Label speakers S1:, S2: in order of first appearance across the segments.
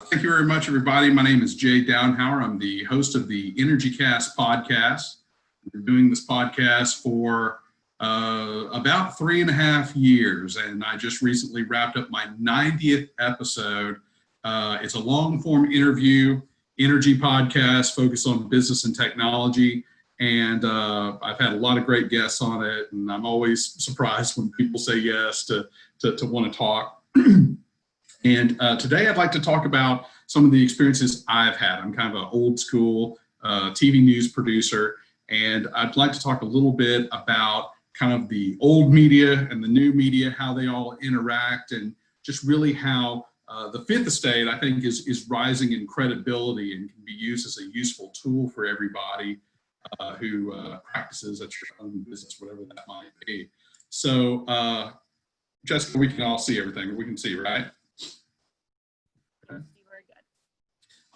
S1: Thank you very much, everybody. My name is Jay Dauenhauer. I'm the host of the Energy Cast podcast. We're doing this podcast for about 3.5 years, and I just recently wrapped up my 90th episode. It's a long-form interview, energy podcast focused on business and technology, and I've had a lot of great guests on it, and I'm always surprised when people say yes to want to talk. And today I'd like to talk about some of the experiences I've had. I'm kind of an old school TV news producer, and I'd like to talk a little bit about kind of the old media and the new media, how they all interact, and just really how the fifth estate, I think, is rising in credibility and can be used as a useful tool for everybody who practices at your own business, whatever that might be. So, Jessica, we can all see everything. We can see, right?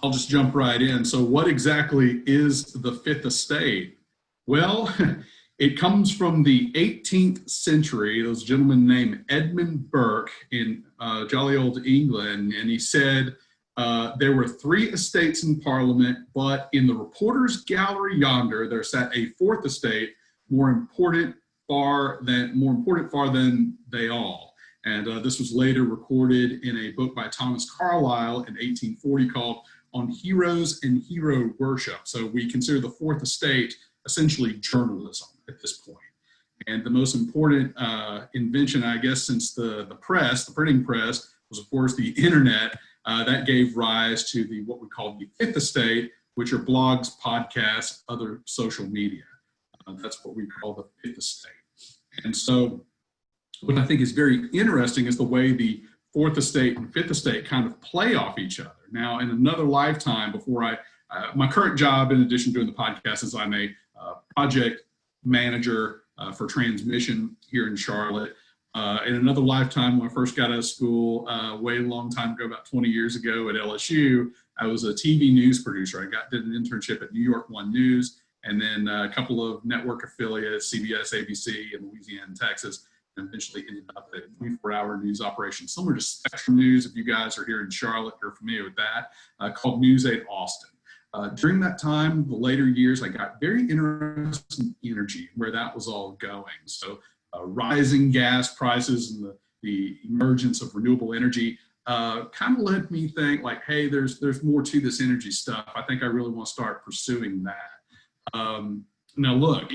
S1: I'll just jump right in. So what exactly is the fifth estate? Well, it comes from the 18th century. There was a gentleman named Edmund Burke in jolly old England, and he said there were 3 estates in Parliament, but in the reporter's gallery yonder, there sat a 4th estate, more important far than they all. And this was later recorded in a book by Thomas Carlyle in 1840 called On Heroes and Hero Worship. So we consider the 4th estate essentially journalism at this point. And the most important invention, I guess, since the press, the printing press, was of course the internet. That gave rise to what we call the 5th estate, which are blogs, podcasts, other social media. That's what we call the 5th estate. And so what I think is very interesting is the way the 4th estate and 5th estate kind of play off each other. Now, in another lifetime, before my current job, in addition to doing the podcast, is I'm a project manager for transmission here in Charlotte. In another lifetime, when I first got out of school, way a long time ago, about 20 years ago at LSU, I was a TV news producer. Did an internship at New York One News, and then a couple of network affiliates, CBS, ABC, in Louisiana and Texas, and eventually ended up at a 24-hour news operation, similar to Spectrum News, if you guys are here in Charlotte, you're familiar with that, called News 8 Austin. During that time, the later years, I got very interested in energy, where that was all going. So rising gas prices and the emergence of renewable energy kind of led me think like, hey, there's more to this energy stuff. I think I really want to start pursuing that. Now look,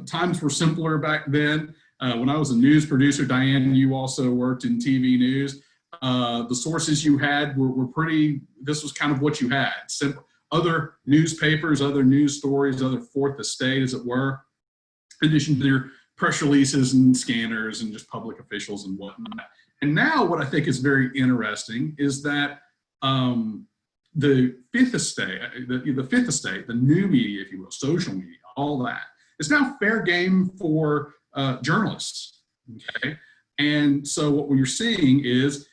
S1: times were simpler back then. When I was a news producer, Dianne, you also worked in TV news. The sources you had were pretty, this was kind of what you had. Simple, other newspapers, other news stories, other 4th estate, as it were, in addition to their press releases and scanners and just public officials and whatnot. And now what I think is very interesting is that the 5th estate, the 5th estate, the new media, if you will, social media, all that, is now fair game for journalists, okay? And so what we're seeing is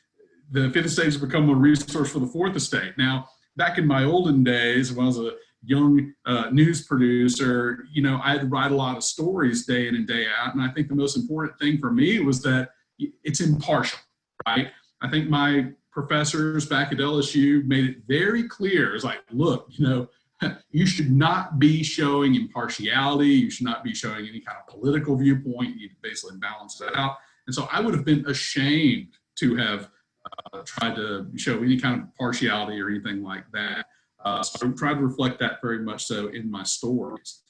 S1: the 5th estate has become a resource for the 4th estate. Now, back in my olden days, when I was a young news producer, I had to write a lot of stories day in and day out, and I think the most important thing for me was that it's impartial, right? I think my professors back at LSU made it very clear. It's like, look, you should not be showing impartiality. You should not be showing any kind of political viewpoint. You need to basically balance that out. And so I would have been ashamed to have tried to show any kind of partiality or anything like that. So I tried to reflect that very much so in my stories.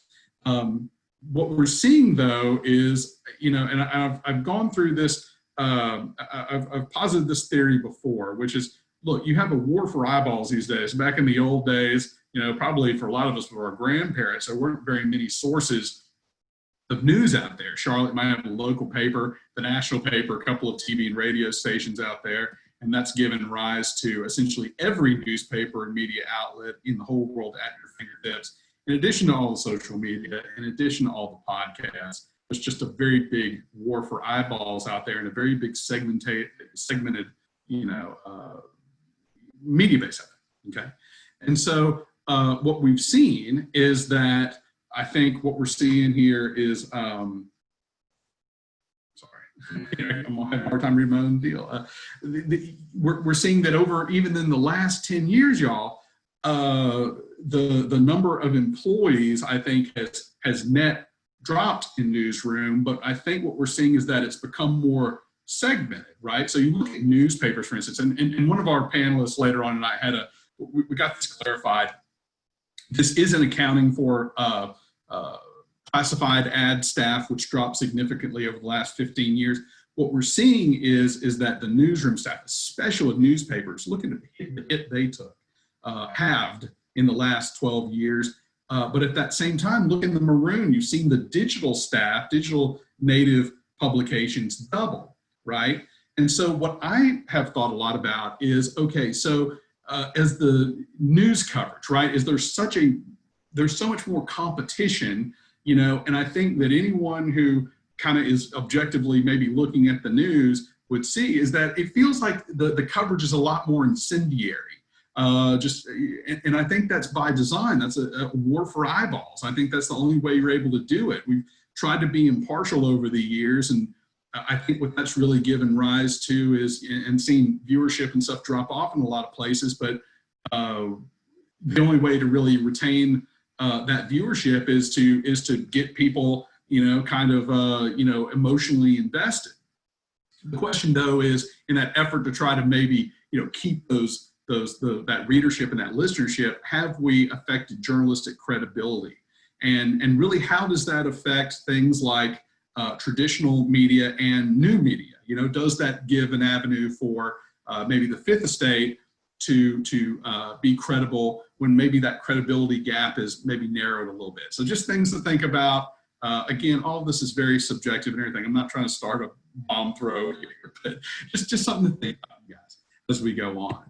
S1: What we're seeing, though, is, and I've gone through this, I've posited this theory before, which is, look, you have a war for eyeballs these days. Back in the old days, probably for a lot of us, for our grandparents, there weren't very many sources of news out there. Charlotte might have a local paper, the national paper, a couple of TV and radio stations out there, and that's given rise to essentially every newspaper and media outlet in the whole world at your fingertips. In addition to all the social media, in addition to all the podcasts, there's just a very big war for eyeballs out there and a very big segmented, media base out there, okay? And so what we've seen is that I think what we're seeing here is, sorry, I'm having a hard time reading my own deal. We're seeing that over even in the last 10 years, y'all, the number of employees, I think, has net dropped in newsroom, but I think what we're seeing is that it's become more segmented, right? So you look at newspapers, for instance, and one of our panelists later on and I had we got this clarified. This isn't accounting for classified ad staff, which dropped significantly over the last 15 years. What we're seeing is that the newsroom staff, especially with newspapers, look at the hit they took, halved in the last 12 years. But at that same time, look in the maroon, you've seen the digital staff, digital native publications double, right? And so what I have thought a lot about is, okay, so as the news coverage, right, there's so much more competition, you know, and I think that anyone who kind of is objectively maybe looking at the news would see is that it feels like the coverage is a lot more incendiary. And I think that's by design. That's a war for eyeballs. I think that's the only way you're able to do it. We've tried to be impartial over the years, and I think what that's really given rise to is, and seeing viewership and stuff drop off in a lot of places, but the only way to really retain that viewership is to get people, you know, kind of, you know, emotionally invested. The question, though, is in that effort to try to maybe, you know, keep that readership and that listenership, have we affected journalistic credibility? And really, how does that affect things like traditional media and new media? You know, does that give an avenue for maybe the Fifth Estate to be credible when maybe that credibility gap is maybe narrowed a little bit? So just things to think about. Again, all of this is very subjective and everything. I'm not trying to start a bomb throw here, but just something to think about, guys, as we go on.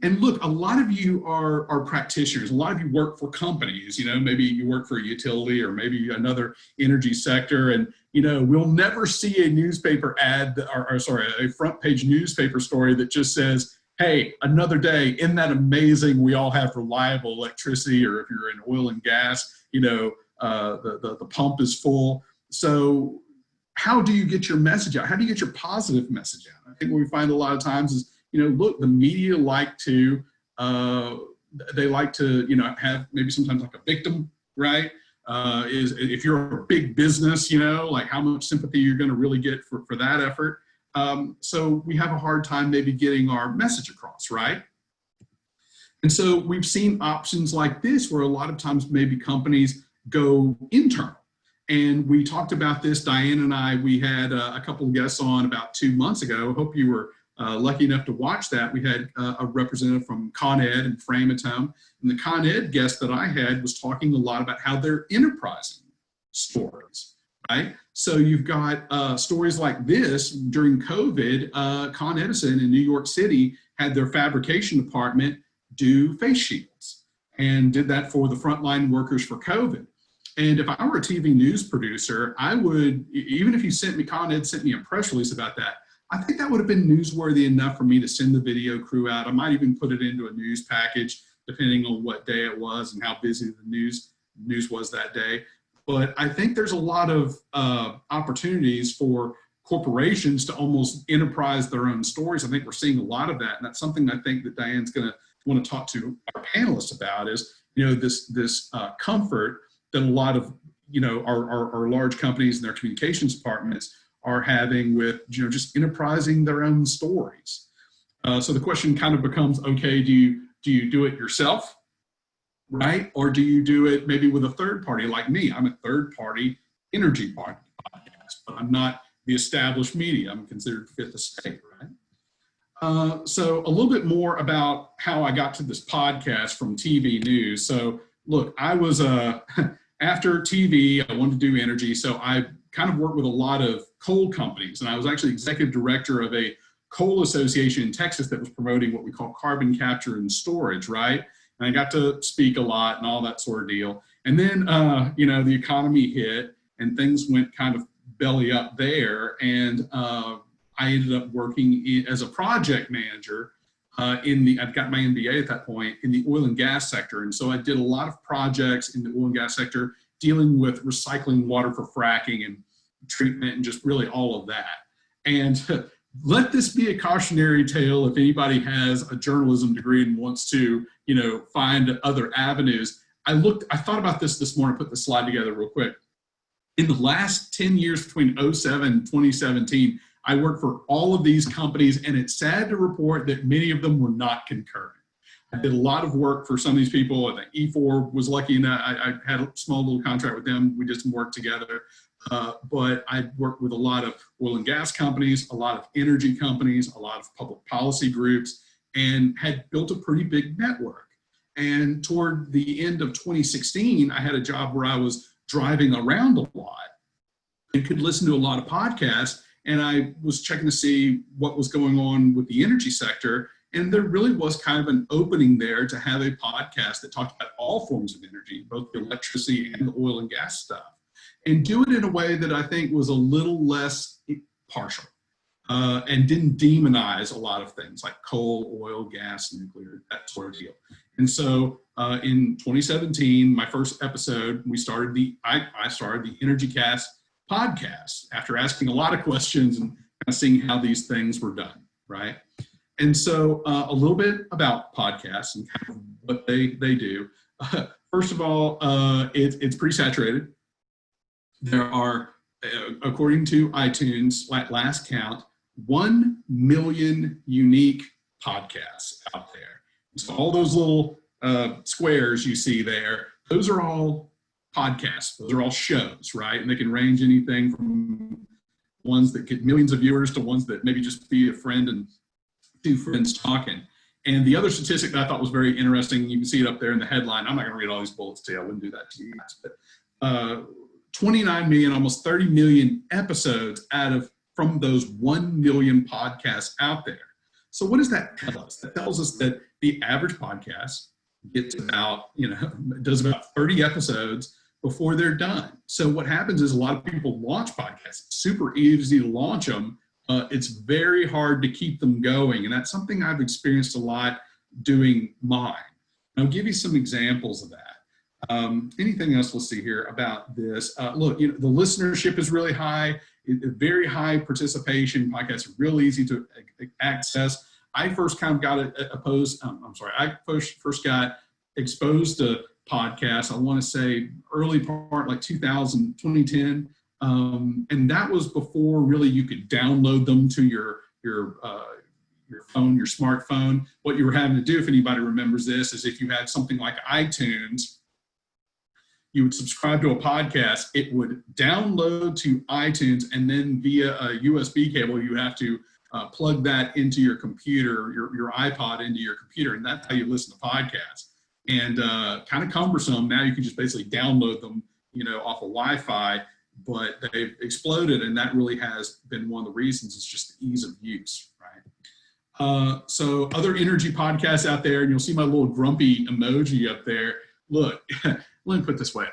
S1: And look, a lot of you are practitioners. A lot of you work for companies, you know, maybe you work for a utility or maybe another energy sector. And, you know, we'll never see a newspaper ad or sorry, a front page newspaper story that just says, hey, another day, isn't that amazing? We all have reliable electricity, or if you're in oil and gas, you know, the pump is full. So how do you get your message out? How do you get your positive message out? I think what we find a lot of times is, you know, look, the media like to, they like to, you know, have maybe sometimes like a victim, right? If you're a big business, you know, like how much sympathy you're going to really get for that effort. So we have a hard time maybe getting our message across, right? And so we've seen options like this where a lot of times maybe companies go internal. And we talked about this, Dianne and I, we had a couple of guests on about 2 months ago. Hope you were lucky enough to watch that. We had a representative from Con Ed and Framatome. And the Con Ed guest that I had was talking a lot about how they're enterprising stories, right? So you've got stories like this. During COVID, Con Edison in New York City had their fabrication department do face shields and did that for the frontline workers for COVID. And if I were a TV news producer, I would, even if Con Ed sent me a press release about that, I think that would have been newsworthy enough for me to send the video crew out. I might even put it into a news package, depending on what day it was and how busy the news was that day. But I think there's a lot of opportunities for corporations to almost enterprise their own stories. I think we're seeing a lot of that. And that's something I think that Diane's going to want to talk to our panelists about is, you know, this comfort that a lot of, you know, our large companies and their communications departments are having with, you know, just enterprising their own stories. So the question kind of becomes, okay, do you do it yourself, right? Or do you do it maybe with a third party like me? I'm a third party energy podcast, but I'm not the established media. I'm considered Fifth Estate, right? So a little bit more about how I got to this podcast from TV news. So look, I was after TV, I wanted to do energy. So I kind of worked with a lot of coal companies. And I was actually executive director of a coal association in Texas that was promoting what we call carbon capture and storage, right? And I got to speak a lot and all that sort of deal. And then, you know, the economy hit and things went kind of belly up there. And I ended up working as a project manager I've got my MBA at that point in the oil and gas sector. And so I did a lot of projects in the oil and gas sector dealing with recycling water for fracking and treatment and just really all of that. And let this be a cautionary tale if anybody has a journalism degree and wants to, find other avenues. I thought about this morning, put the slide together real quick. In the last 10 years between 2007 and 2017, I worked for all of these companies, and it's sad to report that many of them were not concurrent. I did a lot of work for some of these people. I think E4 was lucky enough. I had a small little contract with them. We did some work together. But I worked with a lot of oil and gas companies, a lot of energy companies, a lot of public policy groups, and had built a pretty big network. And toward the end of 2016, I had a job where I was driving around a lot and could listen to a lot of podcasts. And I was checking to see what was going on with the energy sector. And there really was kind of an opening there to have a podcast that talked about all forms of energy, both the electricity and the oil and gas stuff, and do it in a way that I think was a little less partial and didn't demonize a lot of things like coal, oil, gas, nuclear, that sort of deal. And so in 2017, my first episode, I started the Energy Cast podcast after asking a lot of questions and kind of seeing how these things were done, right? And so a little bit about podcasts and kind of what they do. First of all, it's pretty saturated. There are, according to iTunes, at last count, 1 million unique podcasts out there. So all those little squares you see there, those are all podcasts. Those are all shows, right? And they can range anything from ones that get millions of viewers to ones that maybe just be a friend and two friends talking. And the other statistic that I thought was very interesting, you can see it up there in the headline. I'm not going to read all these bullets to you. I wouldn't do that to you guys. But 29 million, almost 30 million episodes from those 1 million podcasts out there. So what does that tell us? That tells us that the average podcast gets does about 30 episodes before they're done. So what happens is a lot of people launch podcasts. It's super easy to launch them. It's very hard to keep them going. And that's something I've experienced a lot doing mine. And I'll give you some examples of that. Anything else we'll see here about this? Look, the listenership is really high, very high participation. Podcasts are real easy to access. I first kind of got first got exposed to podcasts, I want to say early part, like 2010. And that was before really you could download them to your phone, your smartphone. What you were having to do, if anybody remembers this, is if you had something like iTunes, you would subscribe to a podcast, it would download to iTunes, and then via a USB cable, you have to plug that into your computer, your iPod into your computer, and that's how you listen to podcasts. And kind of cumbersome. Now you can just basically download them, off of Wi-Fi, but they've exploded, and that really has been one of the reasons. It's just the ease of use, right? So other energy podcasts out there, and you'll see my little grumpy emoji up there. Look, let me put it this way.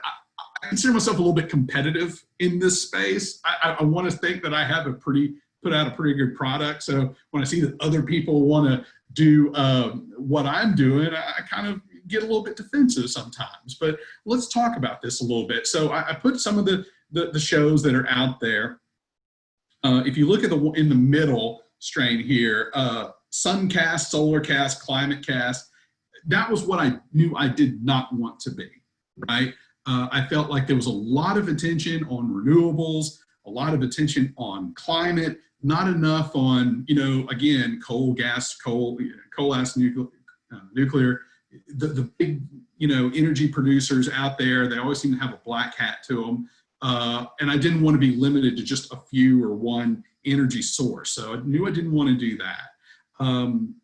S1: I consider myself a little bit competitive in this space. I want to think that I have put out a pretty good product. So when I see that other people want to do what I'm doing, I kind of get a little bit defensive sometimes. But let's talk about this a little bit. So I put some of the shows that are out there. If you look at in the middle strain here, Suncast, Solarcast, ClimateCast, that was what I knew I did not want to be, right? I felt like there was a lot of attention on renewables, a lot of attention on climate, not enough on, again, coal, gas, coal ash, nuclear, the big, energy producers out there. They always seem to have a black hat to them. And I didn't want to be limited to just a few or one energy source. So I knew I didn't want to do that.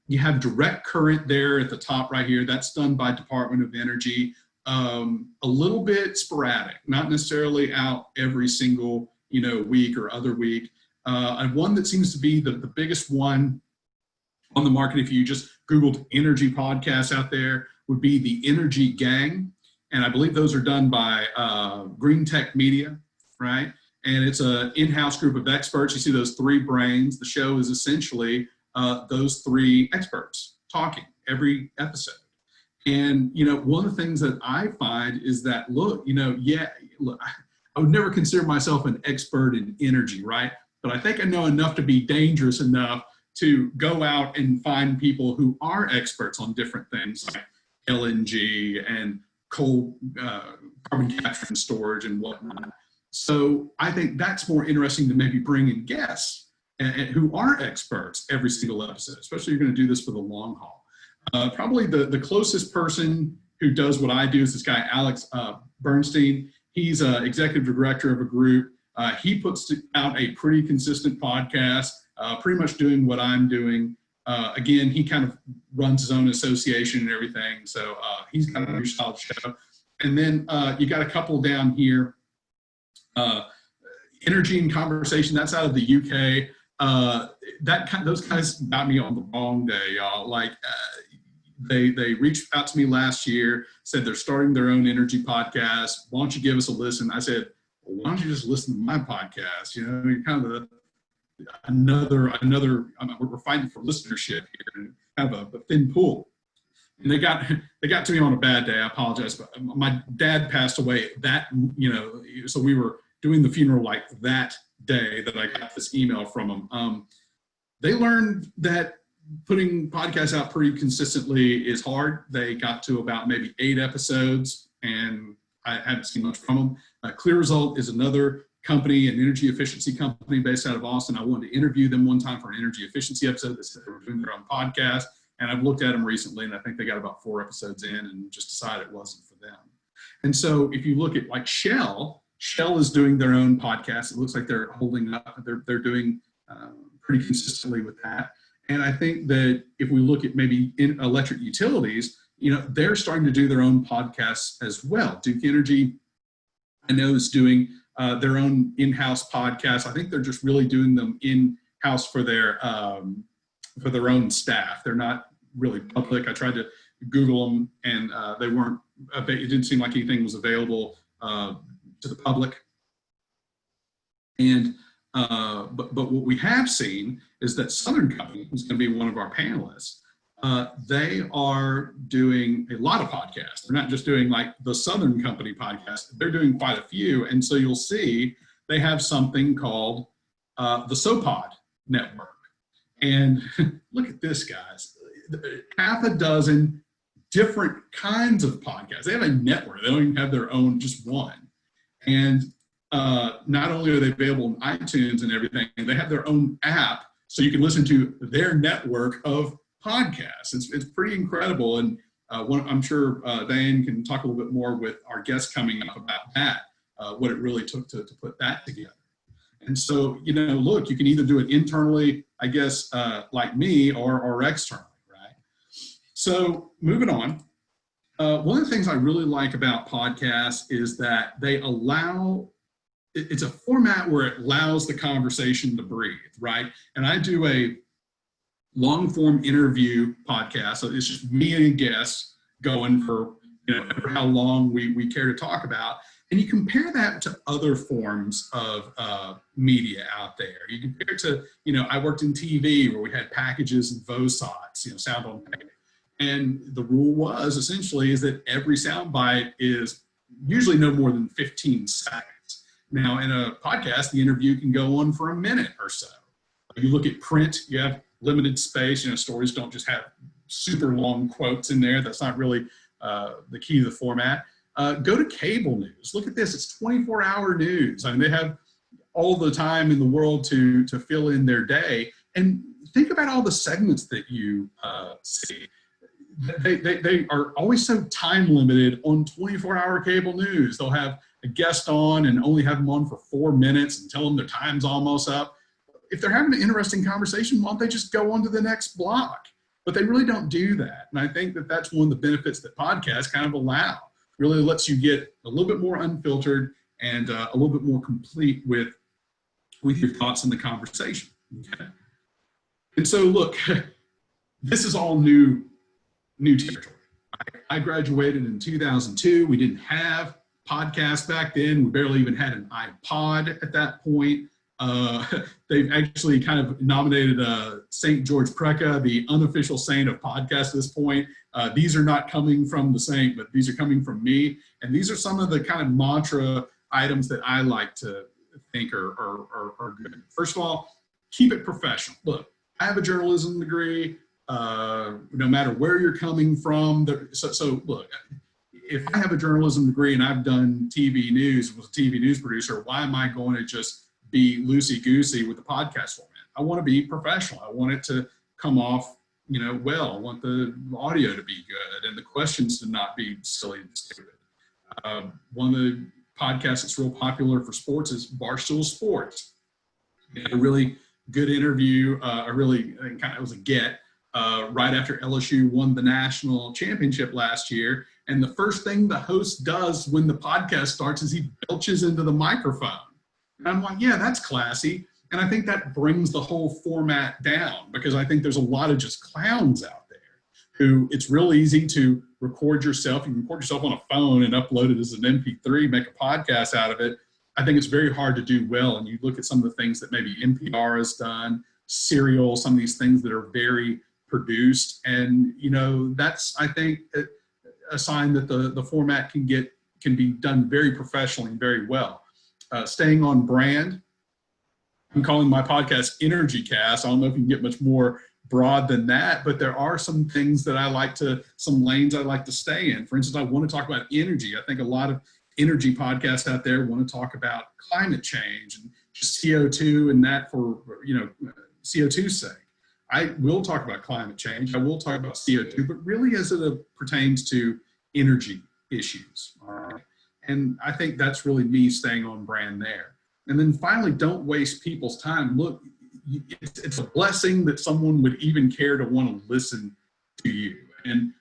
S1: You have direct current there at the top right here. That's done by Department of Energy. A little bit sporadic, not necessarily out every single, week or other week. And one that seems to be the biggest one on the market, if you just Googled energy podcasts out there, would be the Energy Gang. And I believe those are done by Green Tech Media, right? And it's an in-house group of experts. You see those three brains. The show is essentially those three experts talking every episode. And, one of the things that I find is that, look, I would never consider myself an expert in energy, right? But I think I know enough to be dangerous enough to go out and find people who are experts on different things like LNG and coal, carbon capture and storage and whatnot. So I think that's more interesting than maybe bringing guests who are experts every single episode, especially if you're going to do this for the long haul. Probably the closest person who does what I do is this guy, Alex Bernstein. He's executive director of a group. He puts out a pretty consistent podcast, pretty much doing what I'm doing. Again, he kind of runs his own association and everything. So he's got a pretty solid show. And then you got a couple down here. Energy and Conversation, that's out of the UK. Those guys got me on the wrong day, y'all. Like they reached out to me last year, said they're starting their own energy podcast. Why don't you give us a listen? I said, well, why don't you just listen to my podcast? You know, you're kind of we're fighting for listenership here, and kind of a thin pool. And they got to me on a bad day. I apologize, but my dad passed away so we were doing the funeral like that day that I got this email from them. They learned that putting podcasts out pretty consistently is hard. They got to about maybe 8 episodes, and I haven't seen much from them. Clear Result is another company, an energy efficiency company based out of Austin. I wanted to interview them one time for an energy efficiency episode. They said they were doing their own podcast, and I've looked at them recently, and I think they got about 4 episodes in and just decided it wasn't for them. And so if you look at like Shell is doing their own podcast. It looks like they're holding up. They're doing pretty consistently with that. And I think that if we look at maybe in electric utilities, they're starting to do their own podcasts as well. Duke Energy, I know, is doing their own in-house podcast. I think they're just really doing them in-house for their own staff. They're not really public. I tried to Google them, and they weren't. It didn't seem like anything was available to the public. And but what we have seen is that Southern Company, who's going to be one of our panelists, they are doing a lot of podcasts. They're not just doing like the Southern Company podcast. They're doing quite a few. And so you'll see they have something called the SoPod Network. And look at this, guys. Half a dozen different kinds of podcasts. They have a network. They don't even have their own, just one. And not only are they available on iTunes and everything, they have their own app so you can listen to their network of podcasts. It's pretty incredible. And I'm sure Dianne can talk a little bit more with our guests coming up about that, what it really took to put that together. And so, look, you can either do it internally, I guess, like me, or externally, right? So moving on. One of the things I really like about podcasts is that it's a format where it allows the conversation to breathe, right? And I do a long form interview podcast. So it's just me and a guest going for, how long we care to talk about. And you compare that to other forms of media out there. You compare it to, I worked in TV where we had packages and VOSOTs, sound on tape. And the rule was essentially is that every sound bite is usually no more than 15 seconds. Now, in a podcast, the interview can go on for a minute or so. You look at print, you have limited space. Stories don't just have super long quotes in there. That's not really the key to the format. Go to cable news. Look at this. It's 24-hour news. I mean, they have all the time in the world to fill in their day. And think about all the segments that you see. They are always so time limited on 24-hour cable news. They'll have a guest on and only have them on for 4 minutes and tell them their time's almost up. If they're having an interesting conversation, why don't they just go on to the next block? But they really don't do that. And I think that that's one of the benefits that podcasts kind of allow. Really lets you get a little bit more unfiltered and a little bit more complete with your thoughts in the conversation. Okay? And so look, this is all new territory. I graduated in 2002. We didn't have podcasts back then. We barely even had an iPod at that point. They've actually kind of nominated St. George Prekka, the unofficial saint of podcasts at this point. These are not coming from the saint, but these are coming from me. And these are some of the kind of mantra items that I like to think are good. First of all, keep it professional. Look, I have a journalism degree. No matter where you're coming from, so look, if I have a journalism degree and I've done TV news, was a TV news producer, why am I going to just be loosey-goosey with the podcast format? I want to be professional. I want it to come off, well. I want the audio to be good and the questions to not be silly and stupid. One of the podcasts that's real popular for sports is Barstool Sports. They had a really good interview. It was a get right after LSU won the national championship last year. And the first thing the host does when the podcast starts is he belches into the microphone. And I'm like, yeah, that's classy. And I think that brings the whole format down, because I think there's a lot of just clowns out there who it's real easy to record yourself. You can record yourself on a phone and upload it as an MP3, make a podcast out of it. I think it's very hard to do well. And you look at some of the things that maybe NPR has done, Serial, some of these things that are very produced. And, that's, I think, a sign that the format can be done very professionally and very well. Staying on brand. I'm calling my podcast Energy Cast. I don't know if you can get much more broad than that, but there are some things that some lanes I like to stay in. For instance, I want to talk about energy. I think a lot of energy podcasts out there want to talk about climate change and just CO2 and that for, CO2's sake. I will talk about climate change. I will talk about CO2, but really as it pertains to energy issues. All right. And I think that's really me staying on brand there. And then finally, don't waste people's time. Look, it's a blessing that someone would even care to want to listen to you. And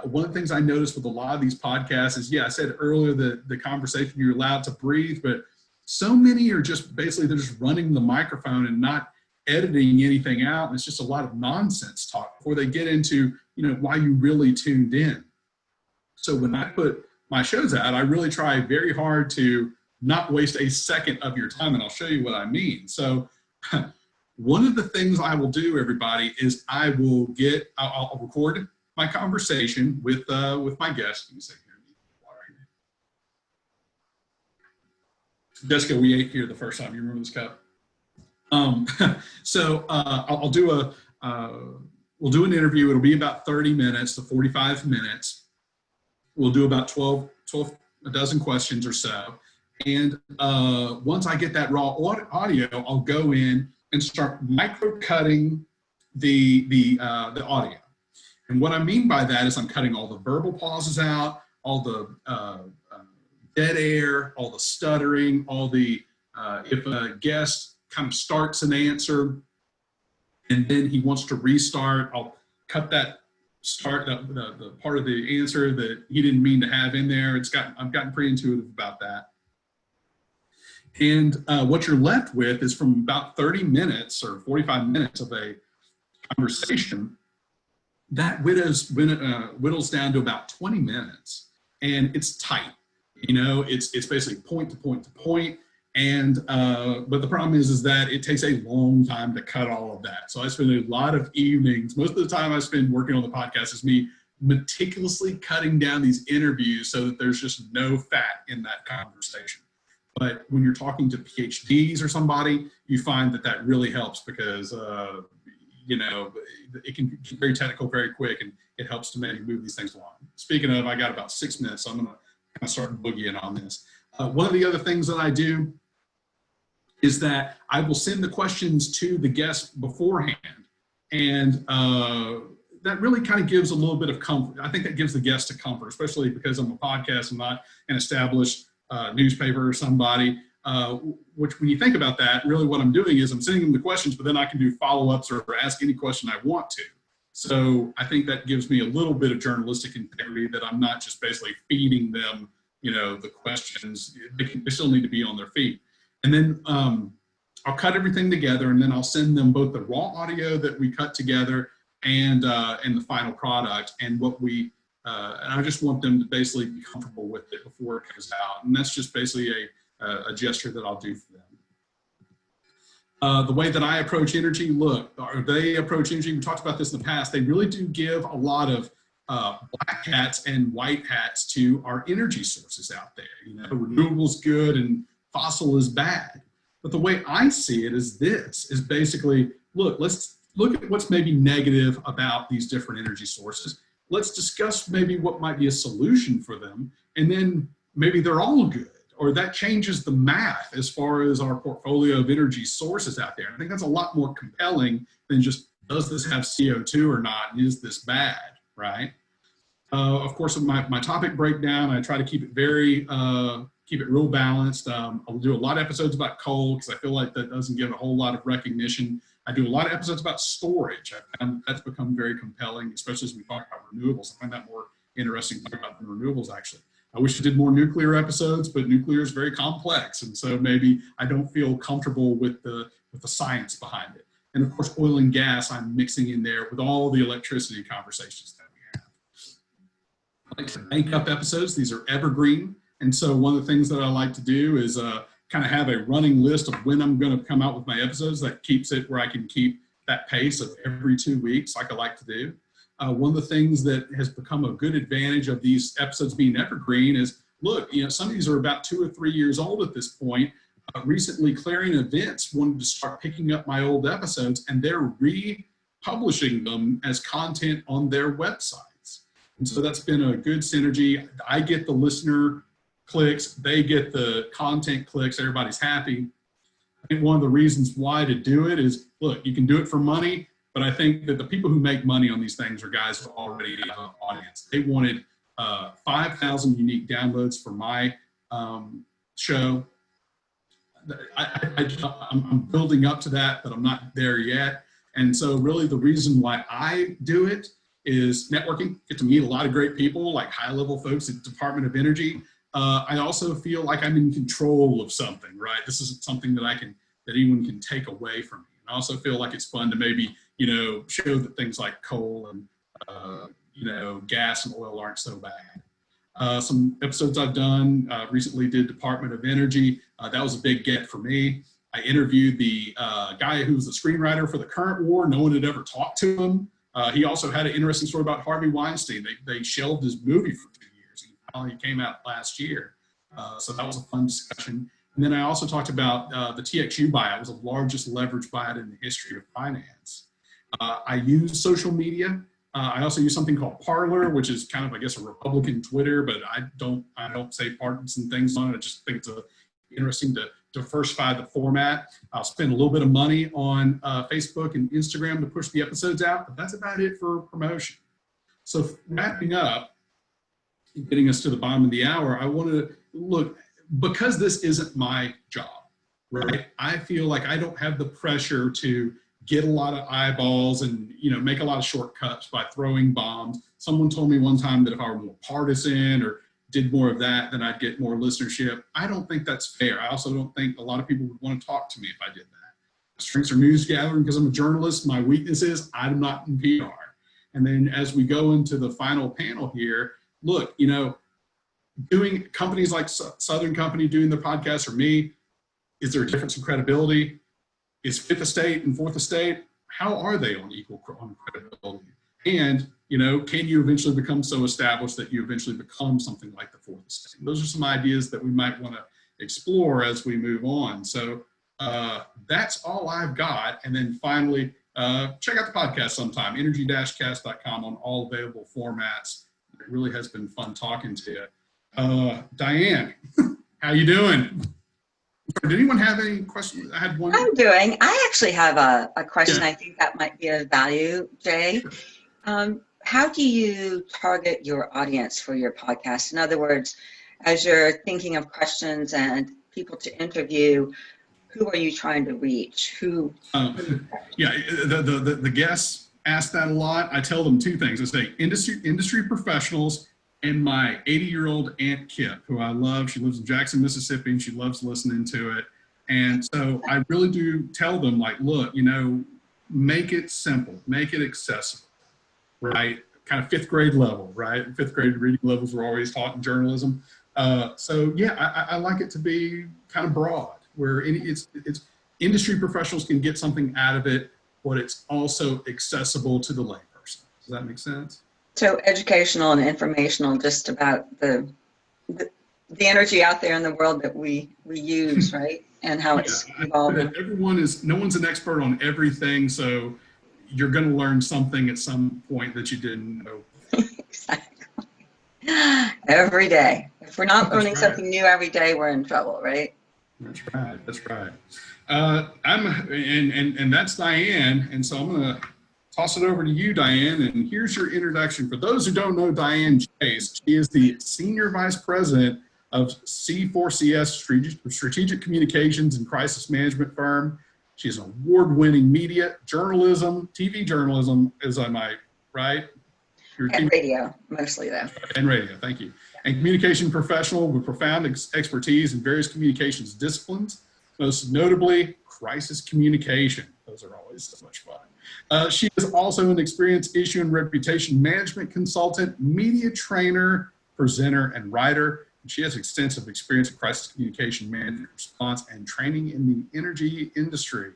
S1: one of the things I noticed with a lot of these podcasts is, I said earlier that the conversation, you're allowed to breathe, but so many are just basically, they're just running the microphone and not editing anything out. And it's just a lot of nonsense talk before they get into, why you really tuned in. So when I put my shows out, I really try very hard to not waste a second of your time, and I'll show you what I mean. So one of the things I will do, everybody, is I'll record my conversation with my guest. Jessica, we ate here the first time. You remember this cup? I'll do we'll do an interview. It'll be about 30 minutes to 45 minutes. We'll do about a dozen questions or so. And once I get that raw audio, I'll go in and start micro-cutting the audio. And what I mean by that is I'm cutting all the verbal pauses out, all the dead air, all the stuttering, all the, if a guest kind of starts an answer and then he wants to restart, I'll cut that the part of the answer that he didn't mean to have in there. I've gotten pretty intuitive about that. And what you're left with is from about 30 minutes or 45 minutes of a conversation, that whittles down to about 20 minutes. And it's tight. It's basically point to point to point. And but the problem is that it takes a long time to cut all of that. So I spend a lot of evenings. Most of the time I spend working on the podcast is me meticulously cutting down these interviews so that there's just no fat in that conversation. But when you're talking to Ph.D.s or somebody, you find that really helps because, it can get very technical very quick, and it helps to maybe move these things along. Speaking of, I got about 6 minutes, so I'm going to kind of start boogieing on this. One of the other things that I do is that I will send the questions to the guest beforehand. And that really kind of gives a little bit of comfort. I think that gives the guest a comfort, especially because I'm a podcast, I'm not an established newspaper or somebody, which when you think about that, really what I'm doing is I'm sending them the questions, but then I can do follow-ups or ask any question I want to. So I think that gives me a little bit of journalistic integrity, that I'm not just basically feeding them, the questions. They still need to be on their feet. And then I'll cut everything together, and then I'll send them both the raw audio that we cut together and the final product, and and I just want them to basically be comfortable with it before it goes out. And that's just basically a gesture that I'll do for them. The way that I approach energy, they approach energy, we talked about this in the past, they really do give a lot of black hats and white hats to our energy sources out there. Renewable's good and fossil is bad. But the way I see it is this, is basically, look, let's look at what's maybe negative about these different energy sources. Let's discuss maybe what might be a solution for them, and then maybe they're all good, or that changes the math as far as our portfolio of energy sources out there. I think that's a lot more compelling than just, does this have CO2 or not? Is this bad, right? Of course, my topic breakdown, I try to keep it keep it real balanced. I'll do a lot of episodes about coal because I feel like that doesn't give a whole lot of recognition. I do a lot of episodes about storage. I found that's become very compelling, especially as we talk about renewables. I find that more interesting to talk about than renewables, actually. I wish I did more nuclear episodes, but nuclear is very complex, and so maybe I don't feel comfortable with the science behind it. And of course, oil and gas, I'm mixing in there with all the electricity conversations that we have. I like to bank up episodes. These are evergreen. And so one of the things that I like to do is kind of have a running list of when I'm going to come out with my episodes. That keeps it where I can keep that pace of every 2 weeks like I like to do. One of the things that has become a good advantage of these episodes being evergreen is, look, some of these are about 2 or 3 years old at this point. Recently, Clarion Events wanted to start picking up my old episodes, and they're republishing them as content on their websites. And so that's been a good synergy. I get the listener clicks, they get the content clicks, everybody's happy. I think one of the reasons why to do it is, look, you can do it for money, but I think that the people who make money on these things are guys who already have an audience. They wanted 5,000 unique downloads for my show. I'm building up to that, but I'm not there yet. And so really the reason why I do it is networking, get to meet a lot of great people, like high-level folks at the Department of Energy. I also feel like I'm in control of something, right? This isn't something that anyone can take away from me. And I also feel like it's fun to maybe, show that things like coal and, gas and oil aren't so bad. Some episodes I've done, recently did Department of Energy. That was a big get for me. I interviewed the guy who was the screenwriter for the current war. No one had ever talked to him. He also had an interesting story about Harvey Weinstein. They shelved his movie for 2 years. He finally came out last year. So that was a fun discussion. And then I also talked about the TXU buyout. It was the largest leverage buyout in the history of finance. I use social media. I also use something called Parler, which is kind of, I guess, a Republican Twitter, but I don't say partisan things on it. I just think it's interesting to diversify the format. I'll spend a little bit of money on Facebook and Instagram to push the episodes out, but that's about it for promotion. So wrapping up, getting us to the bottom of the hour, I want to look, because this isn't my job, right? I feel like I don't have the pressure to get a lot of eyeballs and make a lot of shortcuts by throwing bombs. Someone told me one time that if I were more partisan or did more of that, then I'd get more listenership. I don't think that's fair. I also don't think a lot of people would want to talk to me if I did that. My strengths are news gathering because I'm a journalist. My weakness is I'm not in PR. And then as we go into the final panel here, look, doing companies like Southern Company doing the podcast, or me, is there a difference in credibility? Is Fifth Estate and Fourth Estate, how are they on equal credibility? And, can you eventually become so established that you eventually become something like the Fourth Estate? Those are some ideas that we might want to explore as we move on. So that's all I've got. And then finally, check out the podcast sometime, energy-cast.com, on all available formats. It really has been fun talking to you. Dianne, how you doing? Did anyone have any questions? I had one.
S2: I actually have a question. I think that might be of value, Jay. How do you target your audience for your podcast? In other words, as you're thinking of questions and people to interview, who are you trying to reach?
S1: The guests ask that a lot. I tell them two things. I say industry professionals and my 80-year-old Aunt Kip, who I love. She lives in Jackson, Mississippi, and she loves listening to it. And so I really do tell them, like, look, make it simple, make it accessible, right? Kind of fifth grade level, right? Fifth grade reading levels were always taught in journalism. I like it to be kind of broad, where it's industry professionals can get something out of it, but it's also accessible to the layperson. Does that make sense?
S2: So educational and informational, just about the energy out there in the world that we use, right? And how it's evolving.
S1: No one's an expert on everything, so you're going to learn something at some point that you didn't know.
S2: Exactly. Every day. If we're not learning
S1: That's right.
S2: something new every day, we're in trouble, right?
S1: That's right. That's right. And that's Dianne, and so I'm going to toss it over to you, Dianne, and here's your introduction. For those who don't know Dianne Chase, she is the Senior Vice President of C4CS Strategic Communications and Crisis Management Firm. She's an award-winning media, journalism, TV journalism, as I might, right?
S2: And radio, mostly though.
S1: And radio, thank you. And communication professional with profound expertise in various communications disciplines, most notably crisis communication. Those are always so much fun. She is also an experienced issue and reputation management consultant, media trainer, presenter, and writer. And she has extensive experience in crisis communication management response and training in the energy industry.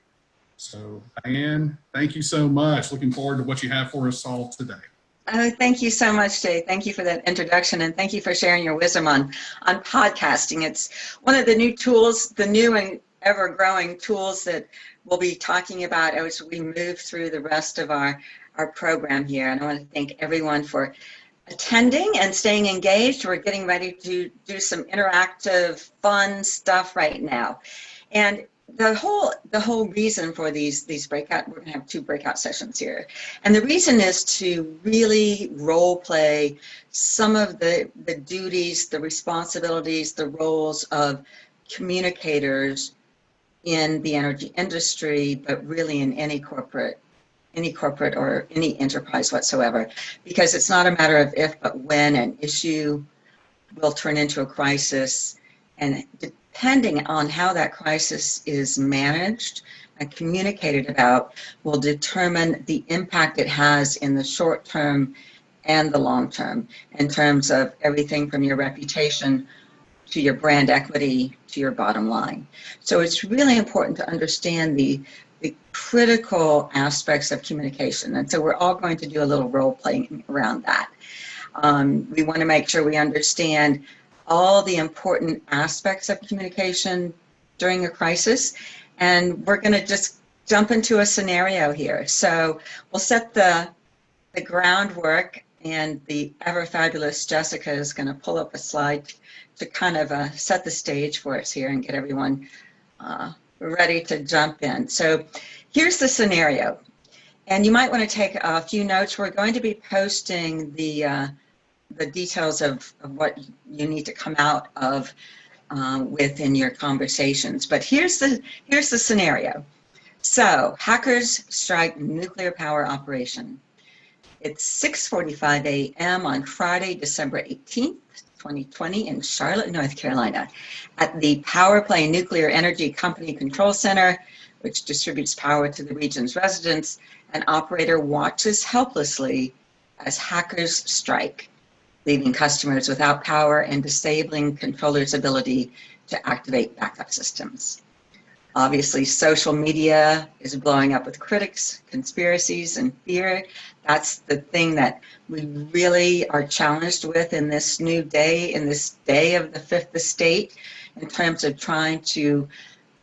S1: So, Dianne, thank you so much. Looking forward to what you have for us all today.
S2: Oh, thank you so much, Jay. Thank you for that introduction, and thank you for sharing your wisdom on podcasting. It's one of the new tools, the new and ever-growing tools that we'll be talking about as we move through the rest of our program here. And I want to thank everyone for attending and staying engaged. We're getting ready to do some interactive, fun stuff right now. And the whole reason for these breakout, we're going to have 2 breakout sessions here. And the reason is to really role play some of the duties, the responsibilities, the roles of communicators in the energy industry, but really in any corporate or any enterprise whatsoever, because it's not a matter of if, but when an issue will turn into a crisis. And depending on how that crisis is managed and communicated about will determine the impact it has in the short term and the long term, in terms of everything from your reputation to your brand equity to your bottom line. So it's really important to understand the critical aspects of communication. And so we're all going to do a little role playing around that. We want to make sure we understand all the important aspects of communication during a crisis. And we're going to just jump into a scenario here. So we'll set the groundwork, and the ever fabulous Jessica is going to pull up a slide to kind of set the stage for us here and get everyone ready to jump in. So here's the scenario. And you might want to take a few notes. We're going to be posting the details of what you need to come out of within your conversations. But here's the scenario. So hackers strike nuclear power operation. It's 6:45 a.m. on Friday, December 18th, 2020 in Charlotte, North Carolina, at the Power Play Nuclear Energy Company Control Center, which distributes power to the region's residents. An operator watches helplessly as hackers strike, leaving customers without power and disabling controllers' ability to activate backup systems. Obviously, social media is blowing up with critics, conspiracies, and fear. That's the thing that we really are challenged with in this new day, in this day of the fifth estate, in terms of trying to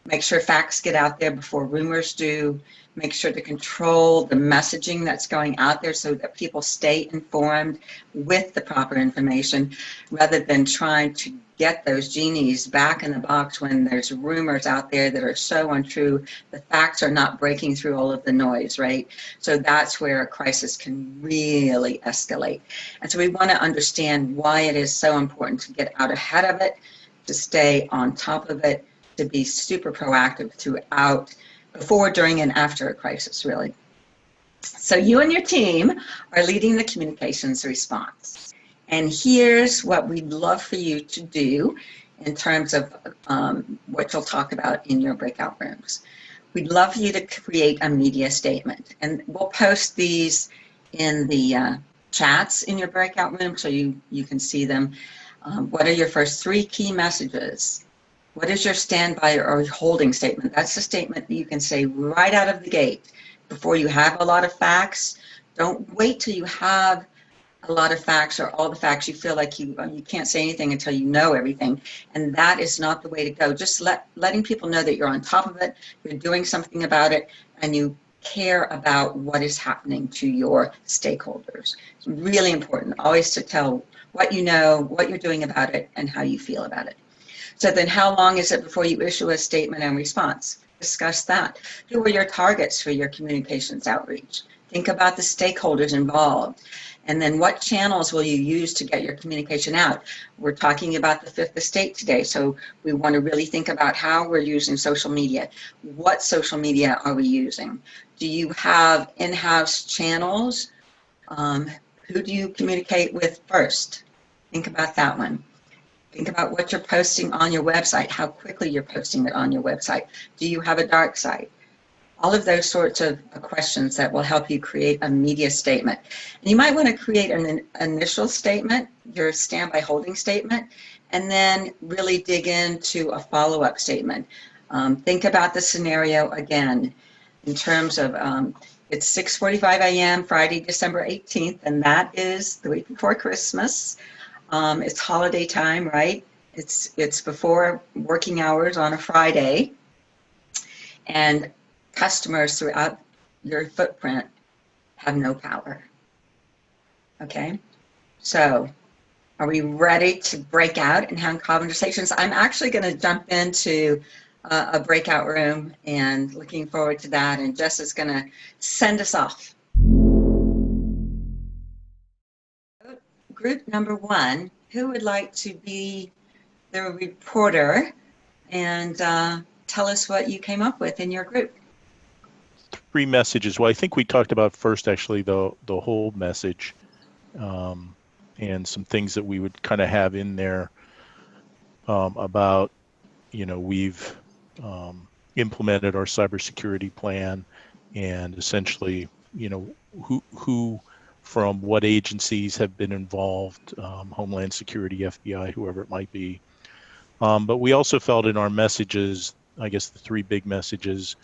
S2: make sure facts get out there before rumors do, make sure to control the messaging that's going out there so that people stay informed with the proper information, rather than trying to get those genies back in the box when there's rumors out there that are so untrue. The facts are not breaking through all of the noise, right? So that's where a crisis can really escalate. And so we want to understand why it is so important to get out ahead of it, to stay on top of it, to be super proactive throughout, before, during, and after a crisis, really. So you and your team are leading the communications response. And here's what we'd love for you to do in terms of what you'll talk about in your breakout rooms. We'd love for you to create a media statement. And we'll post these in the chats in your breakout room so you can see them. What are your first 3 key messages? What is your standby or holding statement? That's the statement that you can say right out of the gate before you have a lot of facts. Don't wait till you have a lot of facts or all the facts. You feel like you can't say anything until you know everything, and that is not the way to go. Just letting people know that you're on top of it, you're doing something about it, and you care about what is happening to your stakeholders. It's really important always to tell what you know, what you're doing about it, and how you feel about it. So then how long is it before you issue a statement and response? Discuss that. Who are your targets for your communications outreach? Think about the stakeholders involved. And then what channels will you use to get your communication out? We're talking about the fifth estate today, so we want to really think about how we're using social media. What social media are we using? Do you have in-house channels? Who do you communicate with first? Think about that one. Think about what you're posting on your website, how quickly you're posting it on your website. Do you have a dark site? All of those sorts of questions that will help you create a media statement. And you might want to create an initial statement, your standby holding statement, and then really dig into a follow-up statement. Think about the scenario again in terms of it's 6:45 a.m. Friday, December 18th, and that is the week before Christmas. It's holiday time, right? It's before working hours on a Friday, and customers throughout your footprint have no power. Okay, so are we ready to break out and have conversations? I'm actually going to jump into a breakout room and looking forward to that. And Jess is going to send us off. Group number one, who would like to be the reporter and tell us what you came up with in your group?
S3: 3 messages. Well, I think we talked about first actually the whole message and some things that we would kind of have in there about, we've implemented our cybersecurity plan, and essentially, who from what agencies have been involved, Homeland Security, FBI, whoever it might be. But we also felt in our messages, I guess the 3 big messages,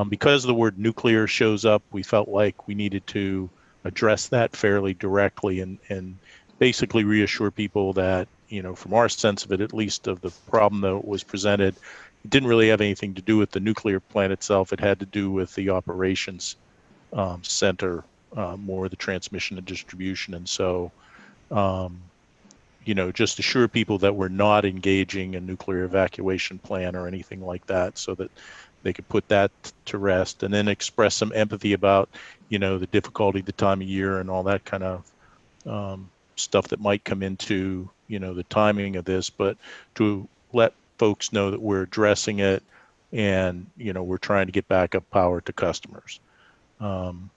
S3: because the word nuclear shows up, we felt like we needed to address that fairly directly and basically reassure people that, from our sense of it, at least of the problem that was presented, it didn't really have anything to do with the nuclear plant itself. It had to do with the operations center, more the transmission and distribution. And so, just assure people that we're not engaging a nuclear evacuation plan or anything like that, so that they could put that to rest, and then express some empathy about, the difficulty, the time of year, and all that kind of stuff that might come into, the timing of this, but to let folks know that we're addressing it and, we're trying to get backup power to customers. And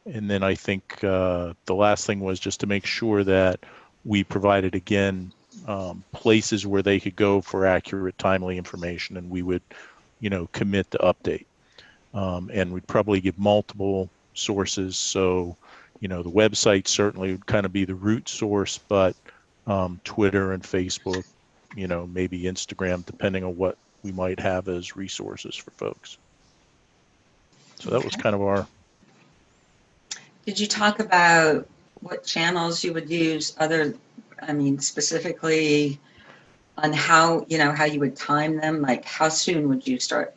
S3: then I think the last thing was just to make sure that we provided, again, places where they could go for accurate, timely information, and we would, commit to update. And we'd probably give multiple sources. So, the website certainly would kind of be the root source, but Twitter and Facebook, maybe Instagram, depending on what we might have as resources for folks. So that was kind of our...
S2: Did you talk about what channels you would use specifically on how you would time them? Like how soon would you start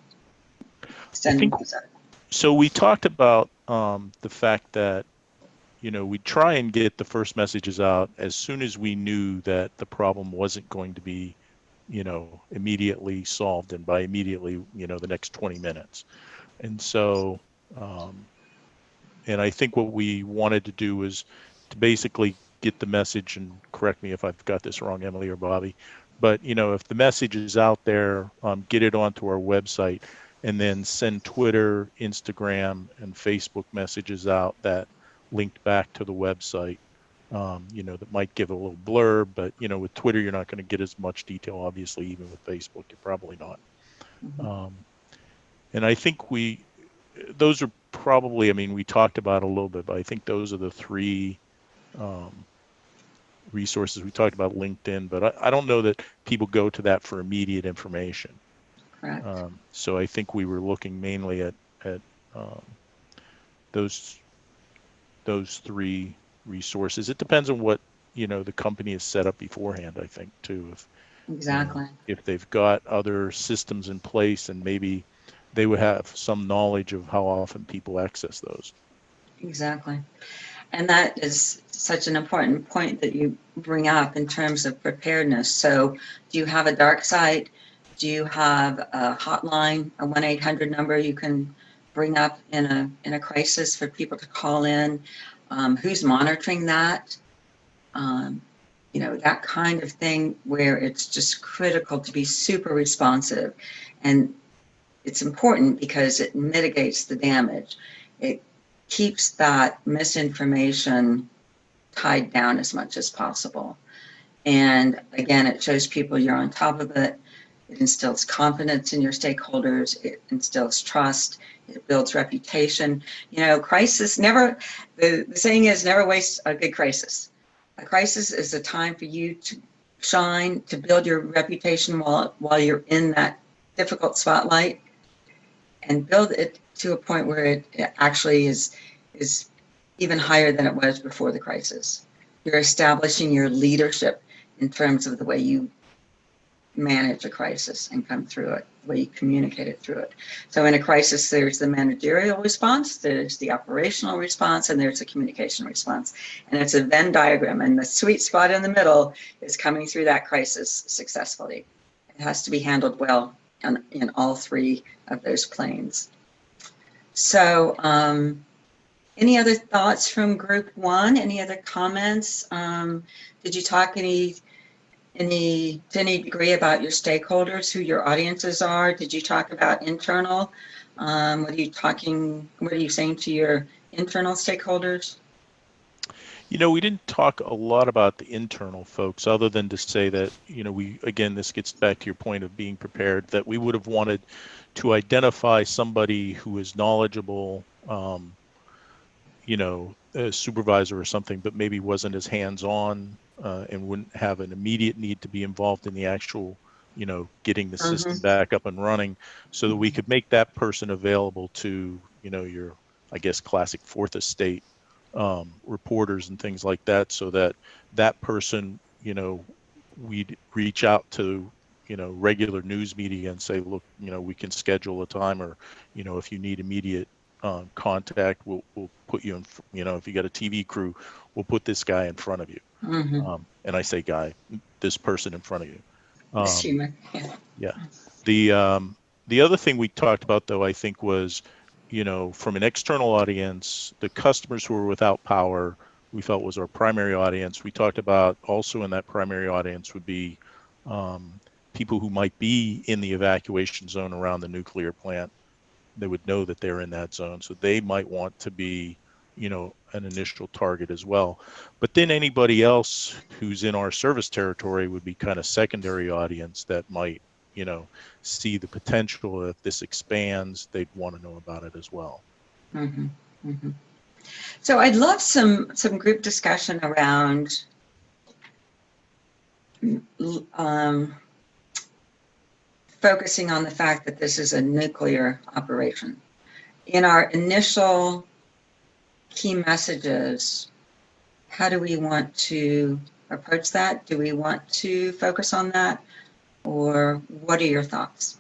S2: sending those out?
S3: So we talked about the fact that, we'd try and get the first messages out as soon as we knew that the problem wasn't going to be, immediately solved, and by immediately, the next 20 minutes. And so, and I think what we wanted to do was to basically get the message, and correct me if I've got this wrong, Emily or Bobby, but, if the message is out there, get it onto our website, and then send Twitter, Instagram, and Facebook messages out that linked back to the website, that might give a little blurb, but, with Twitter, you're not going to get as much detail, obviously, even with Facebook, you're probably not. Mm-hmm. And I think those are probably, we talked about a little bit, but I think those are the 3 resources. We talked about LinkedIn, but I don't know that people go to that for immediate information.
S2: Correct.
S3: So I think we were looking mainly at those 3 resources. It depends on what, the company is set up beforehand, I think, too.
S2: Exactly.
S3: If they've got other systems in place, and maybe they would have some knowledge of how often people access those.
S2: Exactly. And that is such an important point that you bring up in terms of preparedness. So do you have a dark site? Do you have a hotline, a 1-800 number you can bring up in a crisis for people to call in? Who's monitoring that? That kind of thing where it's just critical to be super responsive. And it's important because it mitigates the damage. It keeps that misinformation tied down as much as possible. And again, it shows people you're on top of it. It instills confidence in your stakeholders. It instills trust. It builds reputation. Crisis never, the saying is never waste a good crisis. A crisis is a time for you to shine, to build your reputation while you're in that difficult spotlight, and build it to a point where it actually is even higher than it was before the crisis. You're establishing your leadership in terms of the way you manage a crisis and come through it, the way you communicate it through it. So in a crisis, there's the managerial response, there's the operational response, and there's the communication response. And it's a Venn diagram, and the sweet spot in the middle is coming through that crisis successfully. It has to be handled well in all three of those planes. So any other thoughts from group one? Any other comments? Did you talk to any degree about your stakeholders, who your audiences are? Did you talk about internal? What are you saying to your internal stakeholders?
S3: We didn't talk a lot about the internal folks, other than to say that, this gets back to your point of being prepared, that we would have wanted to identify somebody who is knowledgeable, a supervisor or something, but maybe wasn't as hands-on and wouldn't have an immediate need to be involved in the actual, getting the system back up and running, so that we could make that person available to, your, I guess, classic fourth estate reporters and things like that, so that person, we'd reach out to, regular news media and say, look, we can schedule a time, or, if you need immediate contact, we'll put you in, if you got a TV crew, we'll put this guy in front of you. And I say guy, this person in front of you. Yeah. The other thing we talked about, though, I think was, from an external audience, the customers who were without power, we felt was our primary audience. We talked about also in that primary audience would be people who might be in the evacuation zone around the nuclear plant. They would know that they're in that zone, so they might want to be, an initial target as well. But then anybody else who's in our service territory would be kind of secondary audience that might, see the potential. If this expands, they'd want to know about it as well.
S2: So I'd love some group discussion around focusing on the fact that this is a nuclear operation. In our initial key messages, how do we want to approach that? Do we want to focus on that? Or what are your thoughts?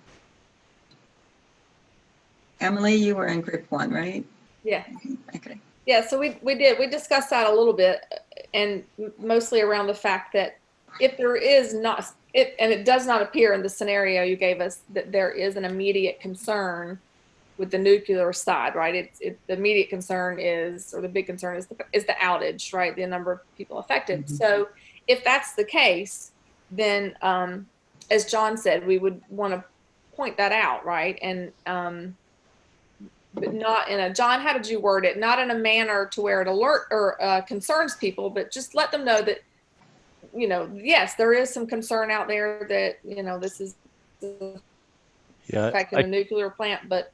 S2: Emily, you were in group one, right?
S4: Yeah.
S2: Okay.
S4: Yeah, so we discussed that a little bit, and mostly around the fact that if there is not, and it does not appear in the scenario you gave us that there is an immediate concern with the nuclear side, right? The immediate concern is, or the big concern is the outage, right? The number of people affected. So if that's the case, then as John said, we would want to point that out, right? And but not in a, John, how did you word it? Not in a manner to where it alert or concerns people, but just let them know that, yes, there is some concern out there that, this is affecting the nuclear plant, but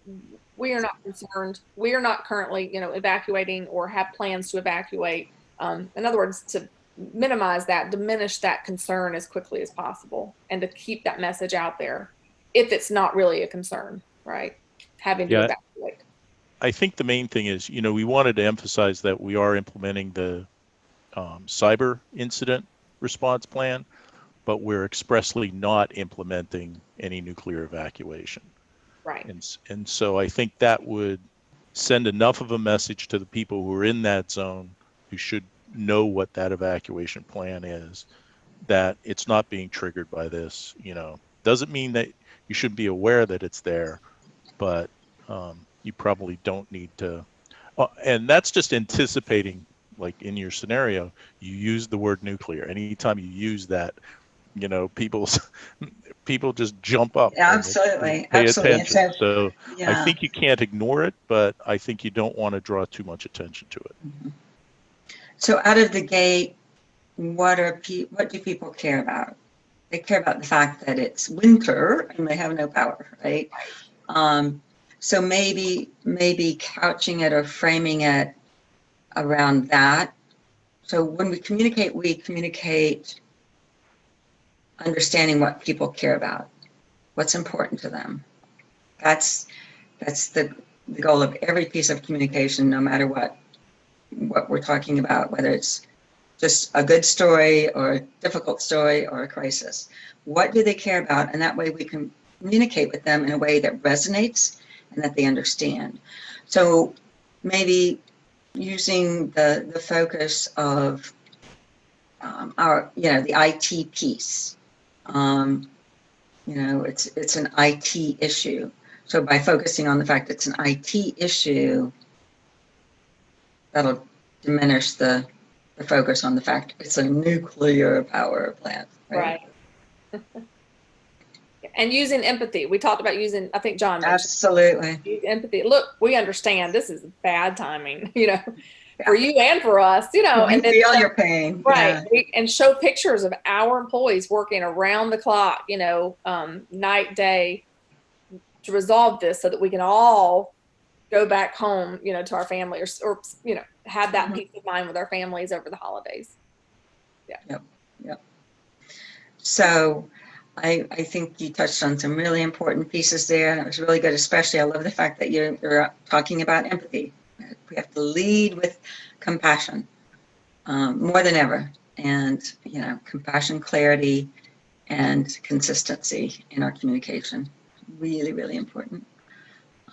S4: we are not concerned. We are not currently, evacuating or have plans to evacuate. In other words, to minimize that, diminish that concern as quickly as possible, and to keep that message out there if it's not really a concern, right? Having to evacuate.
S3: I think the main thing is, we wanted to emphasize that we are implementing the cyber incident response plan, but we're expressly not implementing any nuclear evacuation.
S4: Right.
S3: And so I think that would send enough of a message to the people who are in that zone who should know what that evacuation plan is, that it's not being triggered by this. Doesn't mean that you should be aware that it's there, but you probably don't need to. And that's just anticipating, like in your scenario, you use the word nuclear. Anytime you use that, people just jump up and
S2: Absolutely.
S3: pay
S2: Absolutely. And
S3: attention. So I
S2: yeah.
S3: think you can't ignore it, but I think you don't want to draw too much attention to it.
S2: Mhm. So out of the gate, what do people care about? They care about the fact that it's winter and they have no power, right? So maybe couching it or framing it around that. So when we communicate understanding what people care about, what's important to them. That's the goal of every piece of communication, no matter what we're talking about, whether it's just a good story or a difficult story or a crisis. What do they care about? And that way we can communicate with them in a way that resonates and that they understand. So maybe using the focus of the IT piece. It's an IT issue. So by focusing on the fact it's an IT issue, that'll diminish the focus on the fact it's a nuclear power plant. Right.
S4: And using empathy. We talked about using, I think John mentioned.
S2: Absolutely.
S4: Empathy. Look, we understand this is bad timing, for you and for us, and
S2: we feel your pain.
S4: Right.
S2: Yeah.
S4: And show pictures of our employees working around the clock, night, day, to resolve this so that we can all go back home, to our family or have that peace of mind with our families over the holidays. Yeah.
S2: Yep. So I think you touched on some really important pieces there, and it was really good. Especially, I love the fact that you're talking about empathy. We have to lead with compassion more than ever, and compassion, clarity, and consistency in our communication. Really, really important.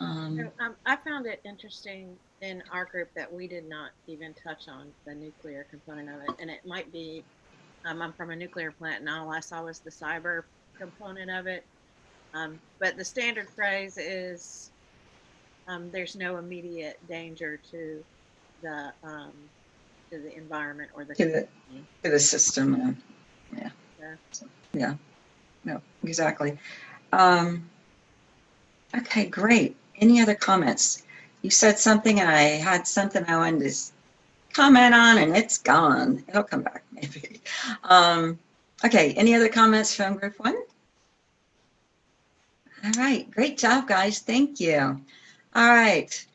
S5: I found it interesting in our group that we did not even touch on the nuclear component of it, and it might be. I'm from a nuclear plant, and all I saw was the cyber component of it. But the standard phrase is, "There's no immediate danger to the environment or the
S2: system." Yeah. No, exactly. Okay, great. Any other comments? You said something, and I had something I wanted to comment on, and it's gone. It'll come back maybe. Okay, any other comments from group one? All right, great job, guys. Thank you. All right,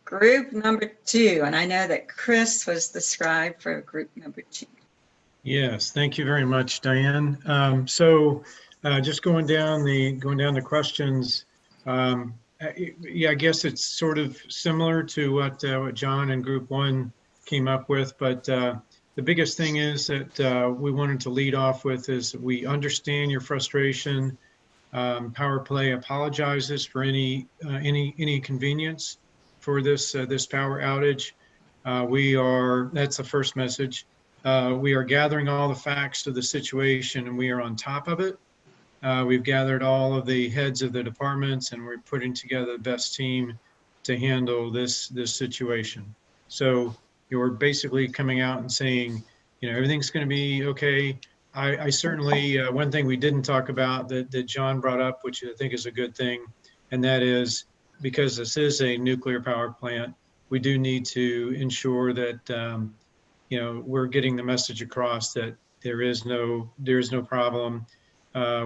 S2: group number two, and I know that Chris was the scribe for group number two.
S6: Yes, thank you very much, Diane. So just going down the questions. I guess it's sort of similar to what John and group one came up with, but the biggest thing is that we wanted to lead off with is we understand your frustration. Power Play apologizes for any inconvenience for this power outage. That's the first message. We are gathering all the facts of the situation, and we are on top of it. We've gathered all of the heads of the departments, and we're putting together the best team to handle this situation. So you're basically coming out and saying, everything's going to be okay. I certainly, one thing we didn't talk about that John brought up, which I think is a good thing, and that is because this is a nuclear power plant, we do need to ensure that, we're getting the message across that there is no problem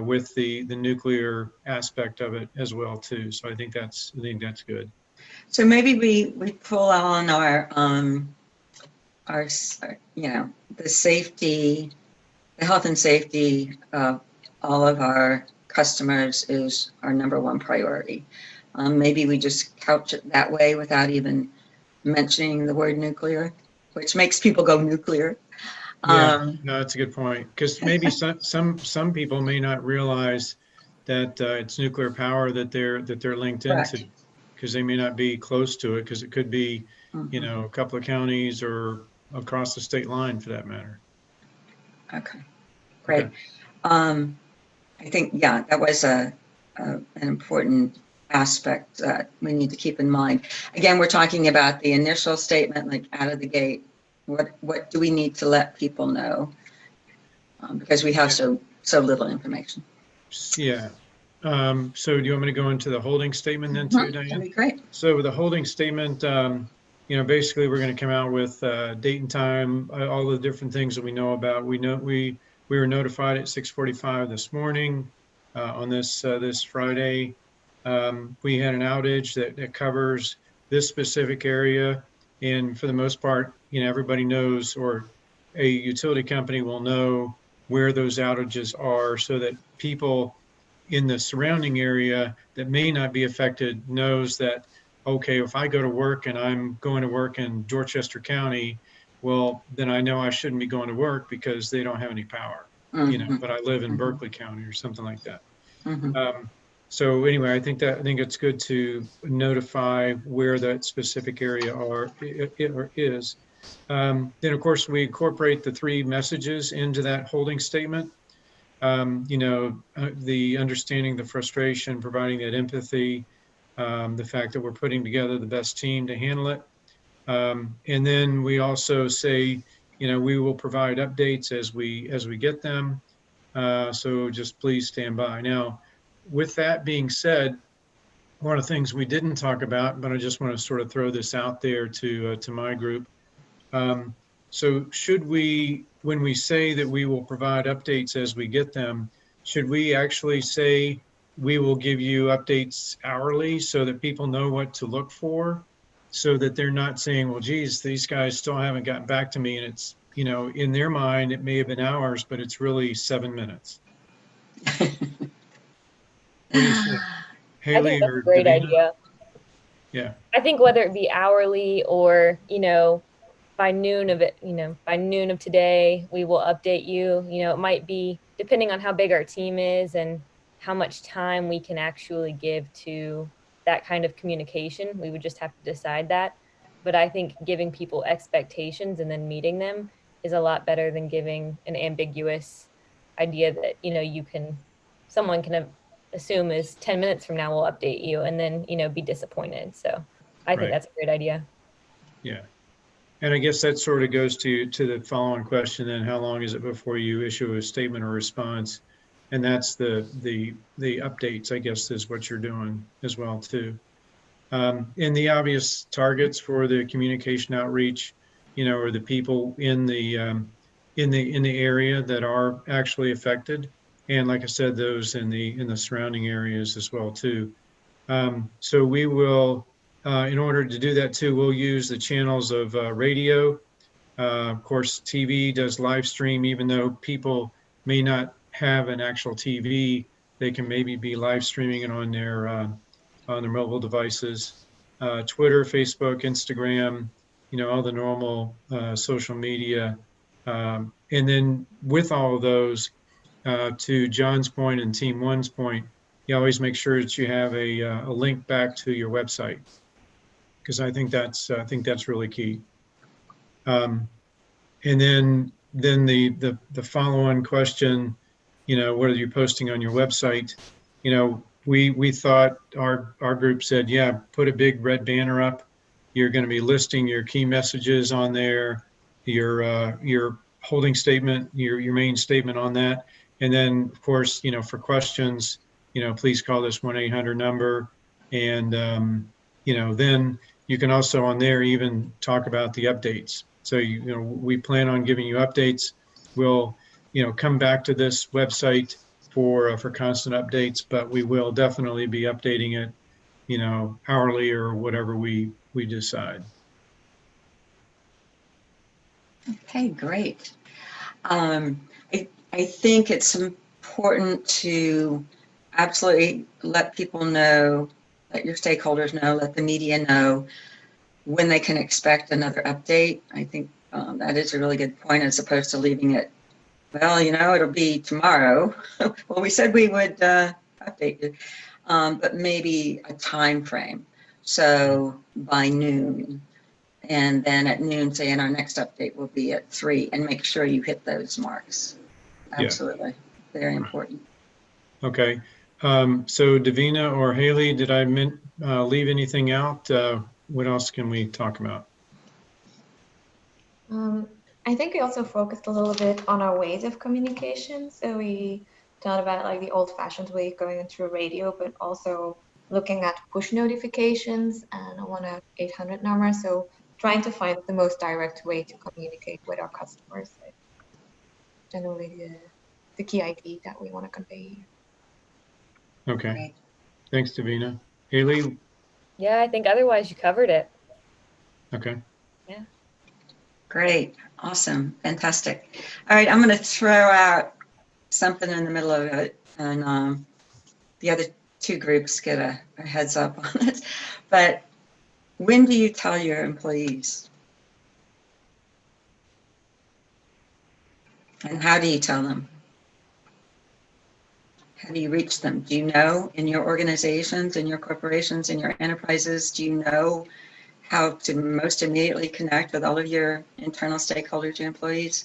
S6: with the nuclear aspect of it as well too. So I think that's good.
S2: So maybe we pull on our the safety, the health and safety of all of our customers is our number one priority. Maybe we just couch it that way without even mentioning the word nuclear. which makes people go nuclear.
S6: Yeah, no, that's a good point. Because maybe some people may not realize that it's nuclear power that they're linked
S2: Correct.
S6: into, because they may not be close to it, because it could be, you know, a couple of counties or across the state line for that matter.
S2: Okay, great.
S6: Okay.
S2: I think, yeah, that was an important aspect that we need to keep in mind. Again, we're talking about the initial statement, like out of the gate. What do we need to let people know? Because we have so little information.
S6: Yeah. So do you want me to go into the holding statement then too,
S2: That'd
S6: Diane?
S2: be great.
S6: So with the holding statement, you know, basically we're going to come out with date and time, all the different things that we know about. We know we were notified at 6:45 this morning on this Friday. We had an outage that covers this specific area, and for the most part, you know, everybody knows, or a utility company will know where those outages are, so that people in the surrounding area that may not be affected knows that, okay, if I go to work and I'm going to work in Dorchester County, well, then I know I shouldn't be going to work because they don't have any power, you know, but I live in Berkeley County or something like that. So anyway, I think it's good to notify where that specific area is. Then of course we incorporate the 3 messages into that holding statement. You know, the understanding the frustration, providing that empathy, the fact that we're putting together the best team to handle it. And then we also say, you know, we will provide updates as we get them. So just please stand by. Now, with that being said, one of the things we didn't talk about, but I just want to sort of throw this out there to my group. So should we, when we say that we will provide updates as we get them, should we actually say we will give you updates hourly so that people know what to look for, so that they're not saying, well, geez, these guys still haven't gotten back to me, and it's, you know, in their mind, it may have been hours, but it's really 7 minutes. What do you think, Haley
S7: I think that's
S6: or
S7: a great
S6: Davina?
S7: idea.
S6: Yeah.
S7: I think whether it be hourly or, you know, by noon of today, we will update you. You know, it might be depending on how big our team is and how much time we can actually give to that kind of communication. We would just have to decide that. But I think giving people expectations and then meeting them is a lot better than giving an ambiguous idea that, you know, someone can assume is 10 minutes from now we'll update you, and then, you know, be disappointed. So I think
S6: Right.
S7: that's a great idea.
S6: Yeah. And I guess that sort of goes to the following question then: how long is it before you issue a statement or response? And that's the updates, I guess, is what you're doing as well too. And the obvious targets for the communication outreach, you know, are the people in the area that are actually affected, and like I said, those in the surrounding areas as well too. So we will, in order to do that too, we'll use the channels of radio. Of course, TV does live stream, even though people may not have an actual TV, they can maybe be live streaming it on their mobile devices. Twitter, Facebook, Instagram, you know, all the normal social media. And then with all of those, to John's point and Team One's point, you always make sure that you have a link back to your website, because I think that's really key. And then the follow-on question, you know, what are you posting on your website? You know, we thought, our group said, yeah, put a big red banner up. You're going to be listing your key messages on there, your holding statement, your main statement on that. And then, of course, you know, for questions, you know, please call this 1-800 number. And, you know, then you can also on there even talk about the updates. So, you know, we plan on giving you updates. We'll, you know, come back to this website for constant updates, but we will definitely be updating it, you know, hourly or whatever we decide.
S2: Okay, great. I think it's important to absolutely let people know, let your stakeholders know, let the media know when they can expect another update. I think That is a really good point, as opposed to leaving it, well, it'll be tomorrow. Well, we said we would update you, but maybe a time frame. So by noon, and then at noon, say, and our next update will be at 3, and make sure you hit those marks.
S6: Yeah.
S2: Absolutely. Very important.
S6: Okay. So Davina or Haley, did I leave anything out? What else can we talk about?
S8: I think we also focused a little bit on our ways of communication. So we thought about like the old-fashioned way going through radio, but also looking at push notifications and a 1-800 number. So trying to find the most direct way to communicate with our customers. Generally the key idea that we want to convey.
S6: Okay.
S2: Right.
S6: Thanks, Davina. Haley?
S7: Yeah, I think otherwise you covered it.
S6: Okay.
S2: Great. Awesome. Fantastic. All right. I'm going to throw out something in the middle of it, and the other two groups get a heads up on it. But when do you tell your employees? And how do you tell them? How do you reach them? Do you know, in your organizations, in your corporations, in your enterprises, do you know how to most immediately connect with all of your internal stakeholders, your employees?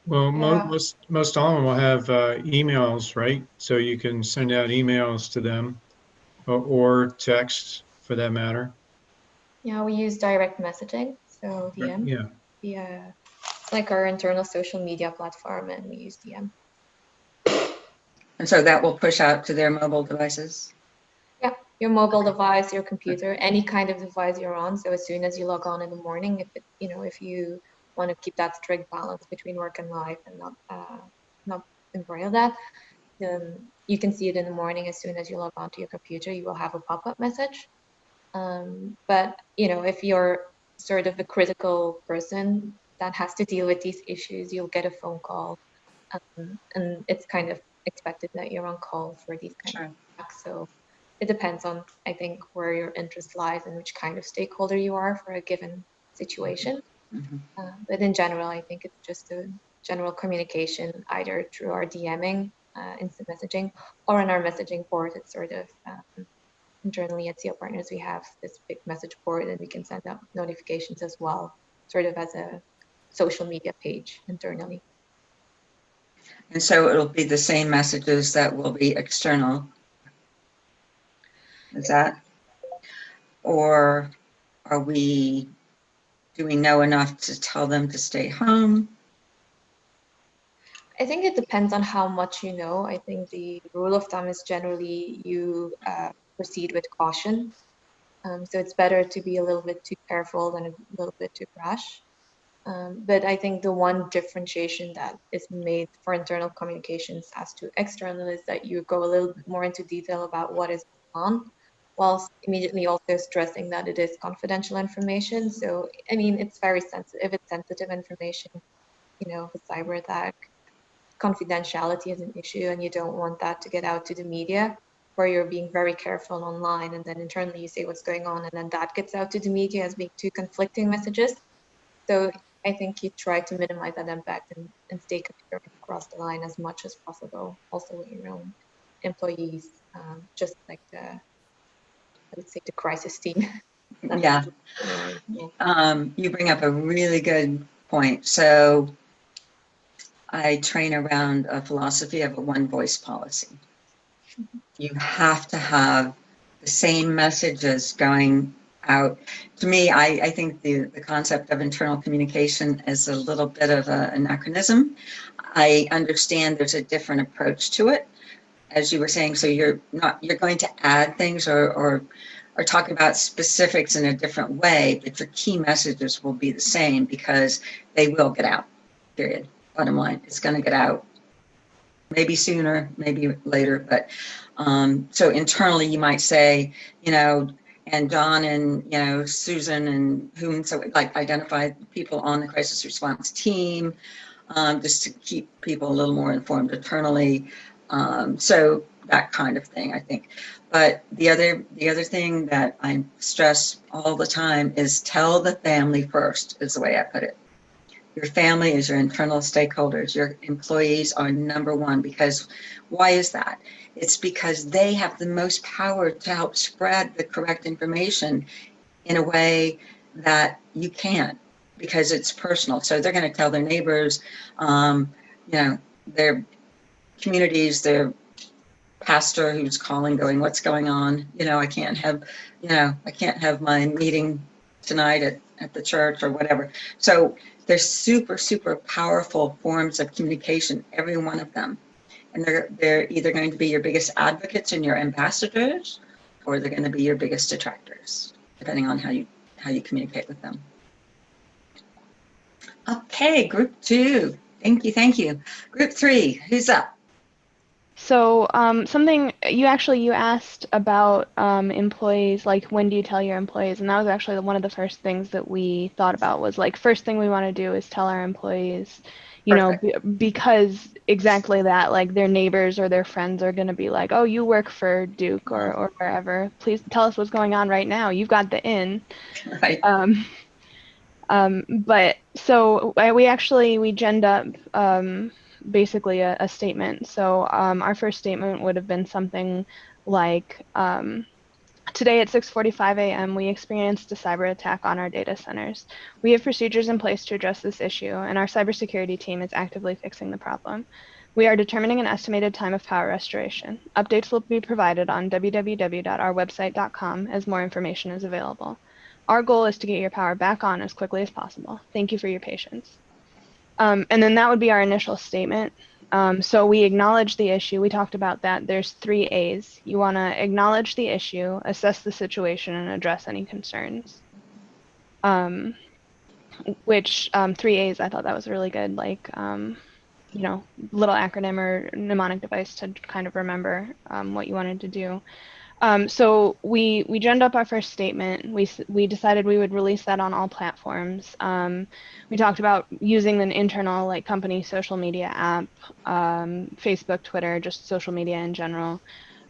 S6: Well,
S8: Yeah.
S6: most all of them will have emails, right? So you can send out emails to them, or text for that matter.
S8: Yeah, we use direct messaging. So DM.
S6: Yeah.
S8: Yeah. It's like our internal social media platform, and we use DM.
S2: And so that will push out to their mobile devices?
S8: Yeah, your mobile device, your computer, any kind of device you're on. So as soon as you log on in the morning, if you want to keep that strict balance between work and life and not embroil that, then you can see it in the morning. As soon as you log on to your computer, you will have a pop-up message. But if you're sort of a critical person that has to deal with these issues, you'll get a phone call, and it's kind of expected that you're on call for these kind of tasks. So it depends on, I think, where your interest lies and which kind of stakeholder you are for a given situation. But in general, I think it's just a general communication, either through our DMing, instant messaging, or on our messaging board. It's sort of internally at CO Partners, we have this big message board, and we can send out notifications as well, sort of as a social media page internally.
S2: And so it'll be the same messages that will be external. Is that? Or do we know enough to tell them to stay home?
S8: I think it depends on how much you know. I think the rule of thumb is generally you proceed with caution. So it's better to be a little bit too careful than a little bit too rash. But I think the one differentiation that is made for internal communications as to external is that you go a little bit more into detail about what is going on, whilst immediately also stressing that it is confidential information. So, I mean, it's very sensitive. If it's sensitive information, if it's cyber attack, confidentiality is an issue, and you don't want that to get out to the media, where you're being very careful online, and then internally you say what's going on, and then that gets out to the media as being two conflicting messages. So I think you try to minimize that impact and stay coherent across the line as much as possible, also with your own employees, just like I would say the crisis team.
S2: Yeah. You bring up a really good point. So I train around a philosophy of a one voice policy. You have to have the same messages going out. To me, I think the concept of internal communication is a little bit of an anachronism. I understand there's a different approach to it, as you were saying. So you're going to add things or talk about specifics in a different way, but your key messages will be the same because they will get out, period. Bottom line, it's going to get out. Maybe sooner, maybe later, but so internally you might say, and John and, Susan and whom, so like identify people on the crisis response team, just to keep people a little more informed internally. So that kind of thing, I think. But the other thing that I stress all the time is tell the family first, is the way I put it. Your family is your internal stakeholders. Your employees are number one, because why is that? It's because they have the most power to help spread the correct information in a way that you can't, because it's personal. So they're going to tell their neighbors, their communities, their pastor who's calling going, what's going on? I can't have my meeting tonight at the church or whatever. So there's super, super powerful forms of communication, every one of them. And they're either going to be your biggest advocates and your ambassadors, or they're going to be your biggest detractors, depending on how you communicate with them. Okay, group 2. Thank you. Group 3, who's up?
S9: So something you asked about employees, like when do you tell your employees? And that was actually one of the first things that we thought about, was like, first thing we want to do is tell our employees, because exactly that, like their neighbors or their friends are going to be like, oh, you work for Duke or wherever. Please tell us what's going on right now. You've got the in.
S2: Right.
S9: But so we genned up basically a statement. So our first statement would have been something like, today at 6:45 a.m. we experienced a cyber attack on our data centers. We have procedures in place to address this issue, and our cybersecurity team is actively fixing the problem. We are determining an estimated time of power restoration. Updates will be provided on www.ourwebsite.com as more information is available. Our goal is to get your power back on as quickly as possible. Thank you for your patience. And then that would be our initial statement. So we acknowledge the issue. We talked about that. There's 3 A's. You want to acknowledge the issue, assess the situation, and address any concerns. Which 3 A's, I thought that was really good. Like, little acronym or mnemonic device to kind of remember what you wanted to do. So we genned up our first statement. We decided we would release that on all platforms. We talked about using an internal, like, company social media app, Facebook, Twitter, just social media in general.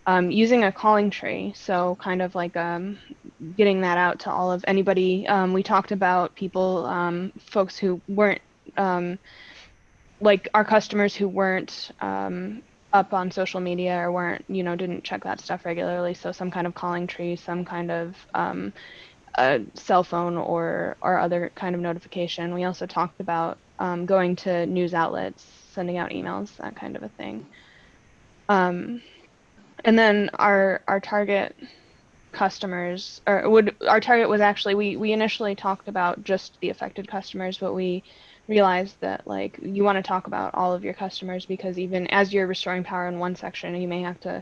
S9: Using a calling tree, so kind of like getting that out to all of anybody. We talked about people, folks who weren't, like our customers who weren't up on social media or weren't, didn't check that stuff regularly. So some kind of calling tree, some kind of a cell phone or other kind of notification. We also talked about going to news outlets, sending out emails, that kind of a thing. And then our target customers, our target was actually, we initially talked about just the affected customers, but we realized that, like, you want to talk about all of your customers, because even as you're restoring power in one section, you may have to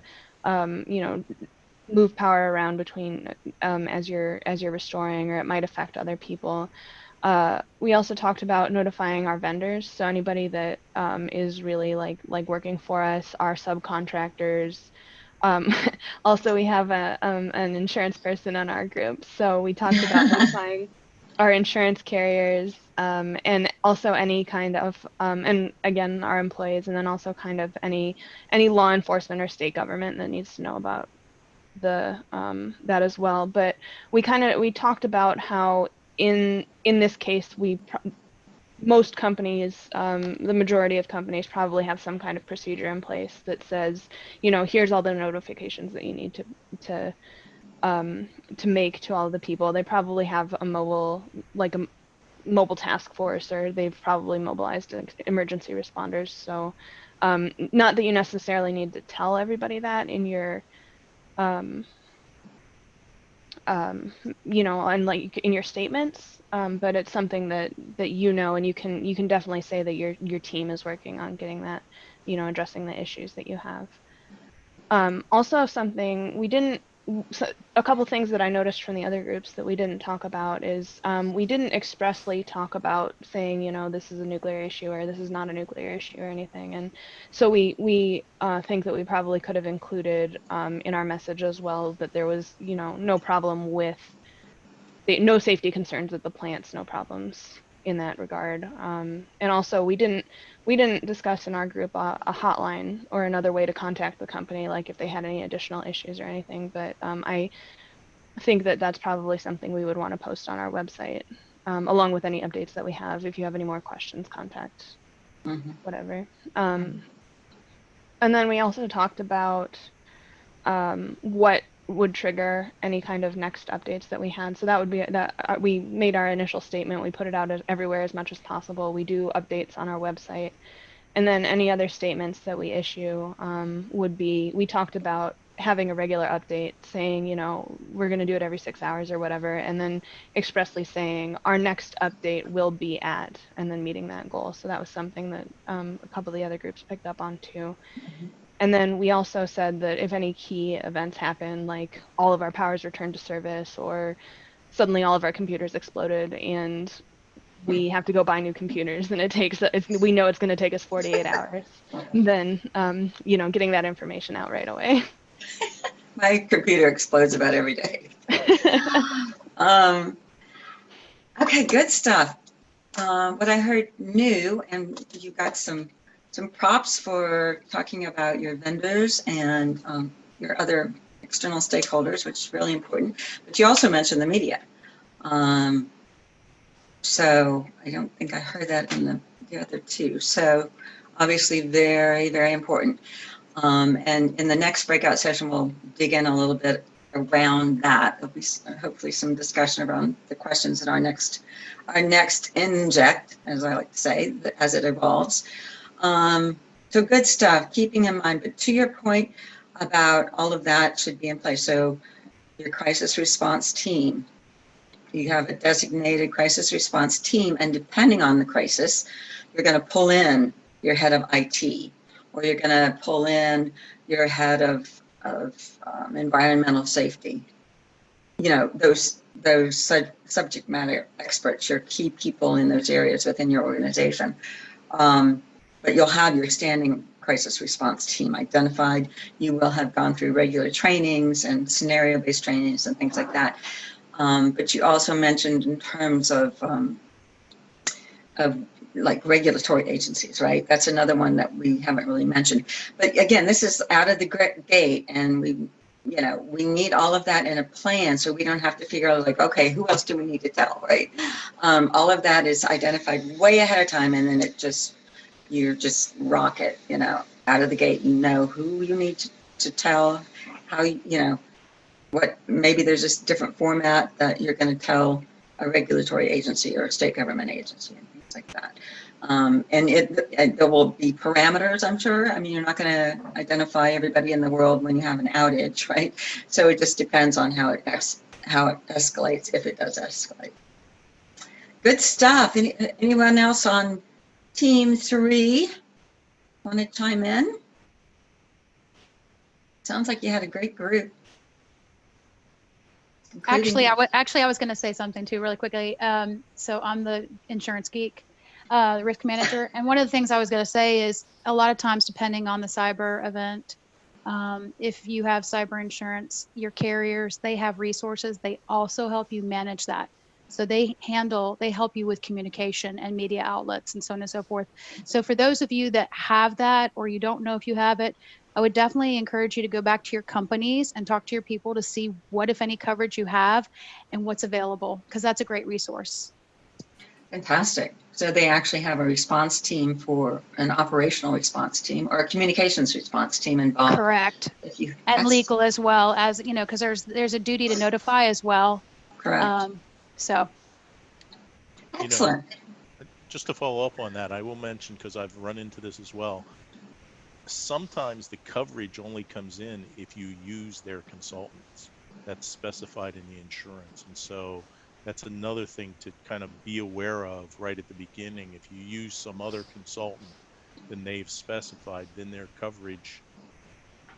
S9: move power around between as you're restoring, or it might affect other people. We also talked about notifying our vendors, so anybody that is really like working for us, our subcontractors. Also, we have an insurance person on our group, so we talked about notifying our insurance carriers, and also any kind of, and again, our employees, and then also kind of any law enforcement or state government that needs to know about that as well. But we talked about how in this case, most companies, the majority of companies probably have some kind of procedure in place that says, here's all the notifications that you need to make to all the people. They probably have a mobile task force, or they've probably mobilized emergency responders. So not that you necessarily need to tell everybody that in your and like in your statements, but it's something that and you can definitely say that your team is working on getting that, addressing the issues that you have. Also, something we didn't, a couple things that I noticed from the other groups that we didn't talk about is we didn't expressly talk about saying, this is a nuclear issue or this is not a nuclear issue or anything. And so we think that we probably could have included in our message as well that there was, no problem with no safety concerns at the plants, no problems in that regard. And also we didn't we didn't discuss in our group a hotline or another way to contact the company, like if they had any additional issues or anything. But I think that that's probably something we would want to post on our website, along with any updates that we have. If you have any more questions, contact whatever. And then we also talked about what would trigger any kind of next updates that we had. So that would be that we made our initial statement. We put it out everywhere as much as possible. We do updates on our website. And then any other statements that we issue would be, we talked about having a regular update saying, you know, we're going to do it every 6 hours or whatever, and then expressly saying our next update will be at, and then meeting that goal. So that was something that a couple of the other groups picked up on too. And then we also said that if any key events happen, like all of our powers returned to service, or suddenly all of our computers exploded and we have to go buy new computers, and we know it's going to take us 48 hours, then, you know, getting that information out right away.
S2: My computer explodes about every day. Okay, good stuff. What I heard new, and you got some props for talking about your vendors and your other external stakeholders, which is really important. But you also mentioned the media. So I don't think I heard that in the other two. So obviously very, very important. And in the next breakout session, we'll dig in a little bit around that. There'll be hopefully some discussion around the questions in our next inject, as I like to say, as it evolves. So good stuff, keeping in mind, but to your point about all of that should be in place. So your crisis response team, you have a designated crisis response team, and depending on the crisis, you're going to pull in your head of IT, or you're going to pull in your head of environmental safety. You know, those subject matter experts, your key people in those areas within your organization. But you'll have your standing crisis response team identified. You will have gone through regular trainings and scenario-based trainings and things like that. But you also mentioned in terms of like regulatory agencies, right? That's another one that we haven't really mentioned. But again, this is out of the gate, and we need all of that in a plan, so we don't have to figure out like, okay, who else do we need to tell, right? All of that is identified way ahead of time, and then you just rock it, you know, out of the gate. You know who you need to tell, how, you know, what, maybe there's a different format that you're going to tell a regulatory agency or a state government agency and things like that. And there will be parameters, I'm sure. I mean, you're not going to identify everybody in the world when you have an outage, right? So it just depends on how it escalates, if it does escalate. Good stuff. Anyone else on Team 3 want to chime in? Sounds like you had a great group.
S10: Actually, I was going to say something too, really quickly. So I'm the insurance geek, the risk manager, and one of the things I was going to say is a lot of times, depending on the cyber event, if you have cyber insurance, your carriers, they have resources. They also help you manage that. So they help you with communication and media outlets and so on and so forth. So for those of you that have that, or you don't know if you have it, I would definitely encourage you to go back to your companies and talk to your people to see what, if any, coverage you have and what's available, because that's a great resource.
S2: Fantastic. So they actually have a response team, for an operational response team or a communications response team involved.
S10: Correct. And legal as well, as, you know, because there's a duty to notify as well.
S2: Correct.
S10: So.
S2: Excellent.
S3: You know, just to follow up on that, I will mention, because I've run into this as well, sometimes the coverage only comes in if you use their consultants. That's specified in the insurance. And so that's another thing to kind of be aware of right at the beginning. If you use some other consultant than they've specified, then their coverage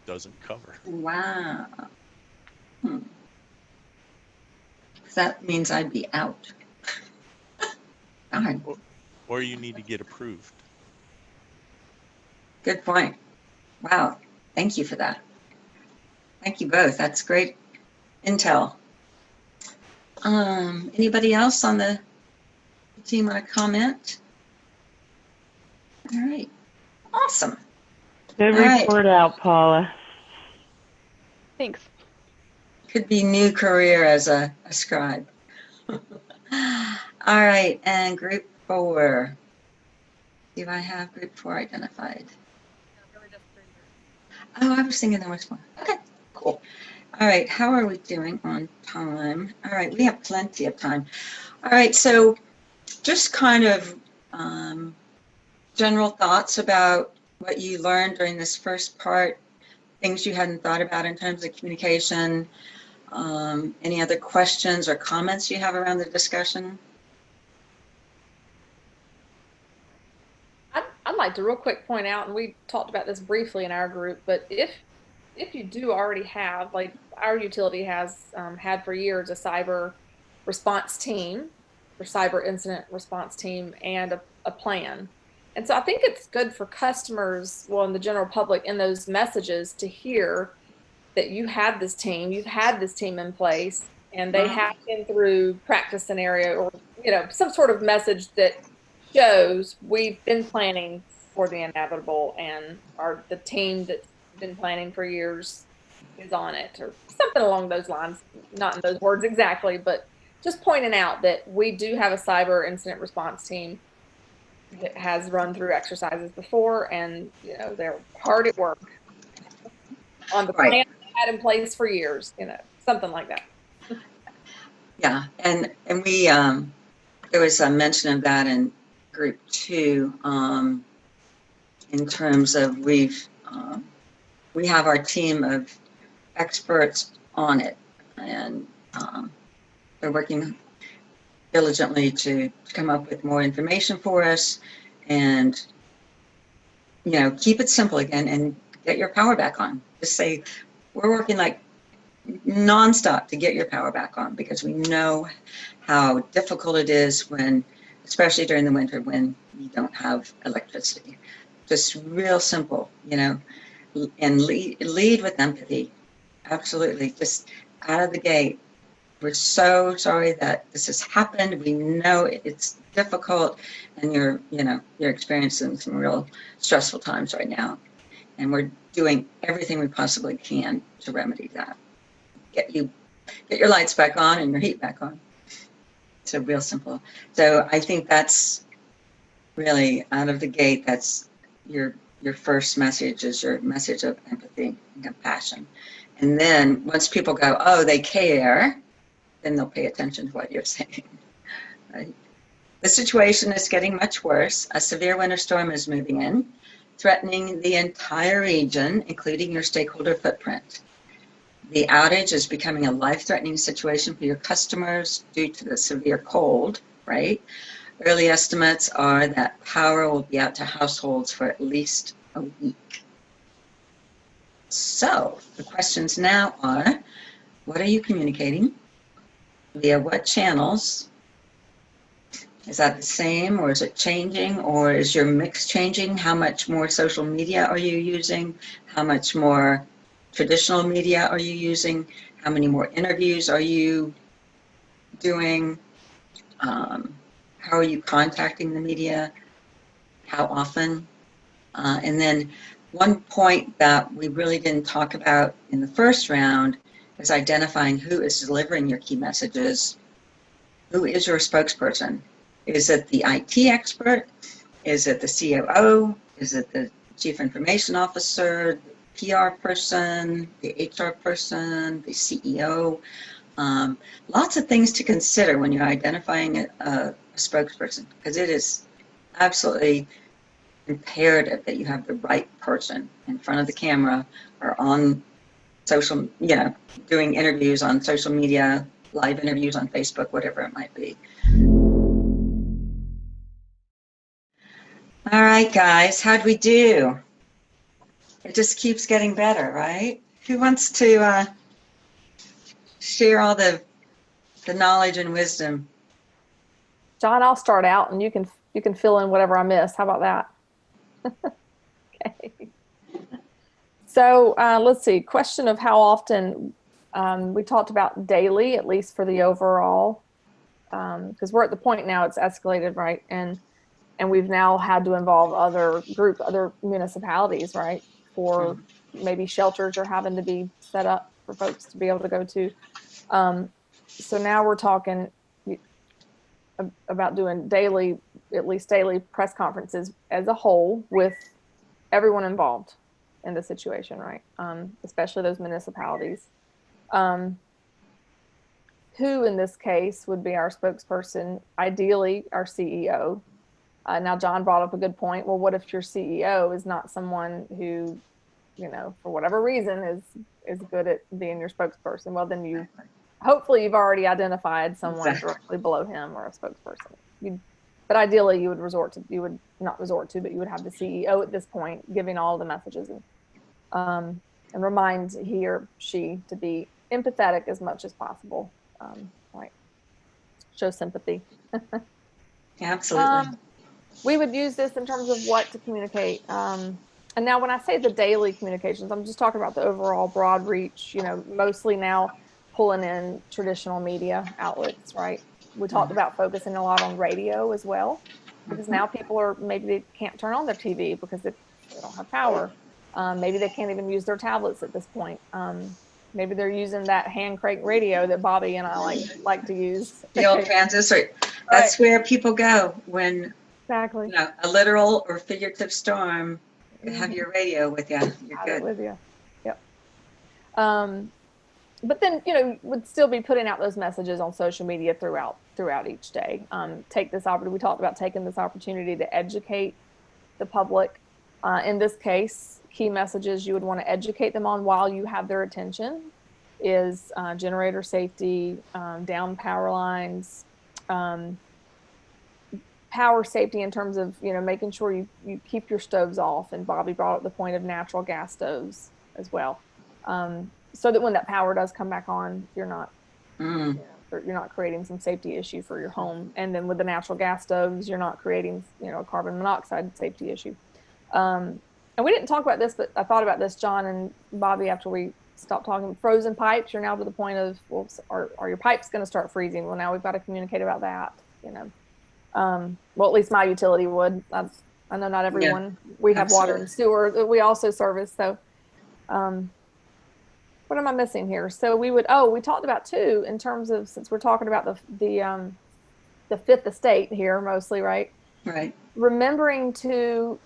S3: doesn't cover.
S2: Wow. That means I'd be out.
S3: Or you need to get approved.
S2: Good point. Wow. Thank you for that. Thank you both. That's great intel. Anybody else on the team want to comment? All right. Awesome.
S11: Good
S2: All right.
S11: report out, Paula.
S9: Thanks.
S2: Could be new career as a scribe. All right, and group 4. Do I have group 4 identified? Oh, I was thinking there was more. Okay, cool. All right, how are we doing on time? All right, we have plenty of time. All right, so just kind of general thoughts about what you learned during this first part, things you hadn't thought about in terms of communication. Any other questions or comments you have around the discussion?
S4: I'd like to real quick point out, and we talked about this briefly in our group, but if you do already have, like our utility has had for years, a cyber response team or cyber incident response team and a plan. And so I think it's good for customers, well, in the general public, in those messages to hear that you have this team, you've had this team in place, and they have been through practice scenario or, you know, some sort of message that shows we've been planning for the inevitable and the team that's been planning for years is on it, or something along those lines, not in those words exactly, but just pointing out that we do have a cyber incident response team that has run through exercises before, and you know they're hard at work on the plan we had in place for years, you know, something like that.
S2: Yeah, and we there was a mention of that in group 2 in terms of we have our team of experts on it, and they're working diligently to come up with more information for us, and you know, keep it simple again and get your power back on. Just say we're working like nonstop to get your power back on, because we know how difficult it is when, especially during the winter when you don't have electricity. Just real simple, you know, and lead with empathy. Absolutely, just out of the gate. We're so sorry that this has happened. We know it's difficult, and you're experiencing some real stressful times right now, and we're doing everything we possibly can to remedy that. Get your lights back on and your heat back on. So real simple. So I think that's really out of the gate. That's your first message, is your message of empathy and compassion. And then once people go, oh, they care, then they'll pay attention to what you're saying. Right? The situation is getting much worse. A severe winter storm is moving in, threatening the entire region, including your stakeholder footprint. The outage is becoming a life-threatening situation for your customers due to the severe cold, right? Early estimates are that power will be out to households for at least a week. So the questions now are, what are you communicating? Via what channels? Is that the same, or is it changing, or is your mix changing? How much more social media are you using? How much more traditional media are you using? How many more interviews are you doing? How are you contacting the media? How often? And then one point that we really didn't talk about in the first round is identifying who is delivering your key messages. Who is your spokesperson? Is it the IT expert? Is it the COO? Is it the chief information officer, the PR person, the HR person, the CEO? Lots of things to consider when you're identifying a spokesperson, because it is absolutely imperative that you have the right person in front of the camera or on social, doing interviews on social media, live interviews on Facebook, whatever it might be. All right, guys, how'd we do? It just keeps getting better, right? Who wants to share all the knowledge and wisdom?
S4: John, I'll start out, and you can fill in whatever I miss. How about that? Okay. So let's see. Question of how often. We talked about daily, at least for the overall, because we're at the point now it's escalated, right? And And we've now had to involve other municipalities, right? For maybe shelters are having to be set up for folks to be able to go to. So now we're talking about doing at least daily press conferences as a whole with everyone involved in the situation, right? Especially those municipalities. Who in this case would be our spokesperson? Ideally, our CEO. Now, John brought up a good point. Well, what if your CEO is not someone who, for whatever reason is good at being your spokesperson? Well, then hopefully you've already identified someone directly below him or a spokesperson. But ideally you would not resort to, but you would have the CEO at this point giving all the messages and remind he or she to be empathetic as much as possible. Right. Show sympathy.
S2: Absolutely.
S4: We would use this in terms of what to communicate. And now when I say the daily communications, I'm just talking about the overall broad reach, mostly now pulling in traditional media outlets, right? We talked about focusing a lot on radio as well, because now people maybe they can't turn on their TV because they don't have power. Maybe they can't even use their tablets at this point. Maybe they're using that hand crank radio that Bobby and I like to use.
S2: The old transistor. That's where people go when
S4: exactly
S2: a literal or figurative storm. Have your radio with you. You're good.
S4: With you. Yep. But then would still be putting out those messages on social media throughout each day. Take this opportunity. We talked about taking this opportunity to educate the public. In this case, key messages you would want to educate them on while you have their attention is generator safety, down power lines, power safety in terms of making sure you keep your stoves off. And Bobby brought up the point of natural gas stoves as well, so that when that power does come back on, you're not creating some safety issue for your home. And then with the natural gas stoves, you're not creating a carbon monoxide safety issue. And we didn't talk about this, but I thought about this, John and Bobby, after we stopped talking. Frozen pipes, you're now to the point of, well, are your pipes going to start freezing? Well, now we've got to communicate about that, well, at least my utility would. I know not everyone. Yeah, we have water and sewer that we also service. So what am I missing here? So we talked about too, in terms of, since we're talking about the fifth estate here mostly, right?
S2: Right.
S4: Remembering to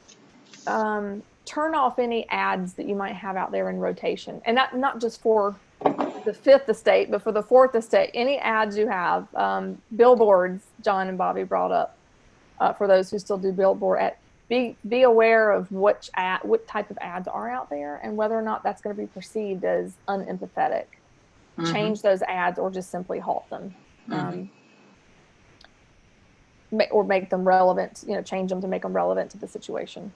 S4: turn off any ads that you might have out there in rotation, and not just for the fifth estate, but for the fourth estate. Any ads you have, billboards, John and Bobby brought up, for those who still do billboard. Be aware of what type of ads are out there, and whether or not that's going to be perceived as unempathetic. Change those ads, or just simply halt them, or make them relevant. Change them to make them relevant to the situation.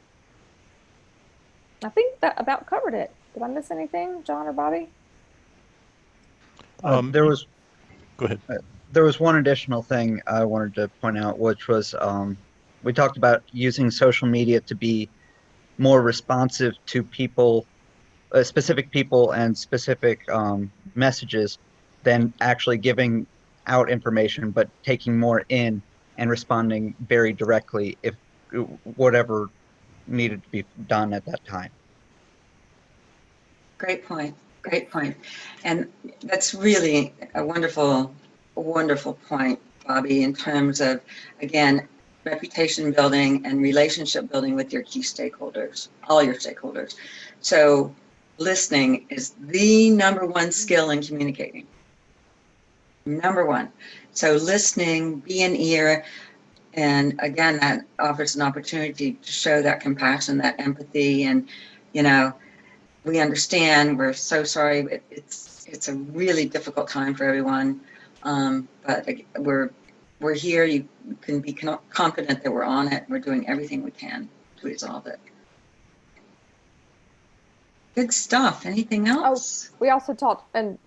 S4: I think that about covered it. Did I miss anything, John or Bobby?
S3: Go ahead.
S12: There was one additional thing I wanted to point out, which was we talked about using social media to be more responsive to people, specific people and specific messages, than actually giving out information, but taking more in and responding very directly if whatever needed to be done at that time.
S2: Great point. And that's really a wonderful point, Bobby, in terms of, again, reputation building and relationship building with your key stakeholders, all your stakeholders. So listening is the number one skill in communicating. Number one. So listening, be an ear. And again, that offers an opportunity to show that compassion, that empathy, and we understand. We're so sorry. It's a really difficult time for everyone, but we're here. You can be confident that we're on it. We're doing everything we can to resolve it. Good stuff. Anything else?
S4: We also talked, and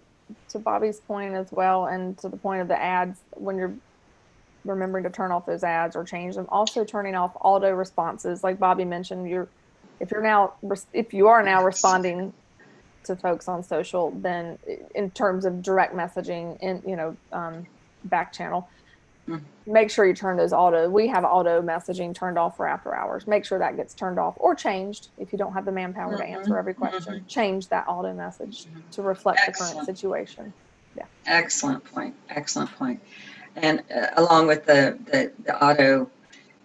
S4: to Bobby's point as well, and to the point of the ads, when you're remembering to turn off those ads or change them. Also turning off auto responses, like Bobby mentioned. If you are now responding to folks on social, then in terms of direct messaging and back channel, make sure you turn those we have auto messaging turned off for after hours. Make sure that gets turned off or changed if you don't have the manpower to answer every question. Change that auto message to reflect the current situation. Yeah.
S2: Excellent point. Excellent point. And along with the auto,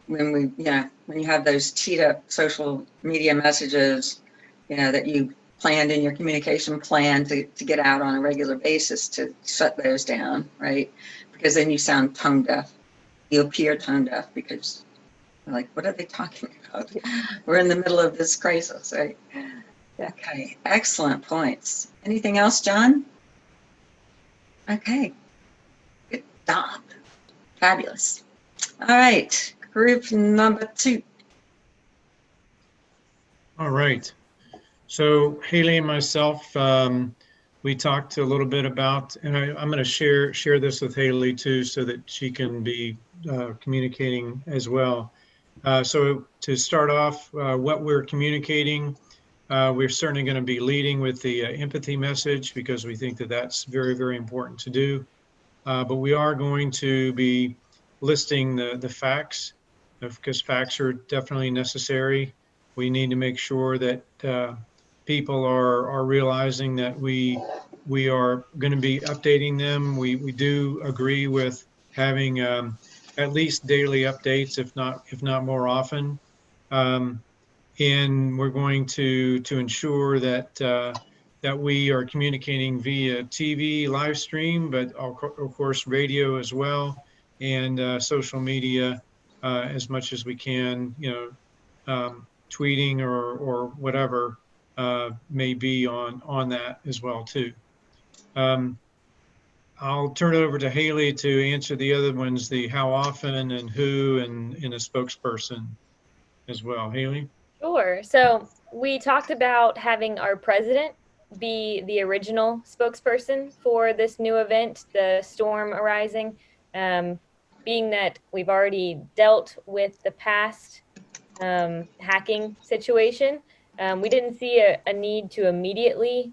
S2: when you have those teed up social media messages, that you planned in your communication plan to get out on a regular basis, to shut those down, right? Because then you sound tone deaf. You appear tone deaf because you're like, what are they talking about? We're in the middle of this crisis, right?
S4: Yeah.
S2: Okay, excellent points. Anything else, John? Okay, good job. Fabulous. All right, group number 2.
S6: All right. So Haley and myself, we talked a little bit about, and I'm going to share this with Haley too, so that she can be communicating as well. So to start off, what we're communicating, we're certainly going to be leading with the empathy message, because we think that that's very, very important to do. But we are going to be listing the facts, because facts are definitely necessary. We need to make sure that people are realizing that we are going to be updating them. We do agree with having at least daily updates, if not more often. And we're going to ensure that that we are communicating via TV live stream, but of course radio as well, and social media as much as we can. Tweeting or whatever may be on that as well too. I'll turn it over to Haley to answer the other ones, the how often and who, and a spokesperson as well. Haley?
S7: Sure. So we talked about having our president be the original spokesperson for this new event, the storm arising. Being that we've already dealt with the past hacking situation, we didn't see a need to immediately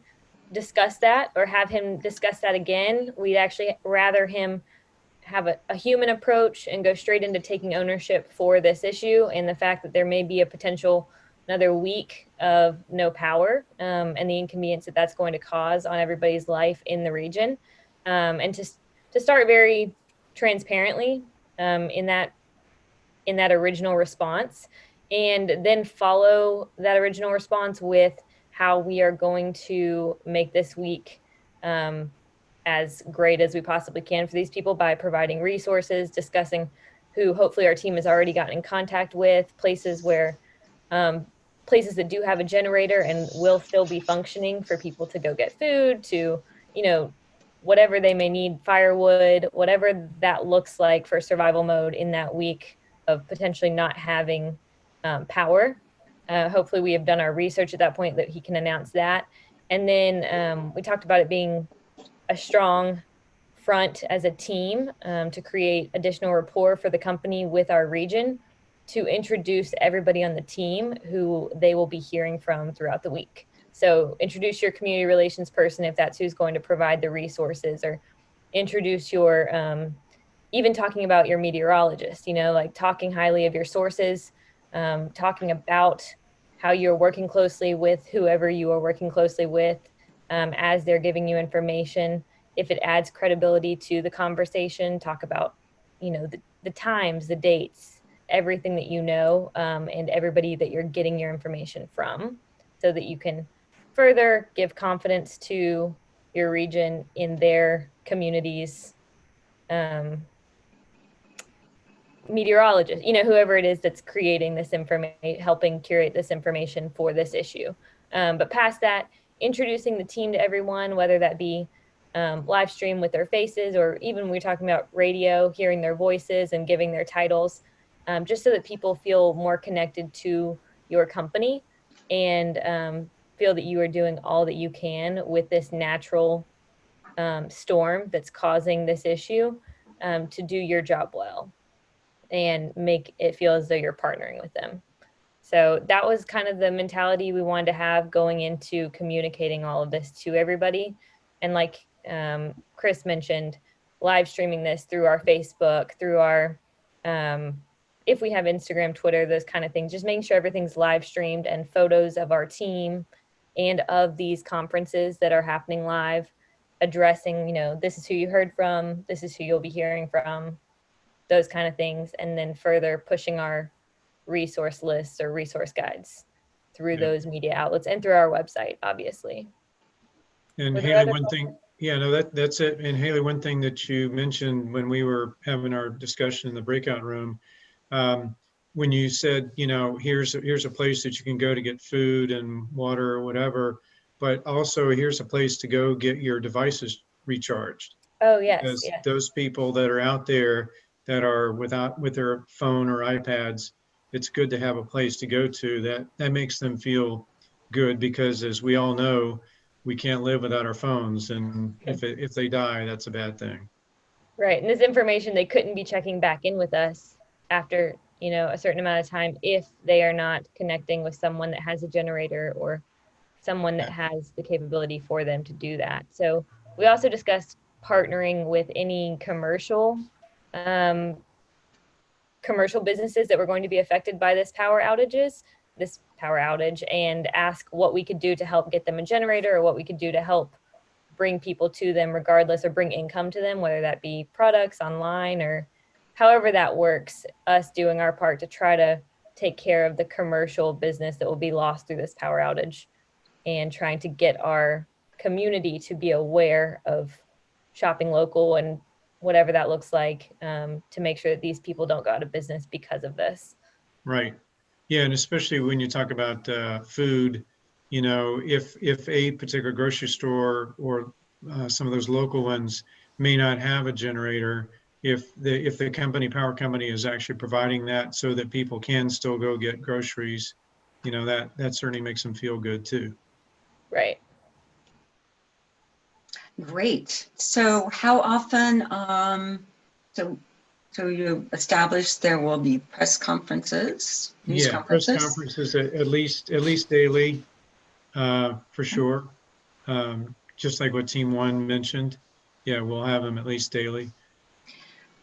S7: discuss that or have him discuss that again. We'd actually rather him have a human approach and go straight into taking ownership for this issue, and the fact that there may be a potential another week of no power, and the inconvenience that that's going to cause on everybody's life in the region, and to start very transparently in that original response, and then follow that original response with how we are going to make this week as great as we possibly can for these people by providing resources, discussing who hopefully our team has already gotten in contact with, places where places that do have a generator and will still be functioning for people to go get food, to whatever they may need, firewood, whatever that looks like for survival mode in that week of potentially not having power. Hopefully we have done our research at that point that he can announce that. And then we talked about it being a strong front as a team to create additional rapport for the company with our region, to introduce everybody on the team who they will be hearing from throughout the week. So introduce your community relations person if that's who's going to provide the resources, or introduce your, even talking about your meteorologist, like talking highly of your sources, talking about how you're working closely with whoever you are working closely with as they're giving you information. If it adds credibility to the conversation, talk about, the times, the dates, everything that and everybody that you're getting your information from, so that you can further give confidence to your region in their communities. Meteorologist, whoever it is that's creating this information, helping curate this information for this issue. But past that, introducing the team to everyone, whether that be live stream with their faces, or even we're talking about radio, hearing their voices and giving their titles, just so that people feel more connected to your company and feel that you are doing all that you can with this natural storm that's causing this issue, to do your job well and make it feel as though you're partnering with them. So that was kind of the mentality we wanted to have going into communicating all of this to everybody. And like Chris mentioned, live streaming this through our Facebook, through our, if we have Instagram, Twitter, those kind of things, just making sure everything's live streamed and photos of our team and of these conferences that are happening live, addressing, you know, this is who you heard from, this is who you'll be hearing from, those kind of things. And then further pushing our resource lists or resource guides through those media outlets and through our website, obviously.
S6: And
S7: Were there
S6: Haley,
S7: other
S6: one thing, yeah, no, that's it. And Haley, one thing that you mentioned when we were having our discussion in the breakout room, when you said, you know, here's a place that you can go to get food and water or whatever, but also here's a place to go get your devices recharged.
S7: Oh, yes,
S6: Because
S7: yes.
S6: those people that are out there that are with their phone or iPads, it's good to have a place to go to that makes them feel good, because as we all know, we can't live without our phones, and if they die, that's a bad thing.
S7: Right. And this information, they couldn't be checking back in with us after, you know, a certain amount of time if they are not connecting with someone that has a generator or someone that has the capability for them to do that. So we also discussed partnering with any commercial businesses that were going to be affected by this power outage, and ask what we could do to help get them a generator, or what we could do to help bring people to them regardless, or bring income to them, whether that be products online or however that works, us doing our part to try to take care of the commercial business that will be lost through this power outage, and trying to get our community to be aware of shopping local and whatever that looks like, to make sure that these people don't go out of business because of this.
S6: Right. Yeah, and especially when you talk about food, you know, if a particular grocery store or some of those local ones may not have a generator, if the power company is actually providing that so that people can still go get groceries, you know, that certainly makes them feel good too.
S7: Right.
S2: Great. So how often, so you established there will be press conferences, news
S6: Press
S2: conferences?
S6: conferences at least daily, for sure. Just like what Team One mentioned. Yeah, we'll have them at least daily.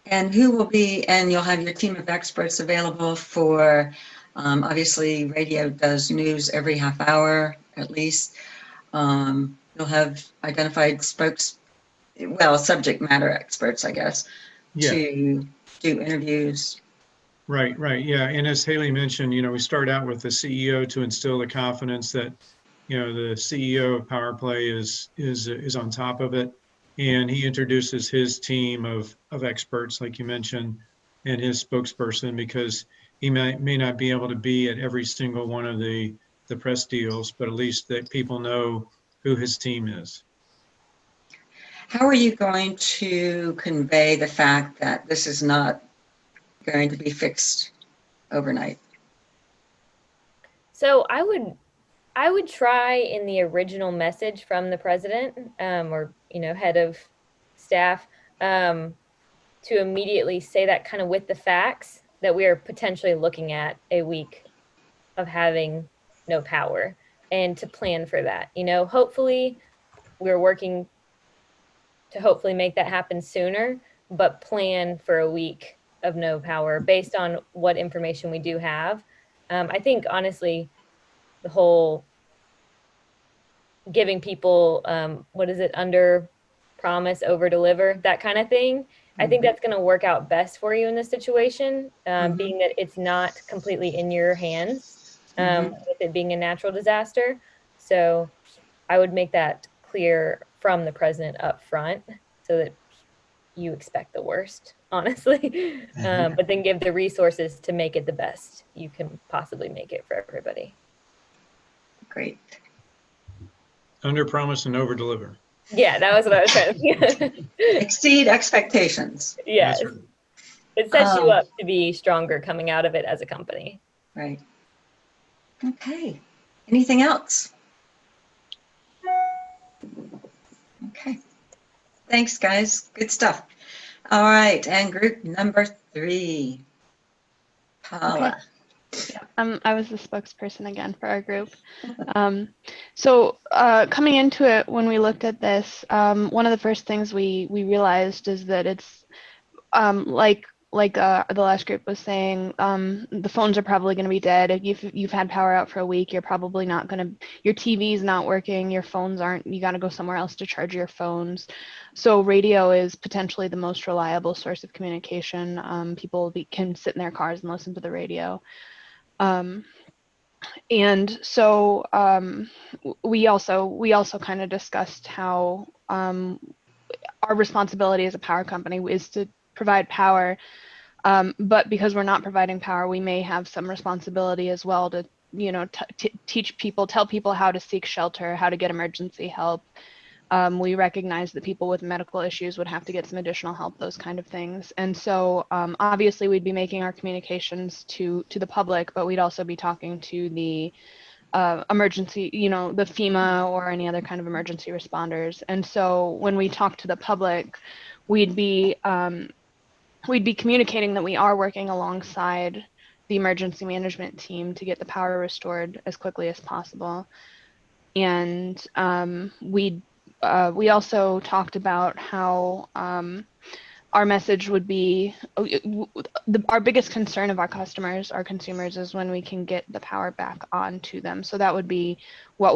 S2: And who will be, and you'll have your team of experts available for, obviously radio does news every half hour at least. You'll have identified subject matter experts, I guess, to do interviews.
S6: Right. Yeah. And as Haley mentioned, you know, we start out with the CEO to instill the confidence that, you know, the CEO of PowerPlay is on top of it. And he introduces his team of experts, like you mentioned, and his spokesperson, because he may not be able to be at every single one of the press deals, but at least that people know who his team is.
S2: How are you going to convey the fact that this is not going to be fixed overnight?
S7: So I would try in the original message from the president, or, you know, head of staff, to immediately say that kind of with the facts that we are potentially looking at a week of having no power, and to plan for that. You know, hopefully we're working to hopefully make that happen sooner, but plan for a week of no power based on what information we do have. I think honestly, the whole giving people, under promise, over deliver, that kind of thing. I think that's going to work out best for you in this situation, being that it's not completely in your hands, with it being a natural disaster. So I would make that clear from the president up front so that you expect the worst, honestly, but then give the resources to make it the best you can possibly make it for everybody.
S2: Great.
S6: Under promise and over deliver.
S7: Yeah, that was what I was trying to think.
S2: Exceed expectations.
S7: Yes.
S6: Right.
S7: It sets you up to be stronger coming out of it as a company.
S2: Right. Okay. Anything else? Okay. Thanks, guys. Good stuff. All right. And group number 3. Paula.
S10: Okay.
S9: I was the spokesperson again for our group. Coming into it, when we looked at this, one of the first things we realized is that it's the last group was saying, the phones are probably going to be dead. If you've had power out for a week, you're probably not going to, your TV's not working, your phones aren't, you got to go somewhere else to charge your phones. So radio is potentially the most reliable source of communication. People can sit in their cars and listen to the radio. We also kind of discussed how our responsibility as a power company is to provide power, but because we're not providing power, we may have some responsibility as well to, teach people, tell people how to seek shelter, how to get emergency help. We recognize that people with medical issues would have to get some additional help, those kind of things. And so obviously we'd be making our communications to the public, but we'd also be talking to the emergency, the FEMA or any other kind of emergency responders. And so when we talk to the public, we'd be communicating that we are working alongside the emergency management team to get the power restored as quickly as possible. And we also talked about how our message would be, our biggest concern of our customers, our consumers, is when we can get the power back on to them. So that would be what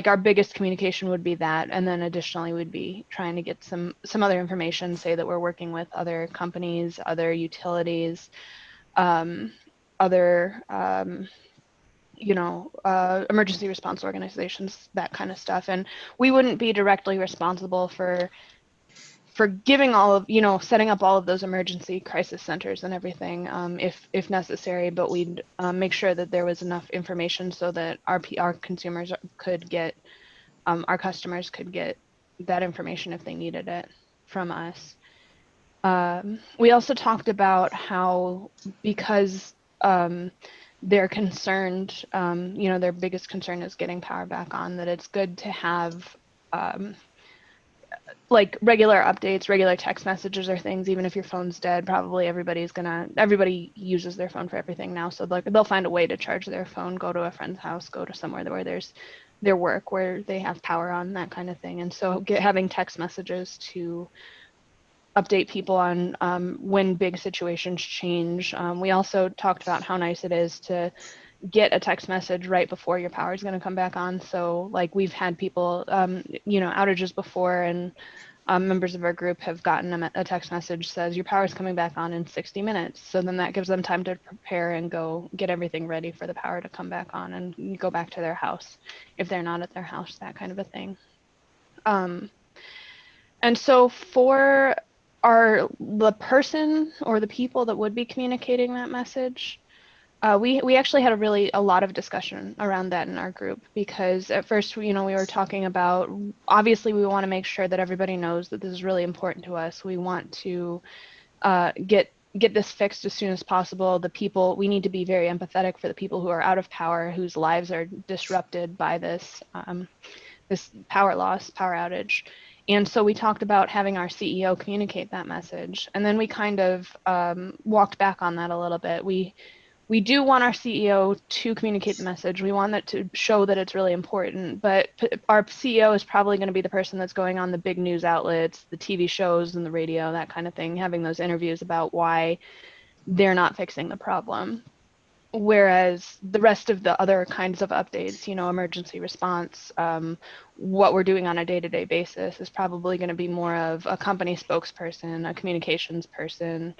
S9: our biggest communication would be that. And then additionally, we'd be trying to get some other information, say that we're working with other companies, other utilities, other, emergency response organizations, that kind of stuff. And we wouldn't be directly responsible for giving all of, setting up all of those emergency crisis centers and everything, if necessary, but we'd make sure that there was enough information so that our consumers could get, our customers could get that information if they needed it from us. We also talked about how, because they're concerned, their biggest concern is getting power back on, that it's good to have regular updates, regular text messages or things. Even if your phone's dead, probably everybody uses their phone for everything now. So they'll find a way to charge their phone, go to a friend's house, go to somewhere where there's their work, where they have power on, that kind of thing. And so having text messages to update people on when big situations change. We also talked about how nice it is to get a text message right before your power is going to come back on. So we've had people, outages before, and members of our group have gotten a text message says your power is coming back on in 60 minutes. So then that gives them time to prepare and go get everything ready for the power to come back on and go back to their house if they're not at their house, that kind of a thing. And so for the person or the people that would be communicating that message, we actually had a lot of discussion around that in our group, because at first, we were talking about, obviously we want to make sure that everybody knows that this is really important to us. We want to get this fixed as soon as possible. We need to be very empathetic for the people who are out of power, whose lives are disrupted by this power loss, power outage. And so we talked about having our CEO communicate that message. And then we kind of walked back on that a little bit. We do want our CEO to communicate the message. We want that to show that it's really important, but our CEO is probably going to be the person that's going on the big news outlets, the TV shows and the radio, that kind of thing, having those interviews about why they're not fixing the problem. Whereas the rest of the other kinds of updates, emergency response, what we're doing on a day-to-day basis is probably going to be more of a company spokesperson, a communications person.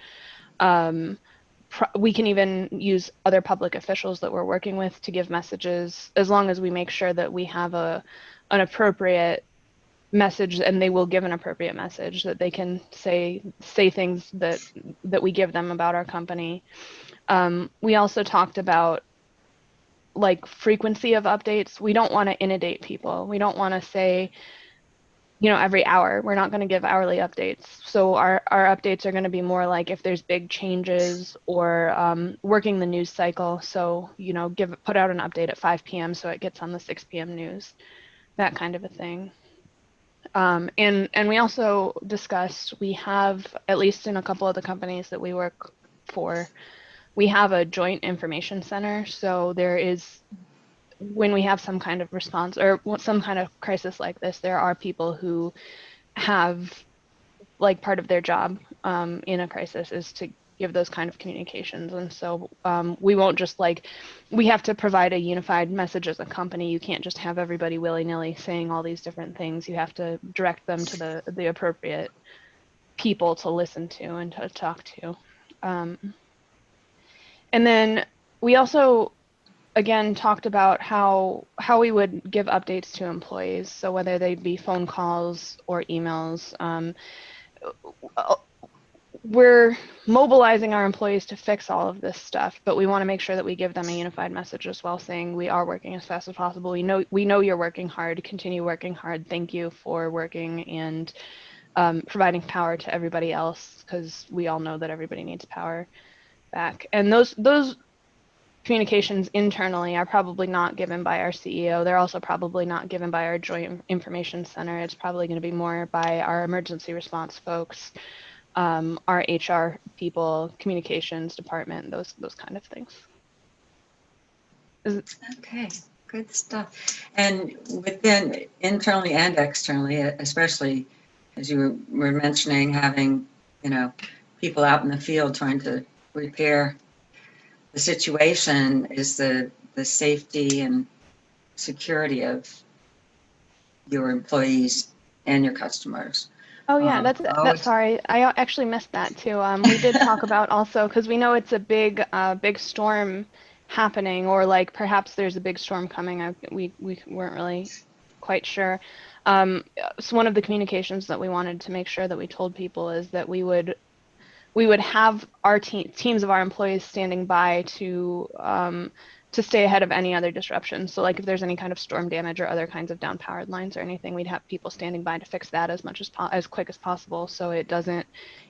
S9: We can even use other public officials that we're working with to give messages, as long as we make sure that we have an appropriate message, and they will give an appropriate message, that they can say things that we give them about our company. We also talked about frequency of updates. We don't want to inundate people. We don't want to say, every hour. We're not going to give hourly updates. So our updates are going to be more like if there's big changes or working the news cycle. So, put out an update at 5 p.m. so it gets on the 6 p.m. news, that kind of a thing. And we also discussed, we have, at least in a couple of the companies that we work for, we have a joint information center. So there is, when we have some kind of response or some kind of crisis like this, there are people who have, like, part of their job in a crisis is to give those kind of communications. And so we won't just, like, we have to provide a unified message as a company. You can't just have everybody willy-nilly saying all these different things. You have to direct them to the appropriate people to listen to and to talk to. And then we also, again, talked about how we would give updates to employees. So whether they be phone calls or emails, we're mobilizing our employees to fix all of this stuff, but we want to make sure that we give them a unified message as well, saying we are working as fast as possible. We know you're working hard. Continue working hard. Thank you for working and providing power to everybody else, because we all know that everybody needs power back. And those communications internally are probably not given by our CEO. They're also probably not given by our Joint Information Center. It's probably going to be more by our emergency response folks, our HR people, communications department, those kind of things.
S2: Okay, good stuff. And within internally and externally, especially as you were mentioning, having, people out in the field trying to repair the situation, is the safety and security of your employees and your customers.
S9: Oh yeah, that's sorry. I actually missed that too. We did talk about also, because we know it's a big storm happening, or like perhaps there's a big storm coming. We weren't really quite sure. So one of the communications that we wanted to make sure that we told people is that we would have our teams of our employees standing by to stay ahead of any other disruption. So like if there's any kind of storm damage or other kinds of down powered lines or anything, we'd have people standing by to fix that as much as quick as possible, so it doesn't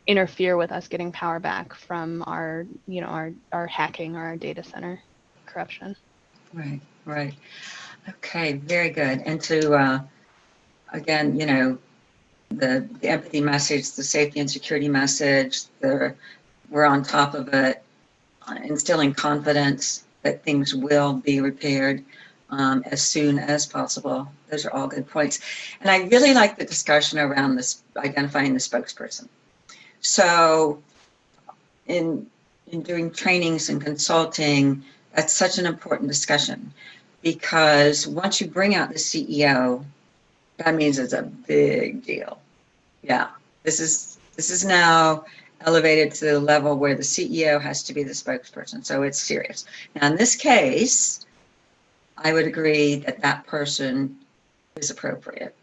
S9: interfere with us getting power back from our hacking or our data center corruption.
S2: Right. Okay, very good. And to again, the empathy message, the safety and security message, we're on top of it, instilling confidence that things will be repaired as soon as possible. Those are all good points. And I really like the discussion around this, identifying the spokesperson. So in doing trainings and consulting, that's such an important discussion, because once you bring out the CEO, that means it's a big deal. Yeah, this is now elevated to the level where the CEO has to be the spokesperson. So it's serious. Now, in this case, I would agree that person is appropriate,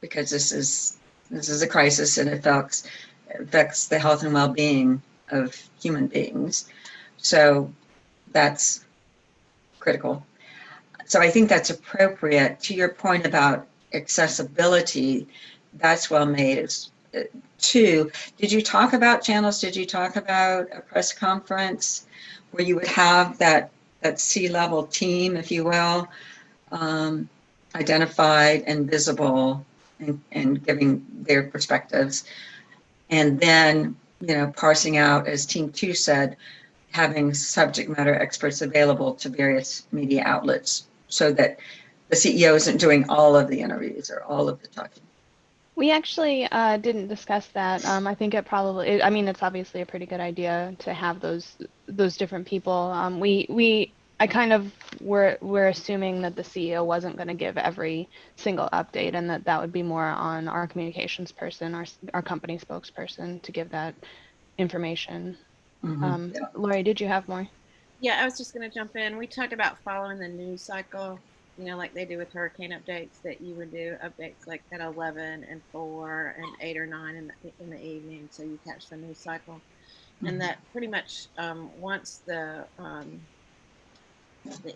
S2: because this is a crisis and it affects the health and well-being of human beings. So that's critical. So I think that's appropriate. To your point about accessibility, that's well made. Two, did you talk about channels? Did you talk about a press conference where you would have that C-level team, if you will, identified and visible and giving their perspectives? And then, parsing out, as Team 2 said, having subject matter experts available to various media outlets, so that the CEO isn't doing all of the interviews or all of the talking.
S9: We actually didn't discuss that. I think it's obviously a pretty good idea to have those different people. I kind of we're assuming that the CEO wasn't going to give every single update, and that would be more on our communications person, our company spokesperson, to give that information.
S2: Mm-hmm.
S9: Lori, did you have more?
S5: Yeah, I was just going to jump in. We talked about following the news cycle, like they do with hurricane updates, that you would do updates like at 11 and 4 and 8 or 9 in the evening, so you catch the news cycle. Mm-hmm. And that pretty much once the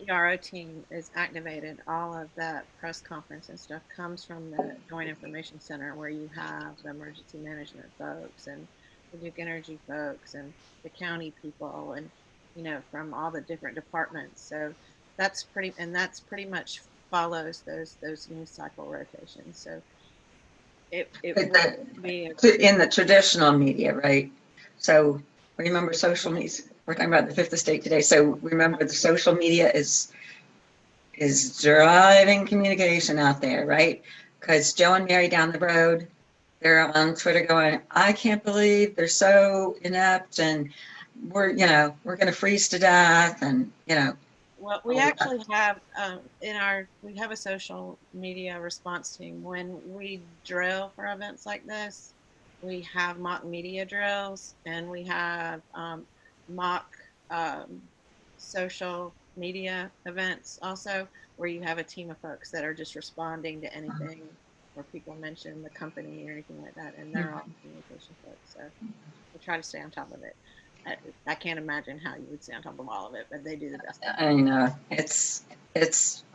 S5: ERO team is activated, all of that press conference and stuff comes from the Joint Information Center, where you have the emergency management folks and the Duke Energy folks and the county people, and from all the different departments. So that's pretty much follows those news cycle rotations. So it would be
S2: in the traditional media, right? So remember social media. we're talking about the fifth estate today. So remember, the social media is driving communication out there, right? Because Joe and Mary down the road, they're on Twitter going, I can't believe they're so inept, and we're going to freeze to death, and
S5: Well, we actually have we have a social media response team. When we drill for events like this, we have mock media drills, and we have mock social media events also, where you have a team of folks that are just responding to anything where people mention the company or anything like that, and they're all communication folks. So we try to stay on top of it. I can't imagine how you would stay on top of all of it, but they do the best.
S2: I know it's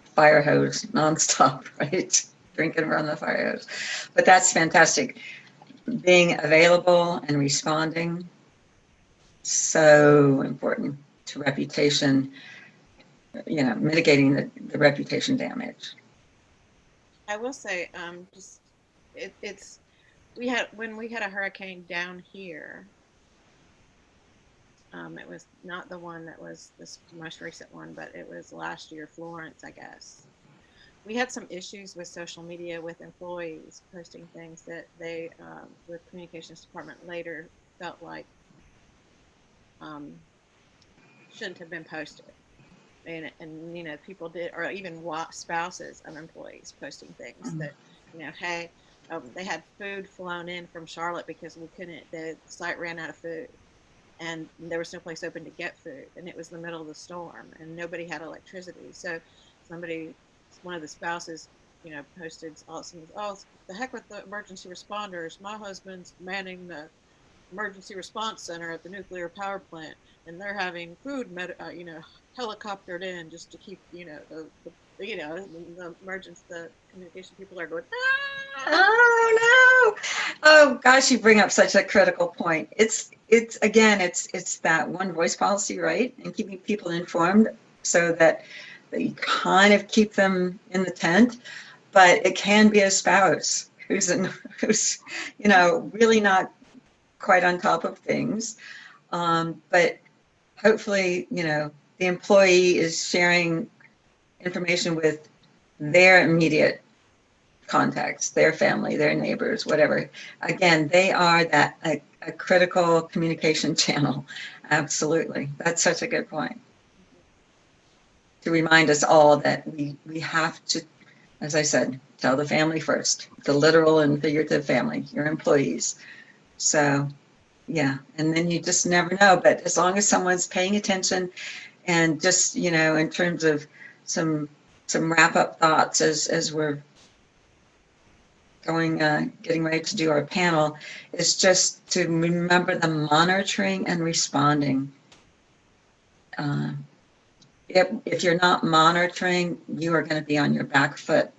S2: fire hose nonstop, right? Drinking from the fire hose, but that's fantastic. Being available and responding, so important to reputation. Mitigating the reputation damage.
S5: I will say, when we had a hurricane down here. It was not the one that was this most recent one, but it was last year, Florence, I guess. We had some issues with social media with employees posting things that they, the communications department later felt like shouldn't have been posted. And people did, or even spouses of employees posting things that, hey, they had food flown in from Charlotte because the site ran out of food. And there was no place open to get food, and it was the middle of the storm, and nobody had electricity. So one of the spouses, posted, oh, the heck with the emergency responders. My husband's manning the emergency response center at the nuclear power plant, and they're having food, helicoptered in just to keep, the communication people are going, ah!
S2: Oh no! Oh gosh, you bring up such a critical point. It's that one voice policy, right? And keeping people informed so that you kind of keep them in the tent. But it can be a spouse who's really not quite on top of things. But hopefully, the employee is sharing information with their immediate contacts, their family, their neighbors, whatever. Again, they are a critical communication channel. Absolutely. That's such a good point. To remind us all that we have to, as I said, tell the family first, the literal and figurative family, your employees. So, yeah, and then you just never know. But as long as someone's paying attention, and just, in terms of some wrap-up thoughts as we're getting ready to do our panel, is just to remember the monitoring and responding. If you're not monitoring, you are going to be on your back foot,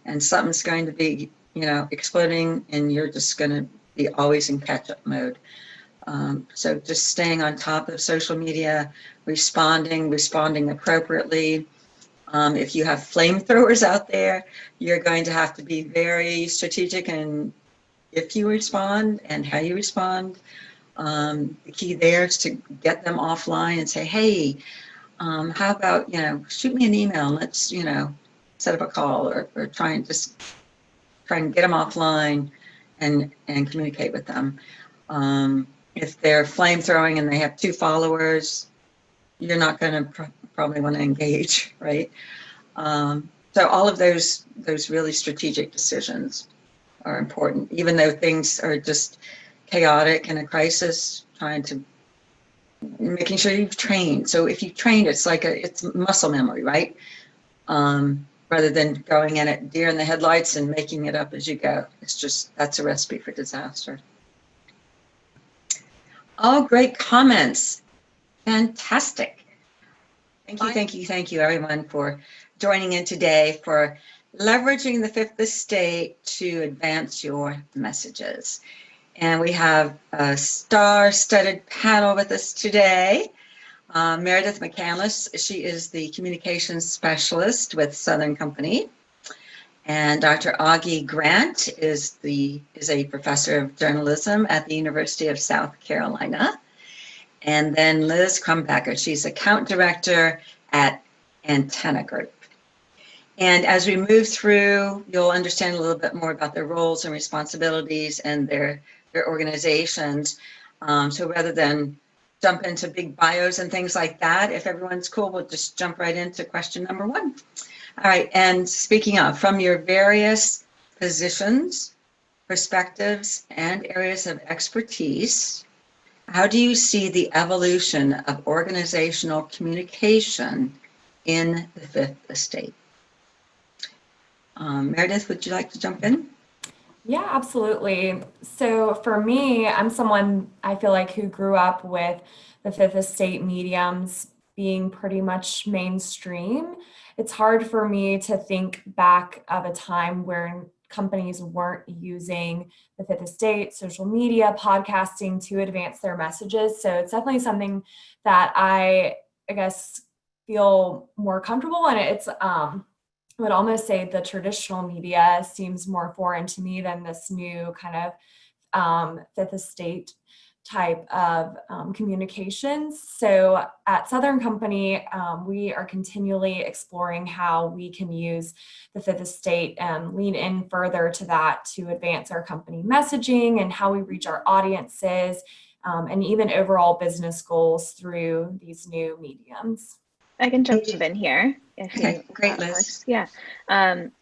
S2: and something's going to be, exploding, and you're just going to be always in catch-up mode. So just staying on top of social media, responding appropriately. If you have flamethrowers out there, you're going to have to be very strategic in if you respond and how you respond. The key there is to get them offline and say, hey, how about, shoot me an email. Let's, set up a call or try and get them offline and communicate with them. If they're flamethrowing and they have 2 followers, you're not going to probably want to engage, right? So all of those really strategic decisions are important, even though things are just chaotic in a crisis, making sure you've trained. So if you've trained, it's muscle memory, right? Rather than going in at deer in the headlights and making it up as you go. That's a recipe for disaster. All great comments. Fantastic. Thank you, everyone, for joining in today for leveraging the fifth estate to advance your messages. And we have a star-studded panel with us today. Meredith McCanless, she is the communications specialist with Southern Company. And Dr. Augie Grant is a professor of journalism at the University of South Carolina. And then Liz Crumpacker, she's account director at Antenna Group. And as we move through, you'll understand a little bit more about their roles and responsibilities and their organizations. So rather than jump into big bios and things like that, if everyone's cool, we'll just jump right into question number 1. All right, and speaking of, from your various positions, perspectives, and areas of expertise, how do you see the evolution of organizational communication in the Fifth Estate? Meredith, would you like to jump in?
S13: Yeah, absolutely. So for me, I'm someone I feel like who grew up with the Fifth Estate mediums being pretty much mainstream. It's hard for me to think back of a time where companies weren't using the Fifth Estate, social media, podcasting to advance their messages. So it's definitely something that I guess, feel more comfortable in. It's I would almost say the traditional media seems more foreign to me than this new kind of Fifth Estate type of communications. So at Southern Company, we are continually exploring how we can use the Fifth Estate and lean in further to that to advance our company messaging and how we reach our audiences and even overall business goals through these new mediums.
S14: I can jump in here. If
S2: Okay, great, Liz.
S14: works. Yeah.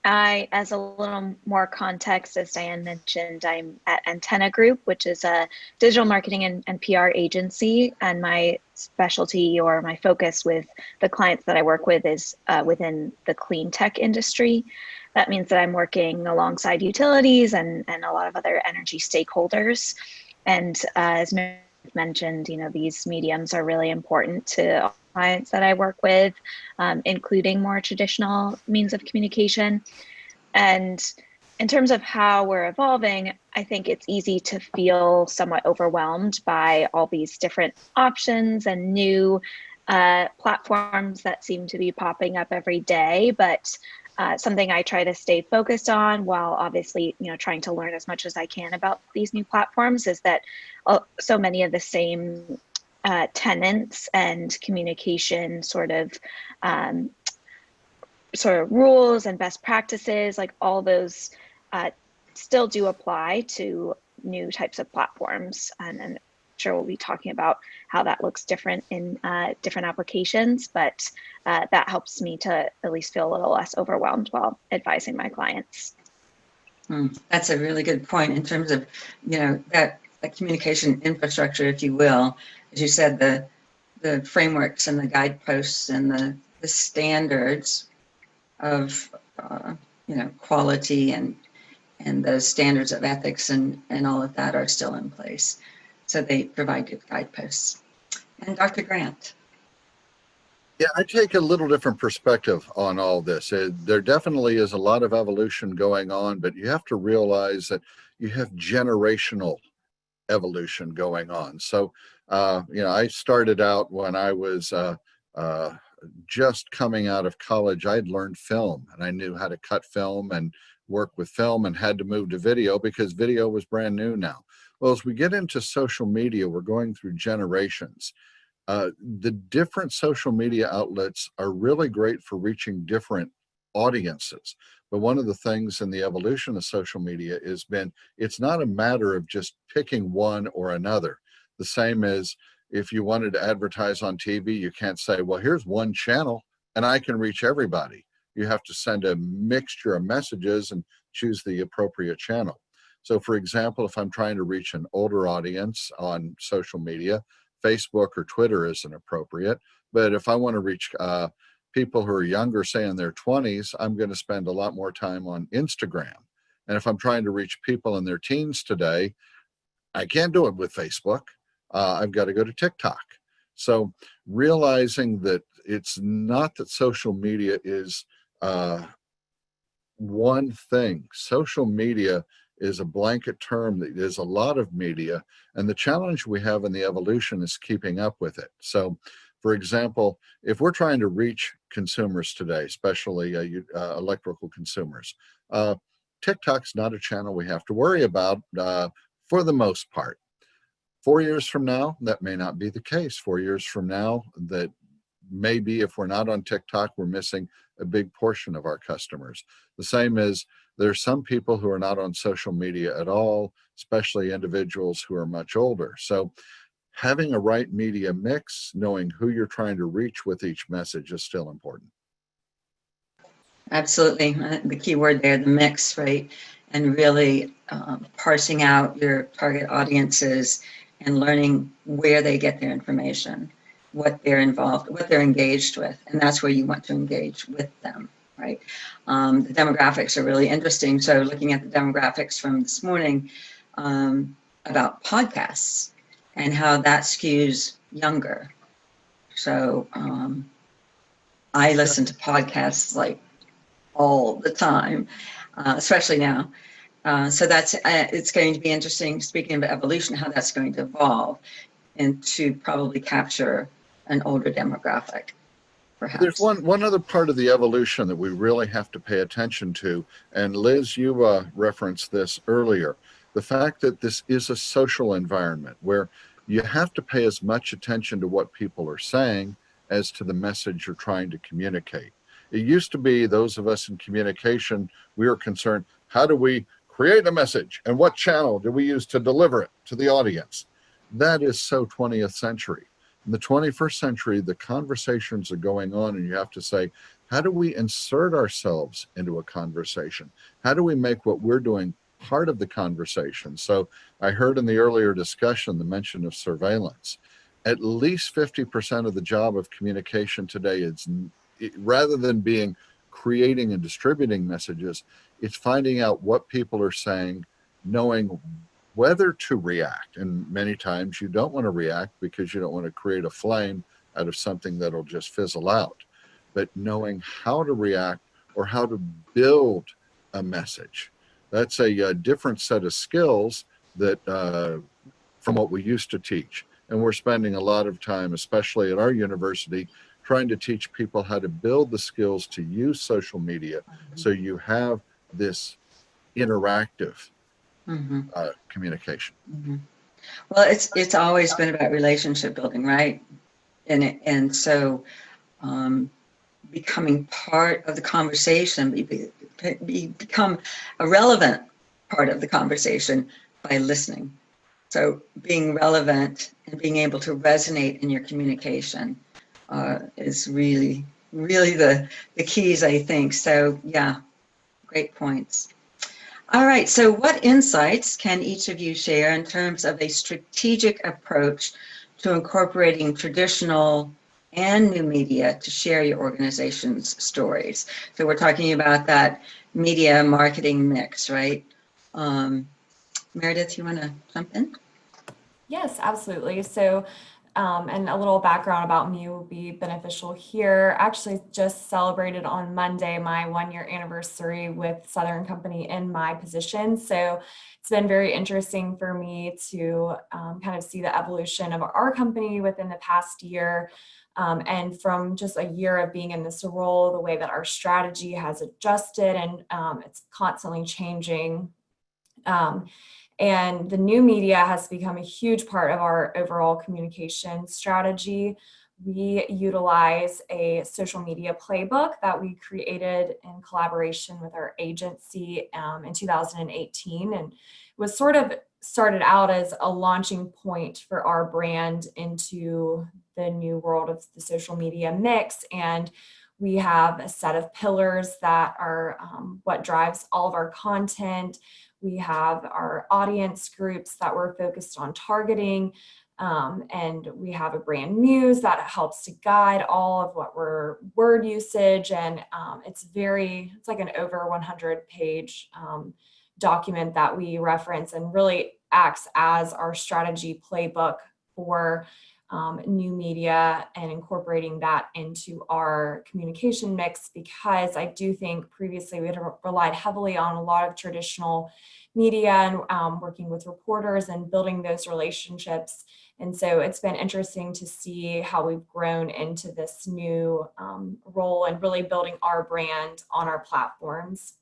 S14: As a little more context, as Dianne mentioned, I'm at Antenna Group, which is a digital marketing and PR agency. And my specialty or my focus with the clients that I work with is within the clean tech industry. That means that I'm working alongside utilities and a lot of other energy stakeholders. And as Meredith mentioned, these mediums are really important to clients that I work with, including more traditional means of communication. And in terms of how we're evolving, I think it's easy to feel somewhat overwhelmed by all these different options and new platforms that seem to be popping up every day. But something I try to stay focused on while obviously, trying to learn as much as I can about these new platforms is that so many of the same tenets and communication sort of rules and best practices, like all those still do apply to new types of platforms. And I'm sure we'll be talking about how that looks different in different applications, but that helps me to at least feel a little less overwhelmed while advising my clients.
S2: That's a really good point in terms of, that communication infrastructure, if you will. As you said, the frameworks and the guideposts and the standards of quality and the standards of ethics and all of that are still in place. So they provide good guideposts. And Dr. Grant.
S15: Yeah, I take a little different perspective on all this. There definitely is a lot of evolution going on, but you have to realize that you have generational evolution going on. So, I started out when I was just coming out of college. I'd learned film and I knew how to cut film and work with film and had to move to video because video was brand new now. Well, as we get into social media, we're going through generations. The different social media outlets are really great for reaching different audiences. But one of the things in the evolution of social media has been, it's not a matter of just picking one or another. The same as if you wanted to advertise on TV, you can't say, well, here's one channel and I can reach everybody. You have to send a mixture of messages and choose the appropriate channel. So for example, if I'm trying to reach an older audience on social media, Facebook or Twitter isn't appropriate. But if I want to reach people who are younger, say in their 20s, I'm going to spend a lot more time on Instagram. And if I'm trying to reach people in their teens today, I can't do it with Facebook. I've got to go to TikTok. So realizing that it's not that social media is one thing. Social media is a blanket term that is a lot of media, and the challenge we have in the evolution is keeping up with it. So for example, if we're trying to reach consumers today, especially electrical consumers, TikTok's not a channel we have to worry about for the most part. 4 years from now, that may not be the case. 4 years from now, that maybe if we're not on TikTok, we're missing a big portion of our customers. The same as there's some people who are not on social media at all, especially individuals who are much older. So having a right media mix, knowing who you're trying to reach with each message is still important.
S2: Absolutely. The key word there, the mix, right? And really parsing out your target audiences and learning where they get their information, what they're involved, what they're engaged with. And that's where you want to engage with them, right? The demographics are really interesting. So looking at the demographics from this morning about podcasts and how that skews younger. So I listen to podcasts like all the time, especially now. So that's it's going to be interesting, speaking of evolution, how that's going to evolve and to probably capture an older demographic, perhaps.
S15: There's one other part of the evolution that we really have to pay attention to, and Liz, you referenced this earlier, the fact that this is a social environment where you have to pay as much attention to what people are saying as to the message you're trying to communicate. It used to be those of us in communication, we were concerned, how do we create a message and what channel do we use to deliver it to the audience? That is so 20th century. In the 21st century, the conversations are going on and you have to say, how do we insert ourselves into a conversation? How do we make what we're doing part of the conversation? So I heard in the earlier discussion the mention of surveillance. At least 50% of the job of communication today is, rather than being creating and distributing messages, it's finding out what people are saying, knowing whether to react. And many times you don't want to react because you don't want to create a flame out of something that'll just fizzle out. But knowing how to react or how to build a message, that's a different set of skills that from what we used to teach. And we're spending a lot of time, especially at our university, trying to teach people how to build the skills to use social media so you have this interactive communication.
S2: Well, it's always been about relationship building, right? And so becoming part of the conversation, become a relevant part of the conversation by listening. So being relevant and being able to resonate in your communication is really, really the keys, I think. So yeah, great points. All right, so what insights can each of you share in terms of a strategic approach to incorporating traditional and new media to share your organization's stories? So we're talking about that media marketing mix, right? Meredith, you want to jump in?
S13: Yes, absolutely. So, and a little background about me will be beneficial here. Actually, just celebrated on Monday my 1-year anniversary with Southern Company in my position. So it's been very interesting for me to kind of see the evolution of our company within the past year. And from just a year of being in this role, the way that our strategy has adjusted and it's constantly changing. And the new media has become a huge part of our overall communication strategy. We utilize a social media playbook that we created in collaboration with our agency in 2018. And it was sort of started out as a launching point for our brand into the new world of the social media mix. And we have a set of pillars that are what drives all of our content. We have our audience groups that we're focused on targeting, and we have a brand muse that helps to guide all of what we're word usage. And it's like an over 100-page document that we reference and really acts as our strategy playbook for new media and incorporating that into our communication mix, because I do think previously we had relied heavily on a lot of traditional media and working with reporters and building those relationships. And so it's been interesting to see how we've grown into this new role and really building our brand on our platforms.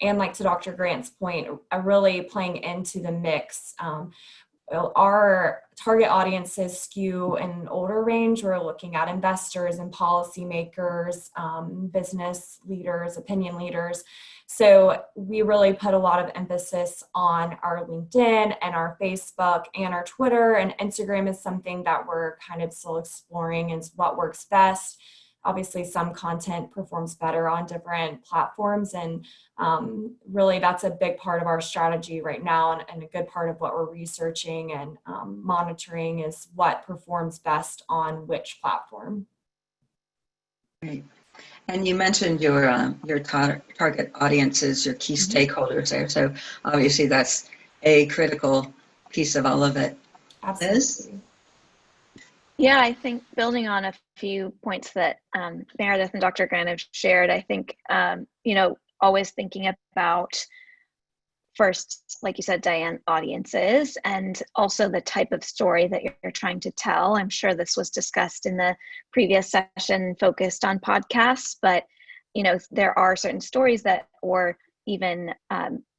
S13: And like to Dr. Grant's point, really playing into the mix. our target audiences skew in an older range. We're looking at investors and policymakers, business leaders, opinion leaders. So we really put a lot of emphasis on our LinkedIn and our Facebook and our Twitter, and Instagram is something that we're kind of still exploring and what works best. Obviously, some content performs better on different platforms, and really that's a big part of our strategy right now, and a good part of what we're researching and monitoring is what performs best on which platform.
S2: Great. And you mentioned your target audiences, your key stakeholders there. So obviously that's a critical piece of all of it.
S13: Absolutely.
S14: Yeah, I think building on a few points that Meredith and Dr. Grant have shared, I think, always thinking about first, like you said, Dianne, audiences, and also the type of story that you're trying to tell. I'm sure this was discussed in the previous session focused on podcasts, but, there are certain stories that, or even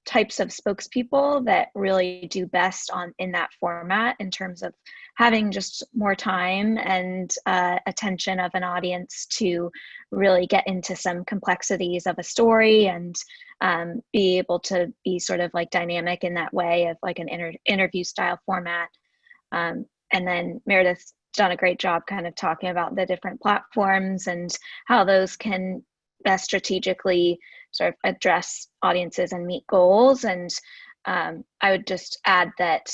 S14: types of spokespeople that really do best in that format in terms of having just more time and attention of an audience to really get into some complexities of a story and be able to be sort of like dynamic in that way of like an interview style format. And then Meredith's done a great job kind of talking about the different platforms and how those can best strategically sort of address audiences and meet goals. And I would just add that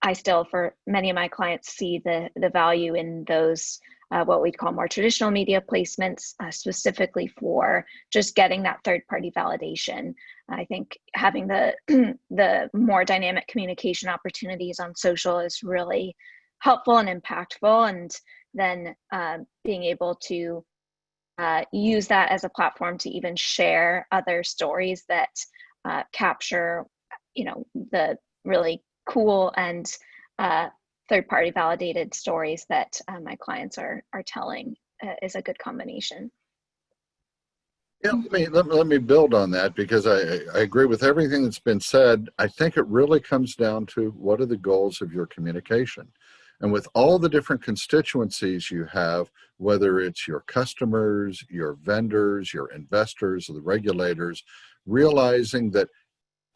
S14: I still, for many of my clients, see the value in those what we call more traditional media placements, specifically for just getting that third-party validation. I think having the more dynamic communication opportunities on social is really helpful and impactful, and then being able to use that as a platform to even share other stories that capture, the really cool and third-party validated stories that my clients are telling is a good combination.
S15: Yeah, let me build on that, because I agree with everything that's been said. I think it really comes down to what are the goals of your communication. And with all the different constituencies you have, whether it's your customers, your vendors, your investors, or the regulators, realizing that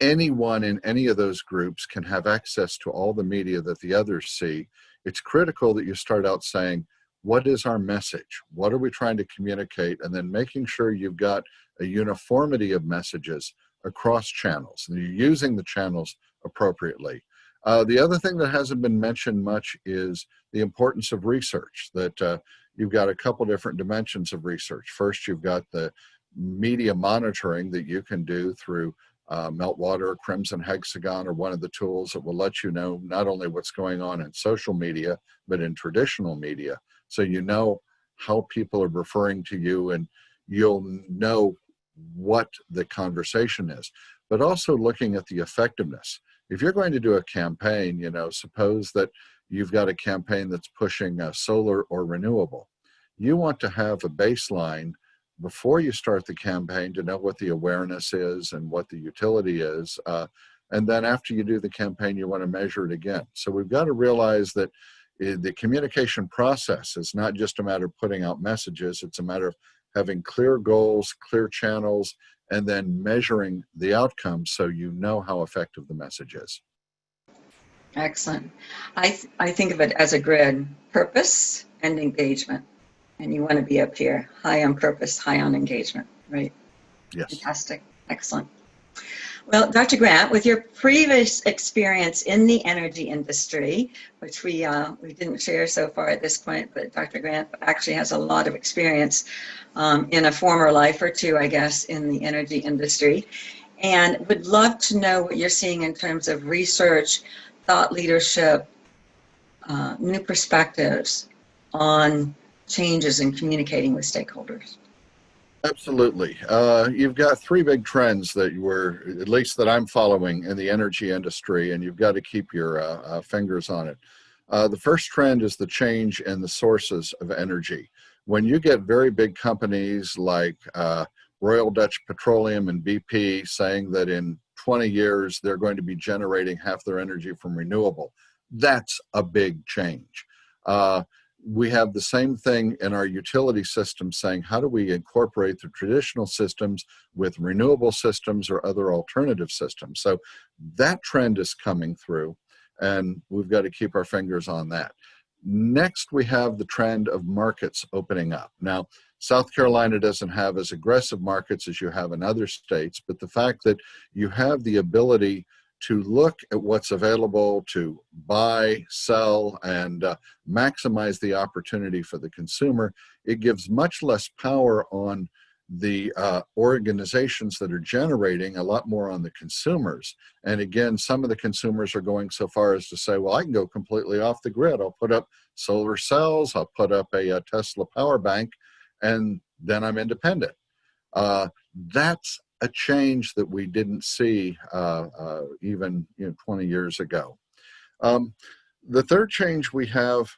S15: anyone in any of those groups can have access to all the media that the others see, it's critical that you start out saying, what is our message? What are we trying to communicate? And then making sure you've got a uniformity of messages across channels, and you're using the channels appropriately. The other thing that hasn't been mentioned much is the importance of research, that you've got a couple different dimensions of research. First, you've got the media monitoring that you can do through Meltwater, Crimson Hexagon, or one of the tools that will let you know not only what's going on in social media, but in traditional media. So you know how people are referring to you, and you'll know what the conversation is. But also looking at the effectiveness. If you're going to do a campaign, suppose that you've got a campaign that's pushing solar or renewable. You want to have a baseline before you start the campaign to know what the awareness is and what the utility is. And then after you do the campaign, you want to measure it again. So we've got to realize that the communication process is not just a matter of putting out messages. It's a matter of having clear goals, clear channels, and then measuring the outcome so you know how effective the message is.
S2: Excellent. I think of it as a grid: purpose and engagement. And you want to be up here, high on purpose, high on engagement, right?
S15: Yes.
S2: Fantastic. Excellent. Well, Dr. Grant, with your previous experience in the energy industry, which we didn't share so far at this point, but Dr. Grant actually has a lot of experience in a former life or two, I guess, in the energy industry, and would love to know what you're seeing in terms of research, thought leadership, new perspectives on changes in communicating with stakeholders.
S15: Absolutely. You've got three big trends that at least that I'm following in the energy industry, and you've got to keep your fingers on it. The first trend is the change in the sources of energy. When you get very big companies like Royal Dutch Petroleum and BP saying that in 20 years, they're going to be generating half their energy from renewable. That's a big change. We have the same thing in our utility system saying, how do we incorporate the traditional systems with renewable systems or other alternative systems? So that trend is coming through, and we've got to keep our fingers on that. Next, we have the trend of markets opening up. Now, South Carolina doesn't have as aggressive markets as you have in other states, but the fact that you have the ability to look at what's available to buy, sell, and maximize the opportunity for the consumer, it gives much less power on the organizations that are generating, a lot more on the consumers. And again, some of the consumers are going so far as to say, well, I can go completely off the grid. I'll put up solar cells, I'll put up a Tesla power bank, and then I'm independent. That's a change that we didn't see even 20 years ago. The third change we have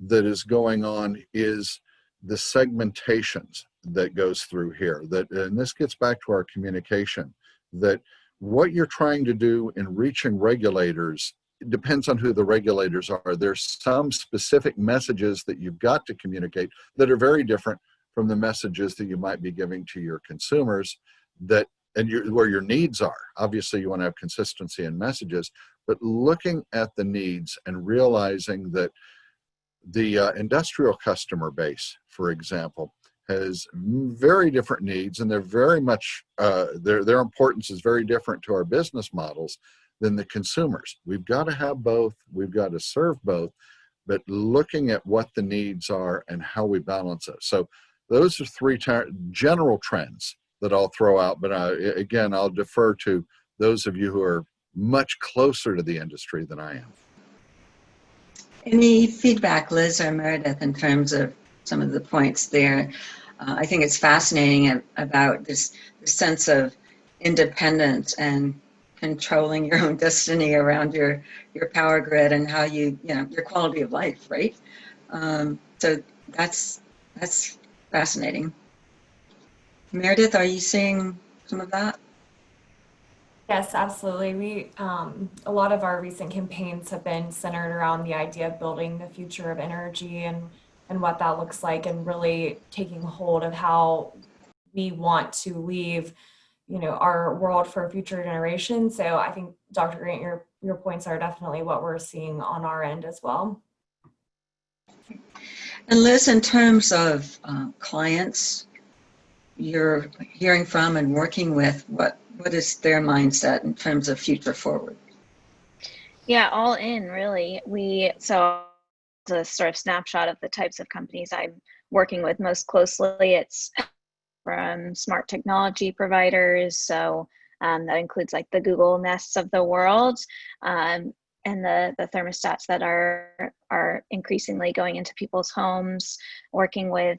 S15: that is going on is the segmentations that goes through here. And this gets back to our communication, that what you're trying to do in reaching regulators depends on who the regulators are. There's some specific messages that you've got to communicate that are very different from the messages that you might be giving to your consumers, where your needs are. Obviously, you want to have consistency in messages, but looking at the needs and realizing that the industrial customer base, for example, has very different needs, and they're very much, their importance is very different to our business models than the consumers. We've got to have both, we've got to serve both, but looking at what the needs are and how we balance it. So those are three general trends that I'll throw out, but again, I'll defer to those of you who are much closer to the industry than I am.
S2: Any feedback, Liz or Meredith, in terms of some of the points there? I think it's fascinating about this sense of independence and controlling your own destiny around your power grid and how your quality of life, right? So that's fascinating. Meredith, are you seeing some of that?
S13: Yes, absolutely. We a lot of our recent campaigns have been centered around the idea of building the future of energy and what that looks like, and really taking hold of how we want to leave, our world for future generations. So I think, Dr. Grant, your points are definitely what we're seeing on our end as well.
S2: And Liz, in terms of clients you're hearing from and working with, what is their mindset in terms of future forward?
S14: Yeah, all in, really. So the sort of snapshot of the types of companies I'm working with most closely, it's from smart technology providers. So that includes like the Google Nests of the world, and the thermostats that are increasingly going into people's homes, working with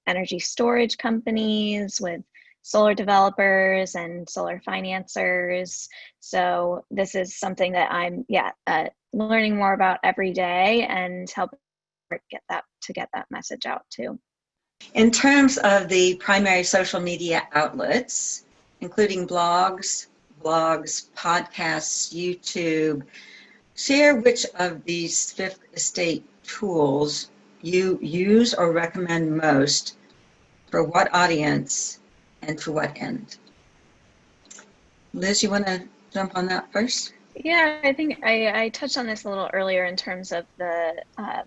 S14: energy storage companies, with solar developers and solar financiers. So this is something that I'm learning more about every day and helping get that message out too.
S2: In terms of the primary social media outlets, including blogs, podcasts, YouTube, share which of these Fifth Estate tools you use or recommend most, for what audience and to what end. Liz, you want to jump on that first?
S14: Yeah, I think I touched on this a little earlier in terms of the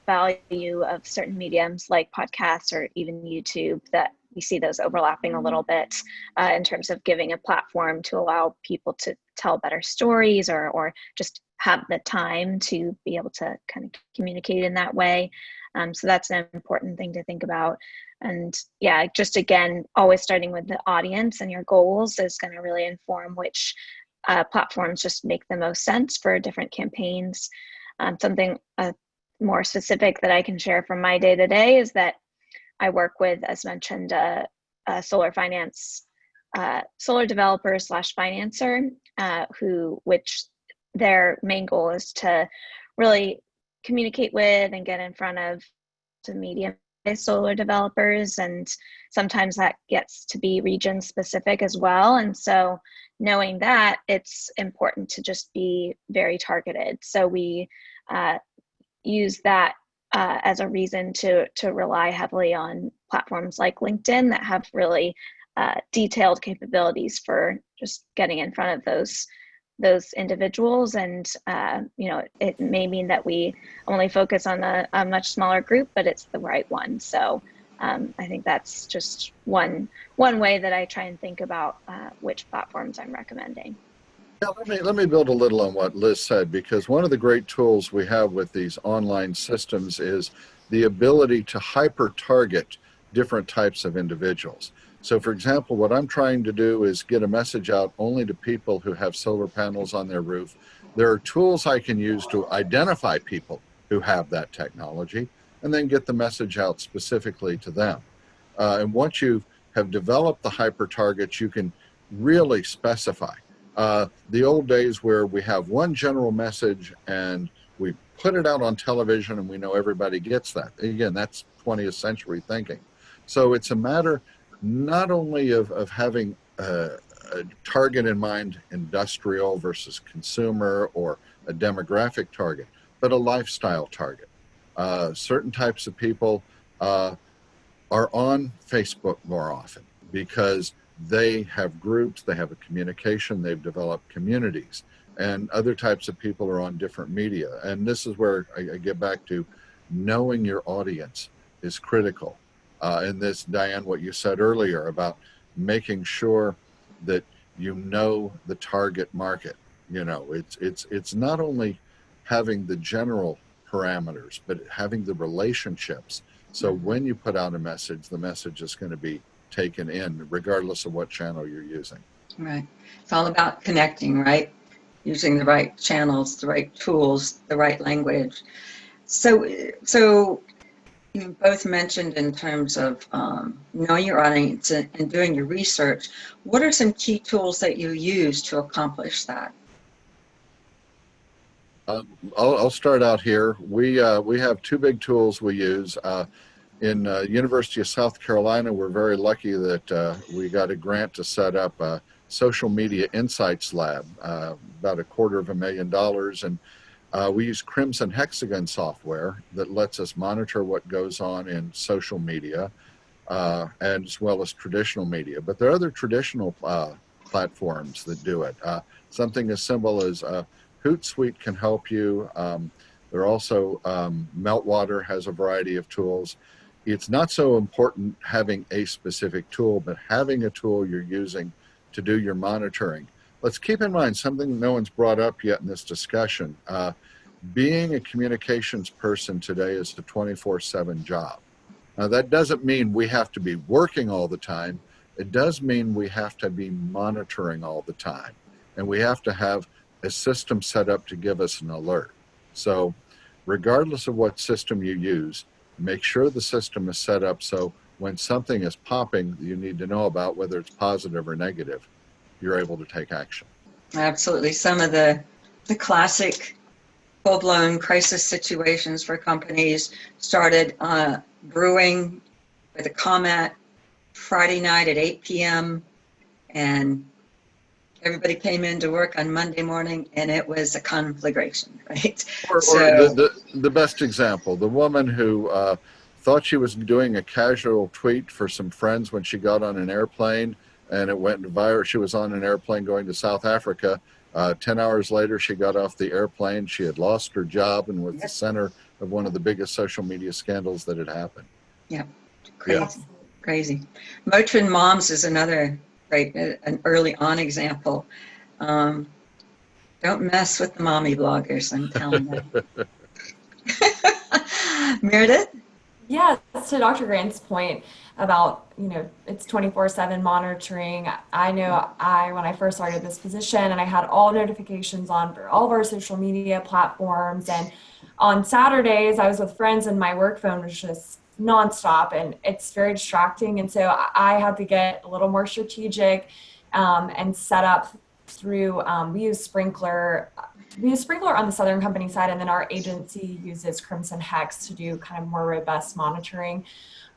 S14: value of certain mediums like podcasts or even YouTube, that we see those overlapping a little bit in terms of giving a platform to allow people to tell better stories or just have the time to be able to kind of communicate in that way. So that's an important thing to think about. And yeah, just again, always starting with the audience and your goals is going to really inform which platforms just make the most sense for different campaigns. Something more specific that I can share from my day-to-day is that I work with, as mentioned, a solar developer / financer, which their main goal is to really communicate with and get in front of the medium solar developers, and sometimes that gets to be region specific as well. And so knowing that, it's important to just be very targeted. So we use that as a reason to rely heavily on platforms like LinkedIn that have really detailed capabilities for just getting in front of those individuals. And it may mean that we only focus on a much smaller group, but it's the right one. So I think that's just one way that I try and think about which platforms I'm recommending.
S15: Yeah, let me build a little on what Liz said, because one of the great tools we have with these online systems is the ability to hyper target different types of individuals. So for example, what I'm trying to do is get a message out only to people who have solar panels on their roof. There are tools I can use to identify people who have that technology and then get the message out specifically to them. And once you have developed the hyper targets, you can really specify. The old days where we have one general message and we put it out on television and we know everybody gets that. Again, that's 20th century thinking. So it's a matter not only of having a target in mind, industrial versus consumer, or a demographic target, but a lifestyle target. Certain types of people are on Facebook more often because they have groups, they have a communication, they've developed communities, and other types of people are on different media. And this is where I get back to knowing your audience is critical. And this, Dianne, what you said earlier about making sure that you know the target market. It's not only having the general parameters, but having the relationships. So when you put out a message, the message is going to be taken in regardless of what channel you're using.
S2: Right. It's all about connecting, right? Using the right channels, the right tools, the right language. So you both mentioned in terms of knowing your audience and doing your research. What are some key tools that you use to accomplish that?
S15: I'll start out here. We have two big tools we use. In University of South Carolina, we're very lucky that we got a grant to set up a social media insights lab, about $250,000. And we use Crimson Hexagon software that lets us monitor what goes on in social media, and as well as traditional media. But there are other traditional platforms that do it. Something as simple as Hootsuite can help you. There are also Meltwater has a variety of tools. It's not so important having a specific tool, but having a tool you're using to do your monitoring. Let's keep in mind something no one's brought up yet in this discussion. Being a communications person today is a 24/7 job. Now, that doesn't mean we have to be working all the time. It does mean we have to be monitoring all the time. And we have to have a system set up to give us an alert. So regardless of what system you use, make sure the system is set up so when something is popping you need to know about, whether it's positive or negative, you're able to take action.
S2: Absolutely. Some of the classic full-blown crisis situations for companies started brewing with a comment Friday night at 8 p.m. and everybody came into work on Monday morning and it was a conflagration, right?
S15: Or the best example, the woman who thought she was doing a casual tweet for some friends when she got on an airplane, and it went viral. She was on an airplane going to South Africa. 10 hours later, she got off the airplane. She had lost her job and was the center of one of the biggest social media scandals that had happened.
S2: Yeah, crazy, crazy. Motrin Moms is another great, an early on example. Don't mess with the mommy bloggers, I'm telling you. Meredith?
S13: Yeah, to Dr. Grant's point about, it's 24/7 monitoring. I know when I first started this position and I had all notifications on for all of our social media platforms, and on Saturdays I was with friends and my work phone was just nonstop and it's very distracting. And so I had to get a little more strategic and set up through, we use Sprinkler on the Southern Company side, and then our agency uses Crimson Hex to do kind of more robust monitoring.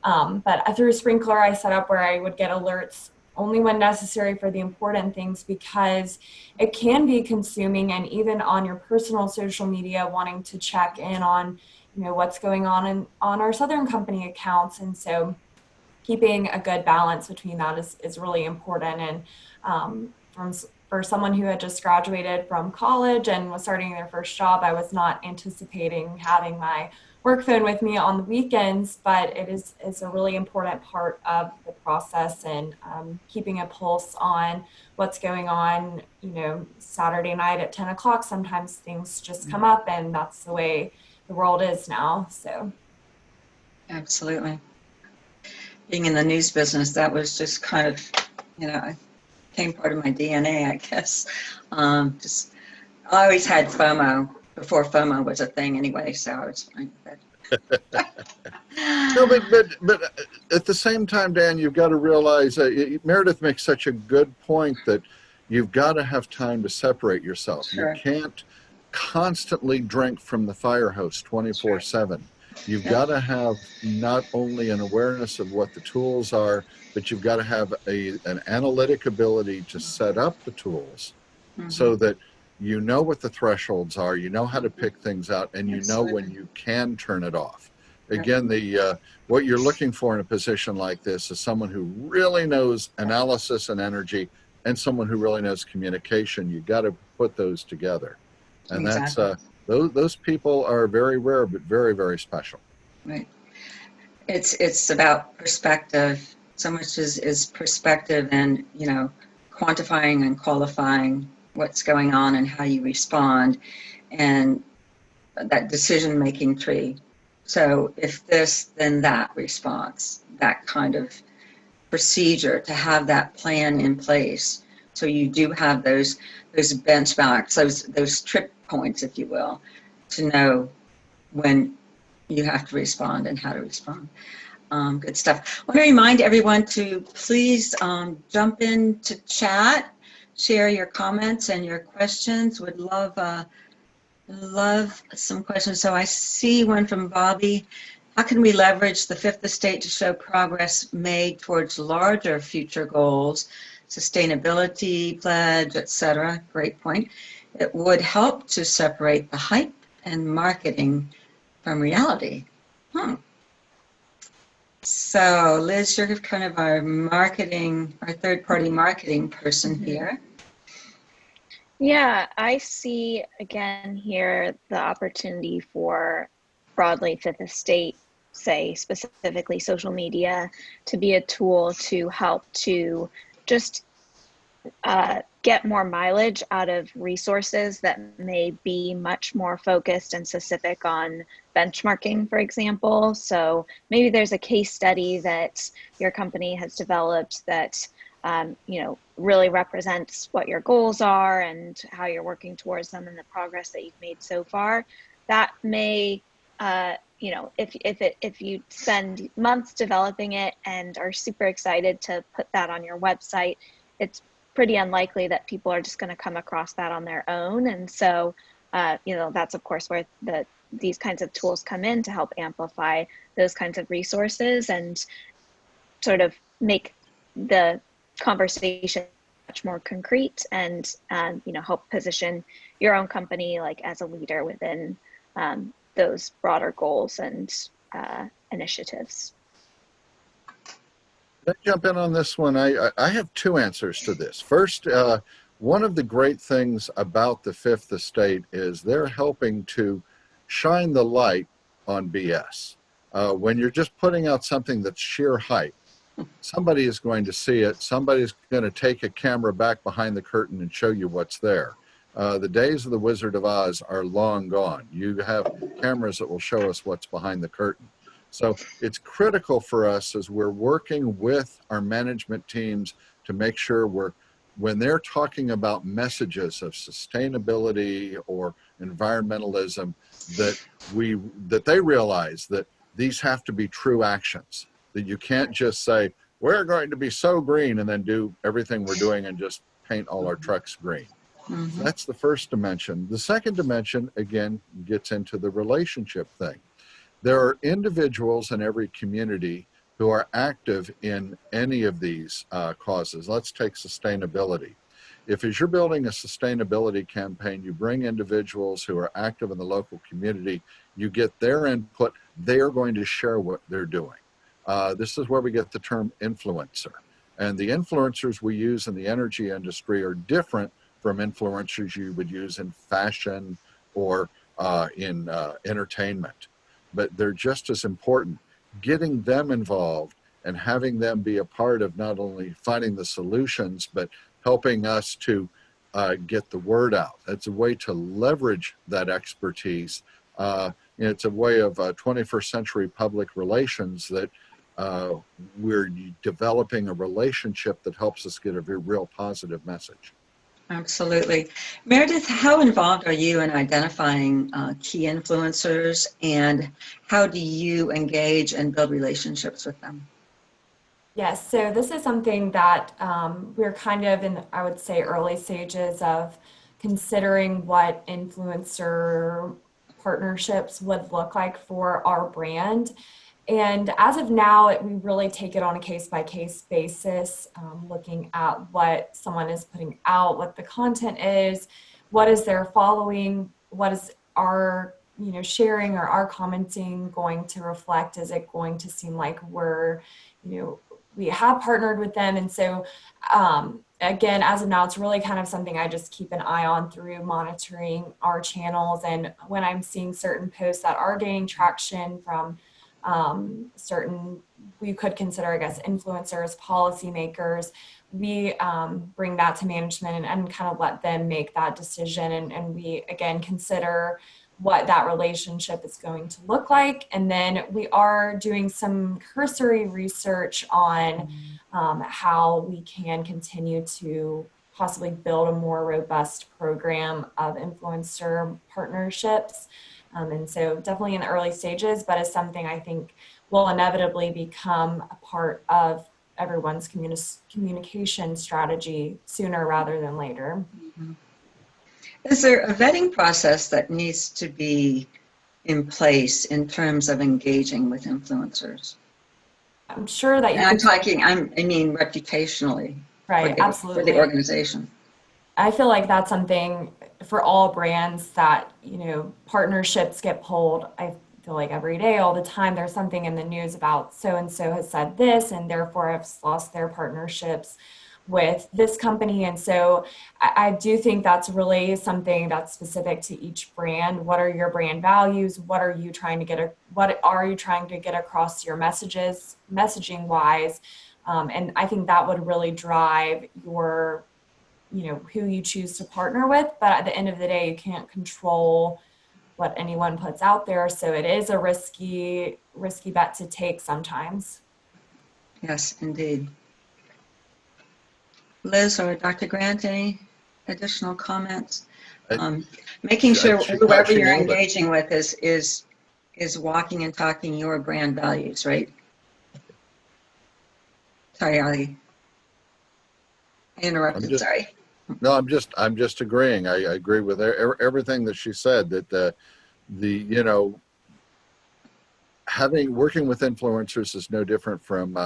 S13: But through Sprinkler, I set up where I would get alerts only when necessary for the important things, because it can be consuming. And even on your personal social media, wanting to check in on, what's going on our Southern Company accounts. And so keeping a good balance between that is really important. And for someone who had just graduated from college and was starting their first job, I was not anticipating having my work phone with me on the weekends, but it's a really important part of the process, and keeping a pulse on what's going on. Saturday night at 10 o'clock, sometimes things just come up, and that's the way the world is now. So
S2: Absolutely. Being in the news business, that was just kind of, became part of my DNA, I guess. I always had FOMO before FOMO was a thing anyway, so I was fine with it.
S15: No, but at the same time, Dan, you've got to realize Meredith makes such a good point that you've got to have time to separate yourself.
S2: Sure.
S15: You can't constantly drink from the fire hose 24/7. You've got to have not only an awareness of what the tools are, but you've got to have an analytic ability to set up the tools so that you know what the thresholds are, you know how to pick things out, and you know when you can turn it off. Again, what you're looking for in a position like this is someone who really knows analysis and energy, and someone who really knows communication. You've got to put those together. And that's those people are very rare, but very, very special.
S2: Right. It's about perspective. So much is perspective, and quantifying and qualifying what's going on and how you respond, and that decision-making tree. So if this, then that response, that kind of procedure, to have that plan in place. So you do have those benchmarks, those trip points, if you will, to know when you have to respond and how to respond. Good stuff. I want to remind everyone to please jump into chat, share your comments and your questions. Would love some questions. So I see one from Bobby. How can we leverage the fifth estate to show progress made towards larger future goals, sustainability, pledge, etc.? Great point. It would help to separate the hype and marketing from reality. So Liz, you're kind of our third-party marketing person here.
S14: Yeah, I see again here the opportunity for broadly fifth estate, say specifically social media, to be a tool to help to just get more mileage out of resources that may be much more focused and specific on benchmarking, for example. So maybe there's a case study that your company has developed that really represents what your goals are and how you're working towards them and the progress that you've made so far. That may, if you spend months developing it and are super excited to put that on your website, it's pretty unlikely that people are just going to come across that on their own. And so, that's of course where these kinds of tools come in to help amplify those kinds of resources and sort of make the conversation much more concrete and help position your own company like as a leader within those broader goals and initiatives.
S15: Let me jump in on this one. I have two answers to this. First, one of the great things about the fifth estate is they're helping to shine the light on BS. When you're just putting out something that's sheer hype, somebody is going to see it. Somebody's going to take a camera back behind the curtain and show you what's there. The days of the Wizard of Oz are long gone. You have cameras that will show us what's behind the curtain. So it's critical for us as we're working with our management teams to make sure when they're talking about messages of sustainability or environmentalism, that they realize that these have to be true actions, that you can't just say, we're going to be so green and then do everything we're doing and just paint all our trucks green. Mm-hmm. That's the first dimension. The second dimension, again, gets into the relationship thing. There are individuals in every community who are active in any of these causes. Let's take sustainability. If as you're building a sustainability campaign, you bring individuals who are active in the local community, you get their input, they are going to share what they're doing. This is where we get the term influencer. And the influencers we use in the energy industry are different from influencers you would use in fashion or in entertainment. But they're just as important. Getting them involved and having them be a part of not only finding the solutions, but helping us to get the word out. That's a way to leverage that expertise. It's a way of 21st century public relations that we're developing a relationship that helps us get a very real positive message.
S2: Absolutely. Meredith, how involved are you in identifying key influencers, and how do you engage and build relationships with them?
S13: Yes, so this is something that we're kind of in, I would say, early stages of considering what influencer partnerships would look like for our brand. And as of now, we really take it on a case-by-case basis, looking at what someone is putting out, what the content is, what is their following, what is our sharing or our commenting going to reflect? Is it going to seem like we have partnered with them? And so again, as of now, it's really kind of something I just keep an eye on through monitoring our channels. And when I'm seeing certain posts that are gaining traction from certain, we could consider, I guess, influencers, policymakers, we bring that to management and kind of let them make that decision. And we, again, consider what that relationship is going to look like. And then we are doing some cursory research on how we can continue to possibly build a more robust program of influencer partnerships. And so definitely in the early stages, but it's something I think will inevitably become a part of everyone's communication strategy sooner rather than later.
S2: Mm-hmm. Is there a vetting process that needs to be in place in terms of engaging with influencers?
S13: I'm sure that
S2: I mean reputationally.
S13: Right, absolutely.
S2: For the organization.
S13: I feel like that's something for all brands that, partnerships get pulled. I feel like every day, all the time, there's something in the news about so-and-so has said this and therefore has lost their partnerships with this company. And so I do think that's really something that's specific to each brand. What are your brand values? What are you trying to get across your messaging wise? And I think that would really drive your who you choose to partner with. But at the end of the day, you can't control what anyone puts out there. So it is a risky bet to take sometimes.
S2: Yes, indeed. Liz or Dr. Grant, any additional comments? Making sure whoever you're engaging with is walking and talking your brand values, right? Sorry, Augie. I interrupted, sorry.
S15: No, I'm just agreeing. I agree with everything that she said, that working with influencers is no different from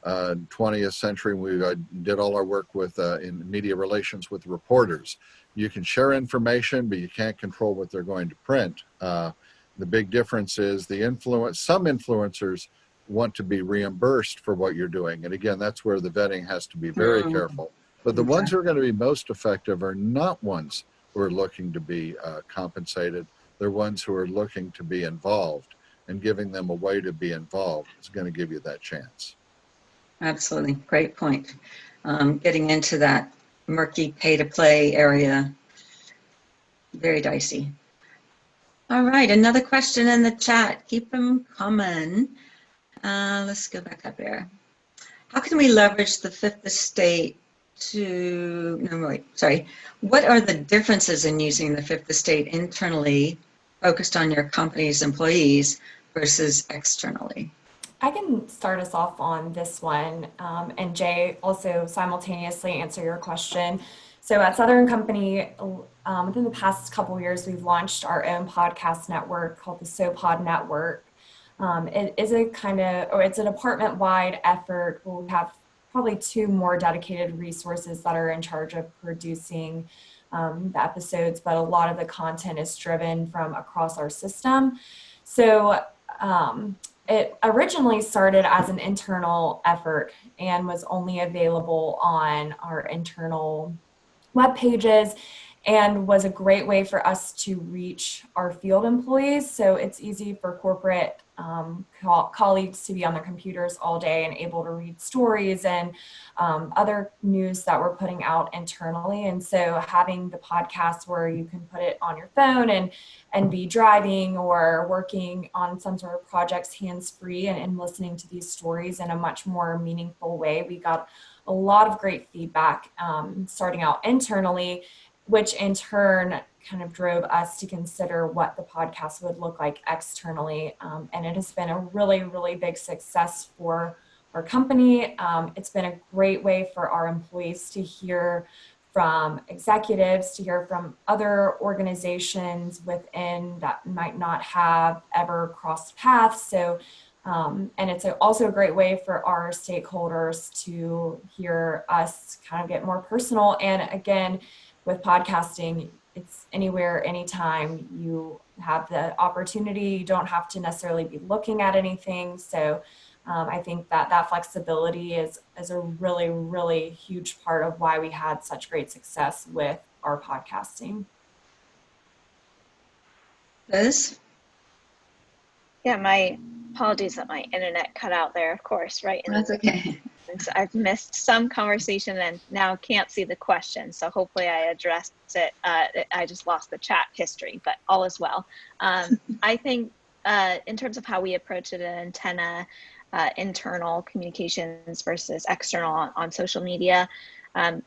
S15: 20th century. We did all our work with in media relations with reporters. You can share information, but you can't control what they're going to print. The big difference is some influencers want to be reimbursed for what you're doing. And again, that's where the vetting has to be very careful. But the ones who are going to be most effective are not ones who are looking to be compensated. They're ones who are looking to be involved, and giving them a way to be involved is going to give you that chance.
S2: Absolutely. Great point. Getting into that murky pay-to-play area, very dicey. All right, another question in the chat. Keep them coming. Let's go back up here. How can we leverage the fifth estate what are the differences in using the fifth estate internally, focused on your company's employees, versus externally?
S13: I can start us off on this one, and Jay also simultaneously answer your question. So at Southern Company, within the past couple of years, we've launched our own podcast network called the SoPod Network. It is a kind of, or it's a department-wide effort where we have probably 2 more dedicated resources that are in charge of producing the episodes, but a lot of the content is driven from across our system. So it originally started as an internal effort and was only available on our internal web pages, and was a great way for us to reach our field employees. So it's easy for corporate colleagues to be on their computers all day and able to read stories and other news that we're putting out internally. And so having the podcast where you can put it on your phone and be driving or working on some sort of projects hands-free and listening to these stories in a much more meaningful way. We got a lot of great feedback starting out internally, which in turn kind of drove us to consider what the podcast would look like externally. And it has been a really, really big success for our company. It's been a great way for our employees to hear from executives, to hear from other organizations within that might not have ever crossed paths. So, and it's also a great way for our stakeholders to hear us kind of get more personal. And again, with podcasting, it's anywhere, anytime. You have the opportunity. You don't have to necessarily be looking at anything. So I think that flexibility is a really, really huge part of why we had such great success with our podcasting.
S2: Liz?
S14: Yeah, my apologies that my internet cut out there, of course, right?
S2: That's okay.
S14: I've missed some conversation and now can't see the question. So hopefully I addressed it. I just lost the chat history, but all is well. I think in terms of how we approach it at Antenna, internal communications versus external on social media,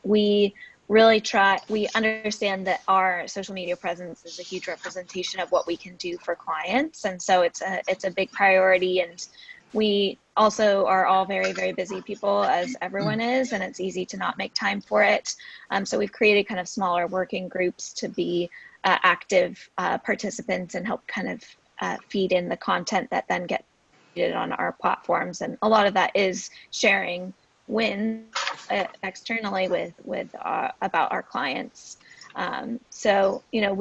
S14: we really we understand that our social media presence is a huge representation of what we can do for clients. And so it's a big priority. And we also are all very, very busy people, as everyone is, and it's easy to not make time for it. So we've created kind of smaller working groups to be active participants and help kind of feed in the content that then get feed on our platforms. And a lot of that is sharing wins externally with about our clients. So, you know,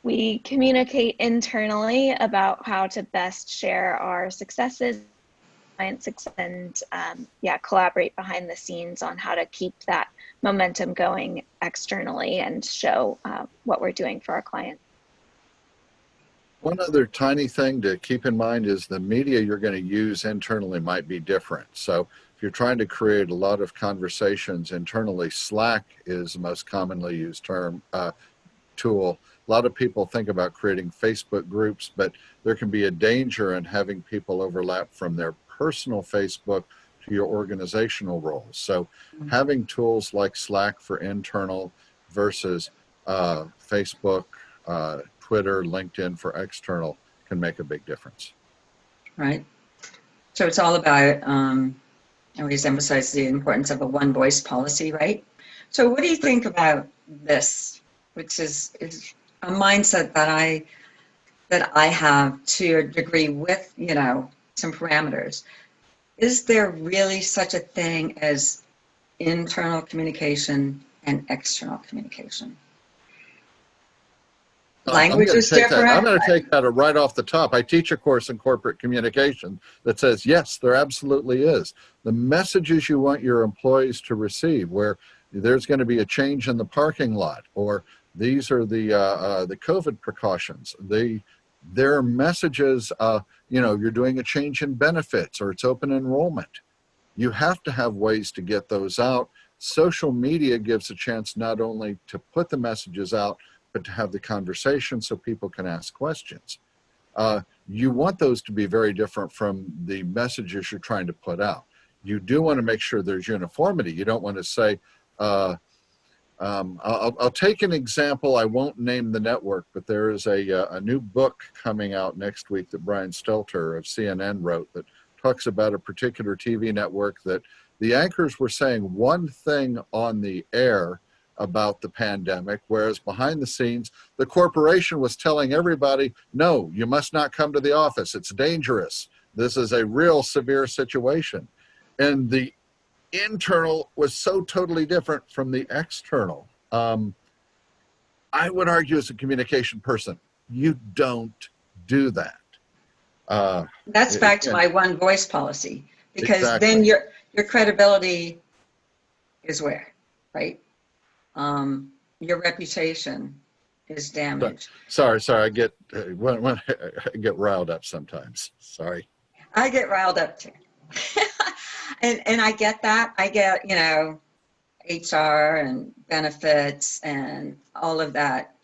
S14: we communicate internally about how to best share our successes, client success, and collaborate behind the scenes on how to keep that momentum going externally and show what we're doing for our clients.
S15: One other tiny thing to keep in mind is the media you're going to use internally might be different. So if you're trying to create a lot of conversations internally, Slack is the most commonly used tool. A lot of people think about creating Facebook groups, but there can be a danger in having people overlap from their personal Facebook to your organizational roles. So having tools like Slack for internal versus Facebook, Twitter, LinkedIn for external can make a big difference.
S2: Right. So it's all about, I always emphasize the importance of a one voice policy, right? So what do you think about this, which is a mindset that I have to a degree with, you know, some parameters. Is there really such a thing as internal communication and external communication? Language is different.
S15: I'm going to take that right off the top. I teach a course in corporate communication that says, yes, there absolutely is. The messages you want your employees to receive, where there's going to be a change in the parking lot, or these are the COVID precautions. Their messages, you know, you're doing a change in benefits, or it's open enrollment. You have to have ways to get those out. Social media gives a chance not only to put the messages out, but to have the conversation so people can ask questions. You want those to be very different from the messages you're trying to put out. You do want to make sure there's uniformity. You don't want to say, I'll take an example. I won't name the network, but there is a new book coming out next week that Brian Stelter of CNN wrote that talks about a particular TV network that the anchors were saying one thing on the air about the pandemic, whereas behind the scenes, the corporation was telling everybody, no, you must not come to the office. It's dangerous. This is a real severe situation. And the internal was so totally different from the external. I would argue as a communication person, you don't do that.
S2: That's back to my one voice policy, because
S15: Exactly.
S2: then your credibility is where, right? Your reputation is damaged.
S15: Sorry, I get when I get riled up sometimes. Sorry.
S2: I get riled up too. and I get that. I get, HR and benefits and all of that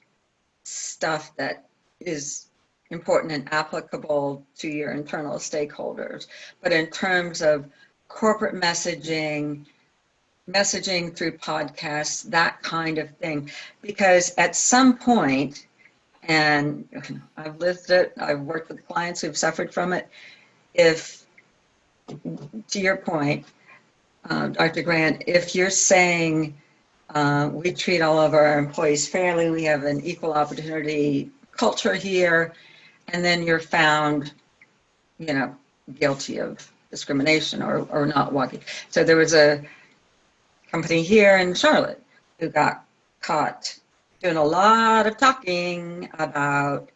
S2: stuff that is important and applicable to your internal stakeholders. But in terms of corporate messaging through podcasts, that kind of thing, because at some point, and I've lived it, I've worked with clients who've suffered from it, if, to your point, Dr. Grant, if you're saying we treat all of our employees fairly, we have an equal opportunity culture here, and then you're found, guilty of discrimination or not walking. So there was a company here in Charlotte who got caught doing a lot of talking about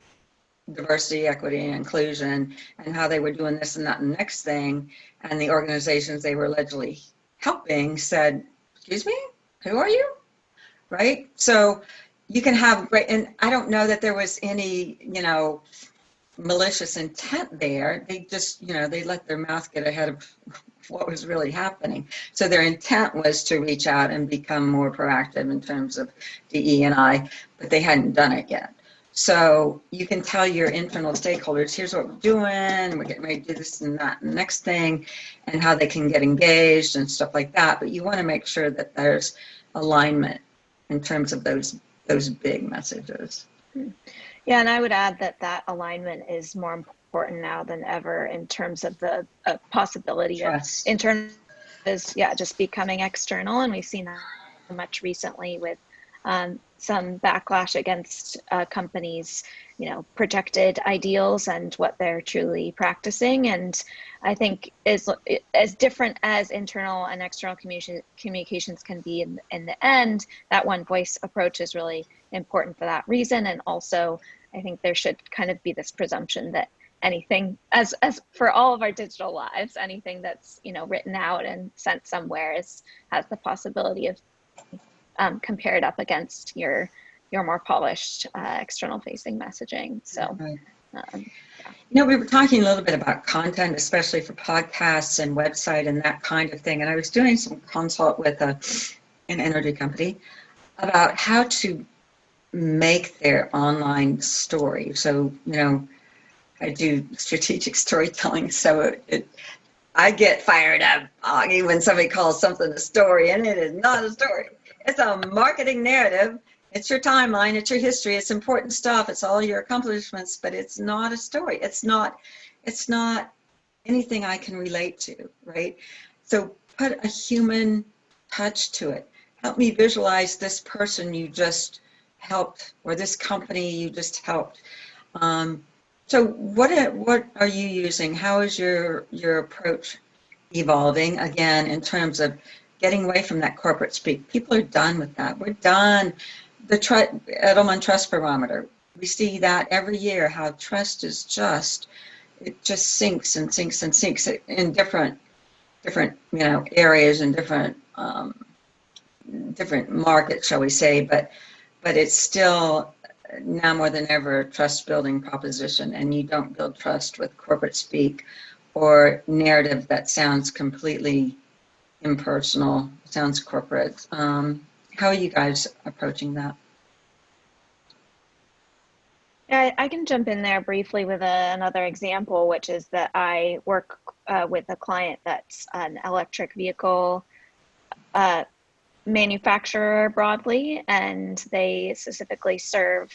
S2: diversity, equity, and inclusion, and how they were doing this and that and the next thing, and the organizations they were allegedly helping said, excuse me, who are you? Right? So you can have great, and I don't know that there was any, malicious intent there. They just, they let their mouth get ahead of what was really happening. So their intent was to reach out and become more proactive in terms of DE&I, but they hadn't done it yet. So you can tell your internal stakeholders, here's what we're doing, we're getting ready to do this and that and the next thing, and how they can get engaged and stuff like that. But you want to make sure that there's alignment in terms of those big messages.
S14: Yeah, and I would add that alignment is more important now than ever in terms of the possibility
S2: Trust.
S14: of internal is just becoming external, and we've seen that much recently with some backlash against companies, projected ideals and what they're truly practicing. And I think as different as internal and external communications can be in the end, that one voice approach is really important for that reason. And also, I think there should kind of be this presumption that anything, as for all of our digital lives, anything that's written out and sent somewhere has the possibility of compared up against your more polished external facing messaging. So,
S2: we were talking a little bit about content, especially for podcasts and website and that kind of thing. And I was doing some consult with an energy company about how to make their online story. So, I do strategic storytelling. So I get fired up, Augie, when somebody calls something a story, and it is not a story. It's a marketing narrative. It's your timeline. It's your history. It's important stuff. It's all your accomplishments, but it's not a story. It's not anything I can relate to, right? So put a human touch to it. Help me visualize this person you just helped, or this company you just helped. So what are you using? How is your approach evolving, again, in terms of getting away from that corporate speak? People are done with that. We're done. The Edelman Trust Barometer, we see that every year, how trust is it just sinks and sinks and sinks in different areas and different markets, shall we say, but it's still now more than ever a trust building proposition, and you don't build trust with corporate speak or narrative that sounds completely impersonal, sounds corporate. How are you guys approaching that?
S14: Yeah, I can jump in there briefly with another example, which is that I work with a client that's an electric vehicle manufacturer broadly, and they specifically serve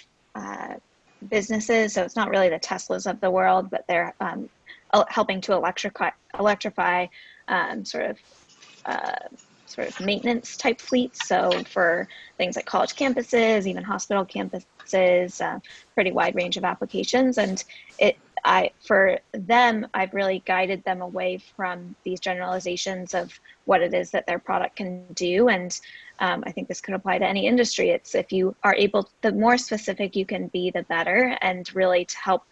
S14: businesses. So it's not really the Teslas of the world, but they're helping to electrify sort of maintenance type fleets. So for things like college campuses, even hospital campuses, pretty wide range of applications. And for them, I've really guided them away from these generalizations of what it is that their product can do. And I think this could apply to any industry. It's if you are able, the more specific you can be, the better, and really to help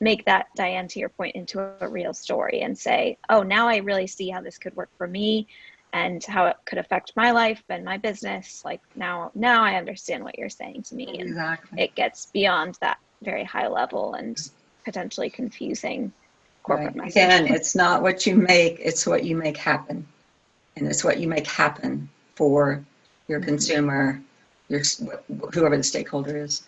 S14: make that, Dianne, to your point, into a real story and say, oh, now I really see how this could work for me and how it could affect my life and my business. Like now I understand what you're saying to me.
S2: Exactly.
S14: And it gets beyond that very high level and potentially confusing corporate message.
S2: Again, it's not what you make, it's what you make happen. And it's what you make happen for your consumer, whoever the stakeholder is.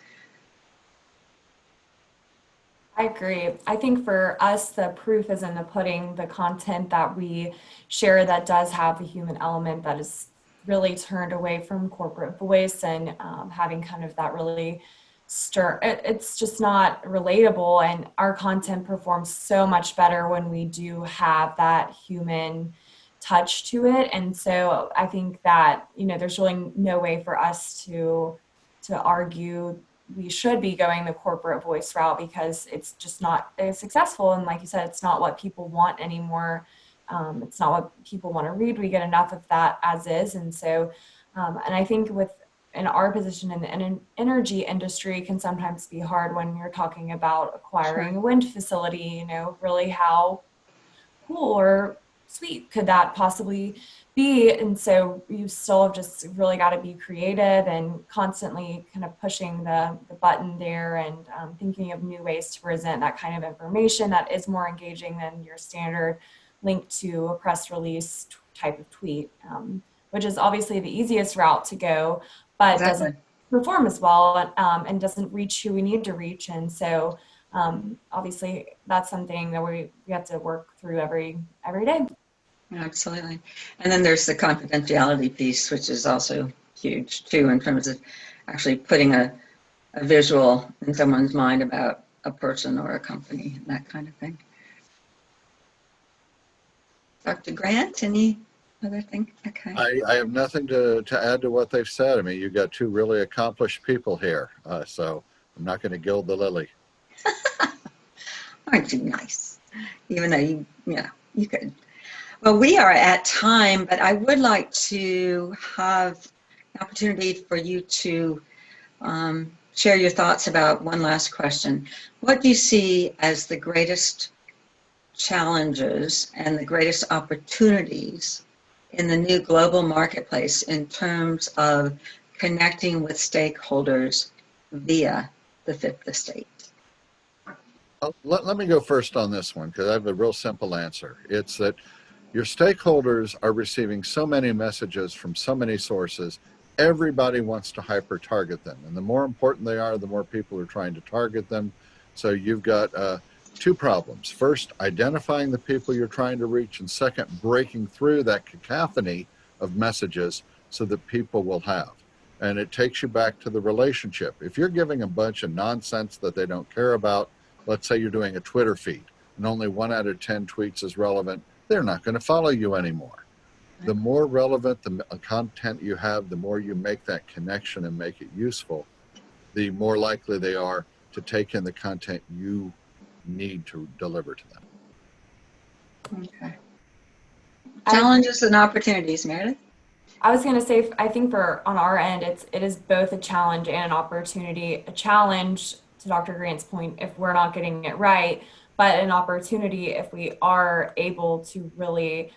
S13: I agree. I think for us, the proof is in the pudding. The content that we share that does have the human element, that is really turned away from corporate voice and having kind of that really it's just not relatable. And our content performs so much better when we do have that human touch to it. And so I think that, there's really no way for us to argue we should be going the corporate voice route, because it's just not as successful. And like you said, it's not what people want anymore. It's not what people want to read. We get enough of that as is. And so, and I think in our position in the energy industry can sometimes be hard when you're talking about acquiring a wind facility, really how cool or sweet could that possibly be? And so you still have just really got to be creative and constantly kind of pushing the button there and thinking of new ways to present that kind of information that is more engaging than your standard link to a press release type of tweet, which is obviously the easiest route to go, but doesn't perform as well and doesn't reach who we need to reach. And so obviously that's something that we have to work through every day.
S2: Absolutely. And then there's the confidentiality piece, which is also huge too, in terms of actually putting a visual in someone's mind about a person or a company and that kind of thing. Dr. Grant, any other thing? Okay.
S15: I have nothing to add to what they've said. I mean, you've got two really accomplished people here, so I'm not going to gild the lily.
S2: Aren't you nice? Even though you could. Well, we are at time, but I would like to have an opportunity for you to share your thoughts about one last question. What do you see as the greatest challenges and the greatest opportunities in the new global marketplace in terms of connecting with stakeholders via the fifth estate?
S15: Let me go first on this one, because I have a real simple answer. It's that your stakeholders are receiving so many messages from so many sources. Everybody wants to hyper target them. And the more important they are, the more people are trying to target them. So you've got two problems. First, identifying the people you're trying to reach. And second, breaking through that cacophony of messages so that people will have. And it takes you back to the relationship. If you're giving a bunch of nonsense that they don't care about, let's say you're doing a Twitter feed and only 1 out of 10 tweets is relevant, they're not going to follow you anymore. The more relevant the content you have, the more you make that connection and make it useful, the more likely they are to take in the content you need to deliver to them.
S2: Okay. Challenges and opportunities, Meredith?
S13: I was going to say, I think on our end, it is both a challenge and an opportunity. A challenge, to Dr. Grant's point, if we're not getting it right, but an opportunity if we are able to really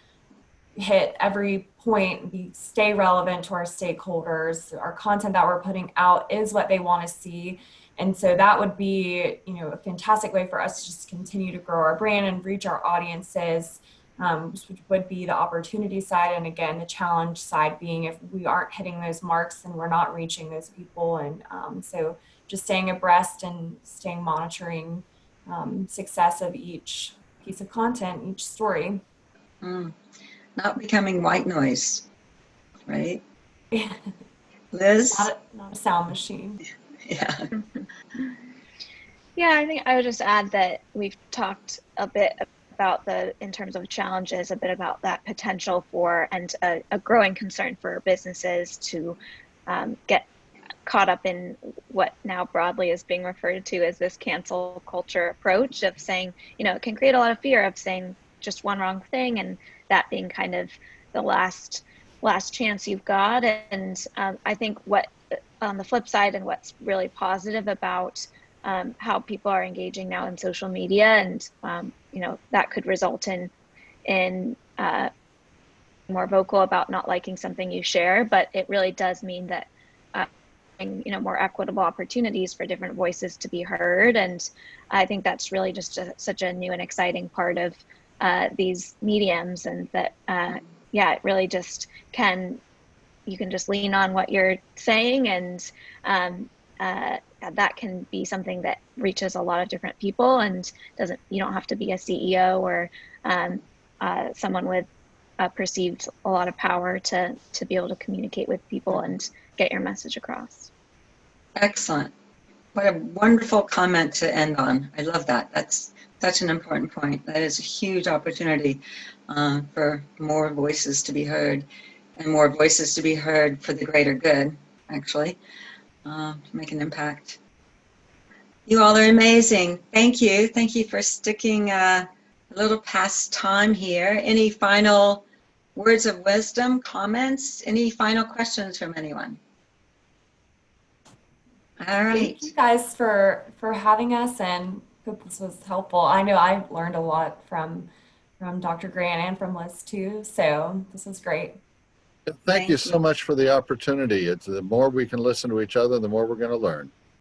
S13: hit every point, stay relevant to our stakeholders. Our content that we're putting out is what they want to see. And so that would be, a fantastic way for us to just continue to grow our brand and reach our audiences, which would be the opportunity side. And again, the challenge side being if we aren't hitting those marks and we're not reaching those people. And so just staying abreast and monitoring success of each piece of content, each story.
S2: Not becoming white noise, right? Liz?
S13: Not a sound machine.
S2: Yeah.
S14: Yeah, I think I would just add that we've talked a bit about in terms of challenges, a bit about that potential for, and a growing concern for businesses to get caught up in what now broadly is being referred to as this cancel culture approach of saying, it can create a lot of fear of saying just one wrong thing, and that being kind of the last chance you've got. And I think what, on the flip side, and what's really positive about how people are engaging now in social media, and that could result in more vocal about not liking something you share, but it really does mean that more equitable opportunities for different voices to be heard. And I think that's really just such a new and exciting part of these mediums, and that it really just you can just lean on what you're saying, and that can be something that reaches a lot of different people, and you don't have to be a CEO or someone with perceived a lot of power to be able to communicate with people and get your message across.
S2: Excellent. What a wonderful comment to end on. I love that. That's such an important point. That is a huge opportunity for more voices to be heard, and more voices to be heard for the greater good, actually, to make an impact. You all are amazing. Thank you. Thank you for sticking a little past time here. Any final words of wisdom, comments? Any final questions from anyone? All right.
S13: Thank you guys for having us, and hope this was helpful. I know I learned a lot from Dr. Grant and from Liz too, so this was great.
S15: Thank you so much for the opportunity. It's the more we can listen to each other, the more we're going to learn.